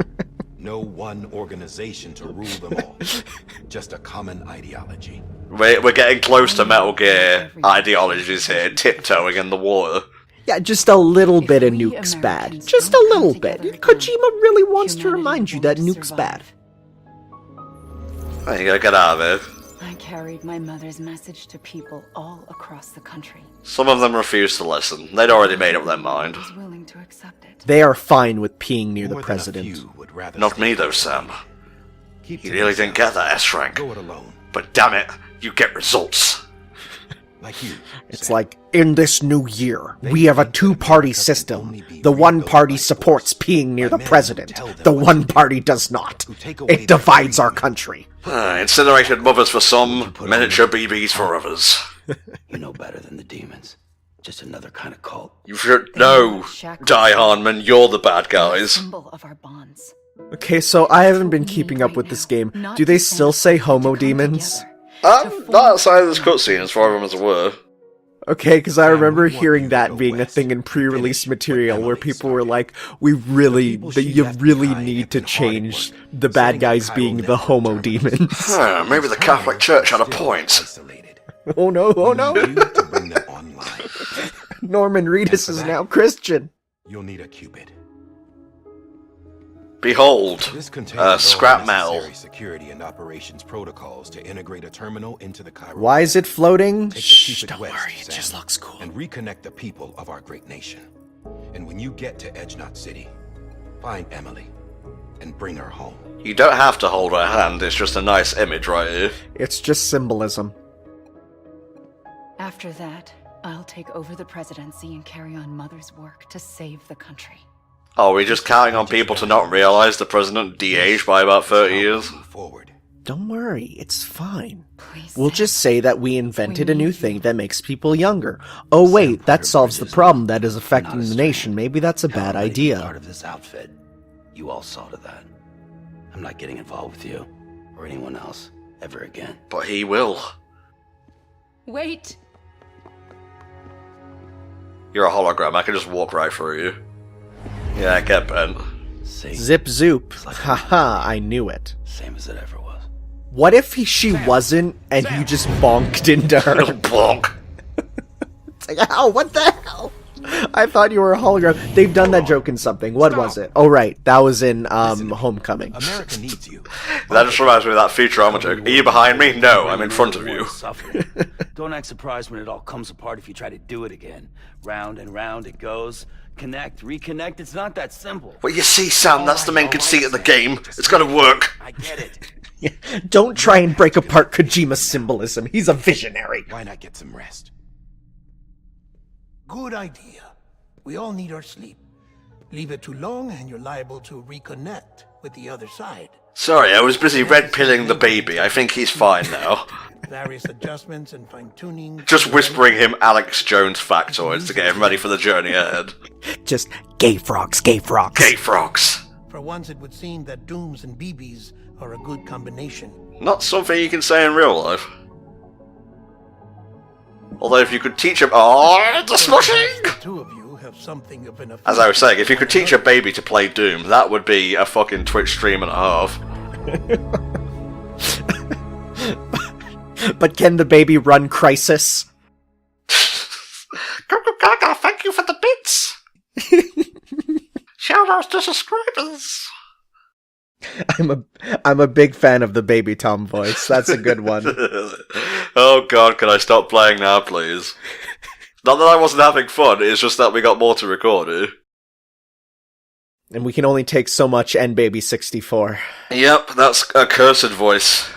Speaker 10: No one organization to rule them all. Just a common ideology.
Speaker 1: We're getting close to Metal Gear ideologies here, tiptoeing in the water.
Speaker 2: Yeah, just a little bit of nuke's bad. Just a little bit. Kojima really wants to remind you that nuke's bad.
Speaker 1: Oh, you gotta get out of here.
Speaker 11: I carried my mother's message to people all across the country.
Speaker 1: Some of them refused to listen. They'd already made up their mind.
Speaker 11: Willing to accept it.
Speaker 2: They are fine with peeing near the president.
Speaker 1: Not me though, Sam. You really didn't get that S rank. But damn it, you get results.
Speaker 10: Like you.
Speaker 2: It's like, in this new year, we have a two-party system. The one party supports peeing near the president. The one party does not. It divides our country.
Speaker 1: Incinerated mothers for some, miniature BBs for others.
Speaker 5: You know better than the demons. Just another kind of cult.
Speaker 1: You should know, Die Hardman, you're the bad guys.
Speaker 11: Symbol of our bonds.
Speaker 2: Okay, so I haven't been keeping up with this game. Do they still say homo demons?
Speaker 1: Not outside of this cutscene, as far as I'm aware.
Speaker 2: Okay, because I remember hearing that being a thing in pre-release material where people were like, you really need to change the bad guys being the homo demons.
Speaker 1: Maybe the Catholic Church had a point.
Speaker 2: Oh no, oh no. Norman Reedus is now Christian.
Speaker 10: You'll need a Cupid.
Speaker 1: Behold, scrap metal.
Speaker 10: Security and operations protocols to integrate a terminal into the Cairo.
Speaker 2: Why is it floating? Shh, don't worry, it just looks cool.
Speaker 10: And reconnect the people of our great nation. And when you get to Edgenot City, find Emily. and bring her home.
Speaker 1: You don't have to hold her hand, it's just a nice image right here.
Speaker 2: It's just symbolism.
Speaker 11: After that, I'll take over the presidency and carry on Mother's work to save the country.
Speaker 1: Oh, we're just counting on people to not realize the president de-aged by about 30 years?
Speaker 10: Forward.
Speaker 2: Don't worry, it's fine.
Speaker 11: Please,
Speaker 2: We'll
Speaker 11: Sam.
Speaker 2: just say that we invented a new thing that makes people younger. Oh wait, that solves the problem that is affecting the nation. Maybe that's a bad idea.
Speaker 5: Part of this outfit. You all saw to that. I'm not getting involved with you or anyone else ever again.
Speaker 1: But he will.
Speaker 9: Wait!
Speaker 1: You're a hologram, I can just walk right through you. Yeah, get bent.
Speaker 2: Zip zoop. Haha, I knew it.
Speaker 5: Same as it ever was.
Speaker 2: What if she wasn't and you just bonked into her?
Speaker 1: Bonk.
Speaker 2: It's like, ow, what the hell? I thought you were a hologram. They've done that joke in something. What was it? Oh, right. That was in Homecoming.
Speaker 10: America needs you.
Speaker 1: That just reminds me of that Futurama joke. Are you behind me? No, I'm in front of you.
Speaker 5: Don't act surprised when it all comes apart if you try to do it again. Round and round it goes. Connect, reconnect. It's not that simple.
Speaker 1: Well, you see, Sam, that's the main conceit of the game. It's gonna work.
Speaker 5: I get it.
Speaker 2: Yeah. Don't try and break apart Kojima's symbolism. He's a visionary.
Speaker 10: Why not get some rest?
Speaker 6: Good idea. We all need our sleep. Leave it too long and you're liable to reconnect with the other side.
Speaker 1: Sorry, I was busy red-pilling the baby. I think he's fine now.
Speaker 6: Various adjustments and fine-tuning.
Speaker 1: Just whispering him Alex Jones factoids to get him ready for the journey ahead.
Speaker 2: Just gay frogs, gay frogs.
Speaker 1: Gay frogs.
Speaker 6: For once it would seem that Dooms and BBs are a good combination.
Speaker 1: Not something you can say in real life. Although if you could teach him... Oh, the smushing!
Speaker 6: The two of you have something of an
Speaker 1: As I was saying, if you could teach a baby to play Doom, that would be a fucking Twitch stream and a half.
Speaker 2: But can the baby run Crisis?
Speaker 1: Gaga, thank you for the bits! Shout outs to subscribers!
Speaker 2: I'm a big fan of the Baby Tom voice. That's a good one.
Speaker 1: Oh god, can I stop playing now, please? Not that I wasn't having fun, it's just that we got more to record, eh?
Speaker 2: And we can only take so much Baby 64.
Speaker 1: Yep, that's a cursed voice.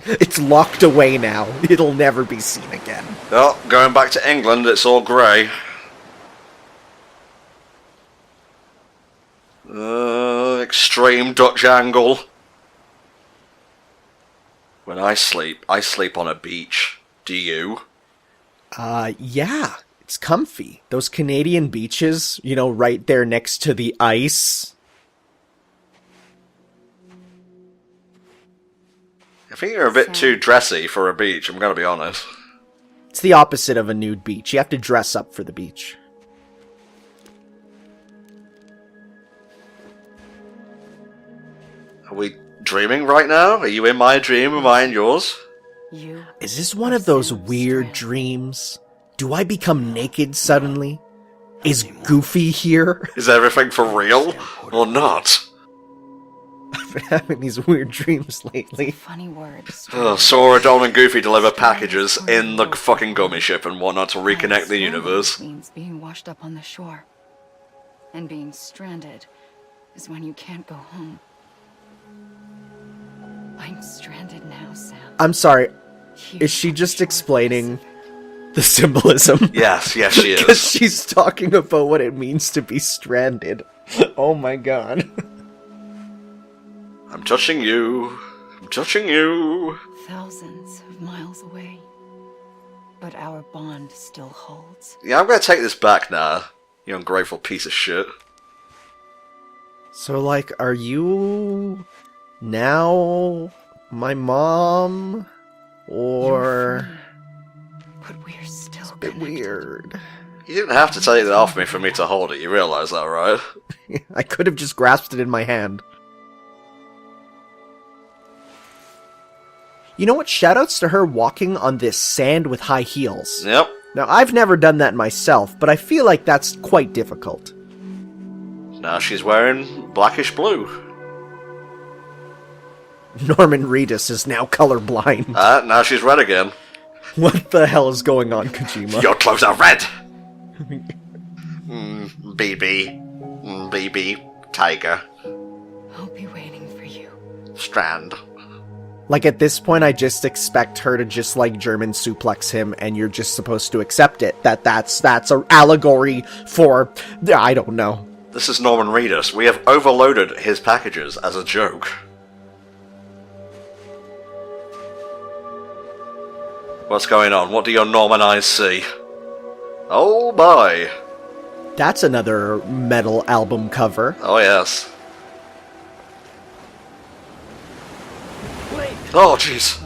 Speaker 2: It's locked away now. It'll never be seen again.
Speaker 1: Oh, going back to England, it's all grey. Extreme Dutch angle. When I sleep on a beach. Do you?
Speaker 2: Yeah. It's comfy. Those Canadian beaches, you know, right there next to the ice.
Speaker 1: I think you're a bit too dressy for a beach, I'm gonna be honest.
Speaker 2: It's the opposite of a nude beach. You have to dress up for the beach.
Speaker 1: Are we dreaming right now? Are you in my dream? Am I in yours?
Speaker 2: Is this one of those weird dreams? Do I become naked suddenly? Is Goofy here?
Speaker 1: Is everything for real? Or not?
Speaker 2: I've been having these weird dreams lately.
Speaker 11: Funny word.
Speaker 1: Sora, Don, and Goofy deliver packages in the fucking gummy ship and whatnot to reconnect the universe.
Speaker 11: Means being washed up on the shore. And being stranded is when you can't go home. I'm stranded now, Sam.
Speaker 2: I'm sorry. Is she just explaining the symbolism?
Speaker 1: Yes, she is.
Speaker 2: Because she's talking about what it means to be stranded. Oh my god.
Speaker 1: I'm touching you. I'm touching you.
Speaker 11: Thousands of miles away. But our bond still holds.
Speaker 1: Yeah, I'm gonna take this back now. You ungrateful piece of shit.
Speaker 2: So, like, are you now my mom? Or...
Speaker 11: But we're still
Speaker 2: it's a bit weird.
Speaker 1: You didn't have to take that off me for me to hold it, you realise that, right?
Speaker 2: I could have just grasped it in my hand. You know what? Shoutouts to her walking on this sand with high heels.
Speaker 1: Yep.
Speaker 2: Now, I've never done that myself, but I feel like that's quite difficult.
Speaker 1: Now she's wearing blackish blue.
Speaker 2: Norman Reedus is now colorblind.
Speaker 1: Now she's red again.
Speaker 2: What the hell is going on, Kojima?
Speaker 1: Your clothes are red! BB. BB. Tiger. Strand.
Speaker 2: Like, at this point, I just expect her to just, like, German suplex him, and you're just supposed to accept it. That's an allegory for... I don't know.
Speaker 1: This is Norman Reedus. We have overloaded his packages as a joke. What's going on? What do your Norman eyes see? Oh boy.
Speaker 2: That's another metal album cover.
Speaker 1: Oh yes. Oh jeez.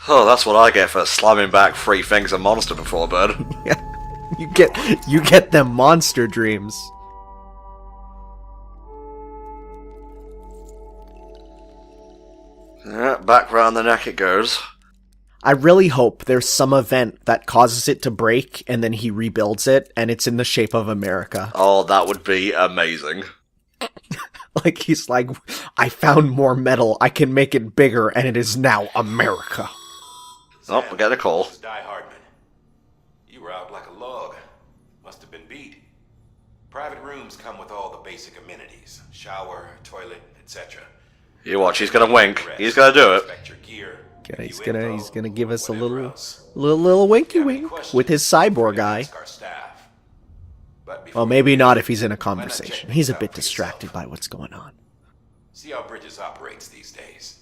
Speaker 1: Oh, that's what I get for slamming back 3 things a monster before bed.
Speaker 2: you get them monster dreams.
Speaker 1: Yeah, back round the neck it goes.
Speaker 2: I really hope there's some event that causes it to break, and then he rebuilds it, and it's in the shape of America.
Speaker 1: Oh, that would be amazing.
Speaker 2: Like, he's like, I found more metal, I can make it bigger, and it is now America.
Speaker 1: Oh, we get a call.
Speaker 10: Die Hardman. You were out like a log. Must have been beat. Private rooms come with all the basic amenities. Shower, toilet, etc.
Speaker 1: You watch, he's gonna wink. He's gonna do it.
Speaker 2: Okay, he's gonna give us a little winky wink with his cyborg eye. Well, maybe not if he's in a conversation. He's a bit distracted by what's going on.
Speaker 10: See how Bridges operates these days.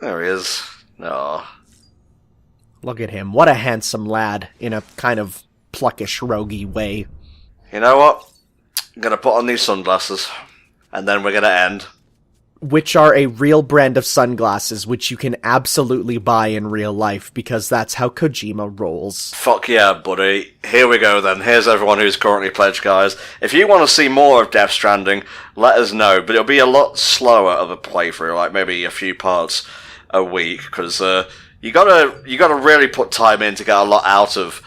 Speaker 1: There he is. Oh.
Speaker 2: Look at him. What a handsome lad in a kind of pluckish, roguey way.
Speaker 1: You know what? I'm gonna put on these sunglasses. And then we're gonna end.
Speaker 2: Which are a real brand of sunglasses, which you can absolutely buy in real life, because that's how Kojima rolls.
Speaker 1: Fuck yeah, buddy. Here we go then. Here's everyone who's currently pledged, guys. If you want to see more of Death Stranding, let us know. But it'll be a lot slower of a playthrough, like maybe a few parts a week, because you gotta really put time in to get a lot out of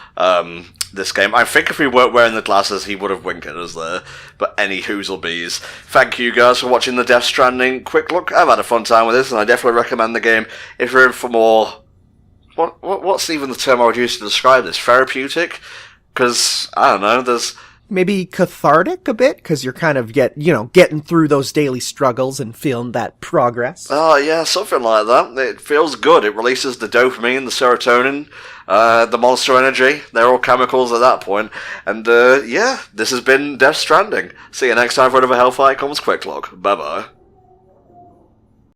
Speaker 1: this game. I think if we weren't wearing the glasses, he would have winked at us there. But any hoozlebees. Thank you guys for watching the Death Stranding quick look. I've had a fun time with this, and I definitely recommend the game if you're in for more... What's even the term I would use to describe this? Therapeutic? Because, I don't know, there's...
Speaker 2: Maybe cathartic a bit, because you're kind of getting through those daily struggles and feeling that progress.
Speaker 1: Oh, yeah, something like that. It feels good. It releases the dopamine, the serotonin, the monster energy. They're all chemicals at that point. And, yeah, this has been Death Stranding. See you next time for another HellfireComms Quick Look. Bye-bye.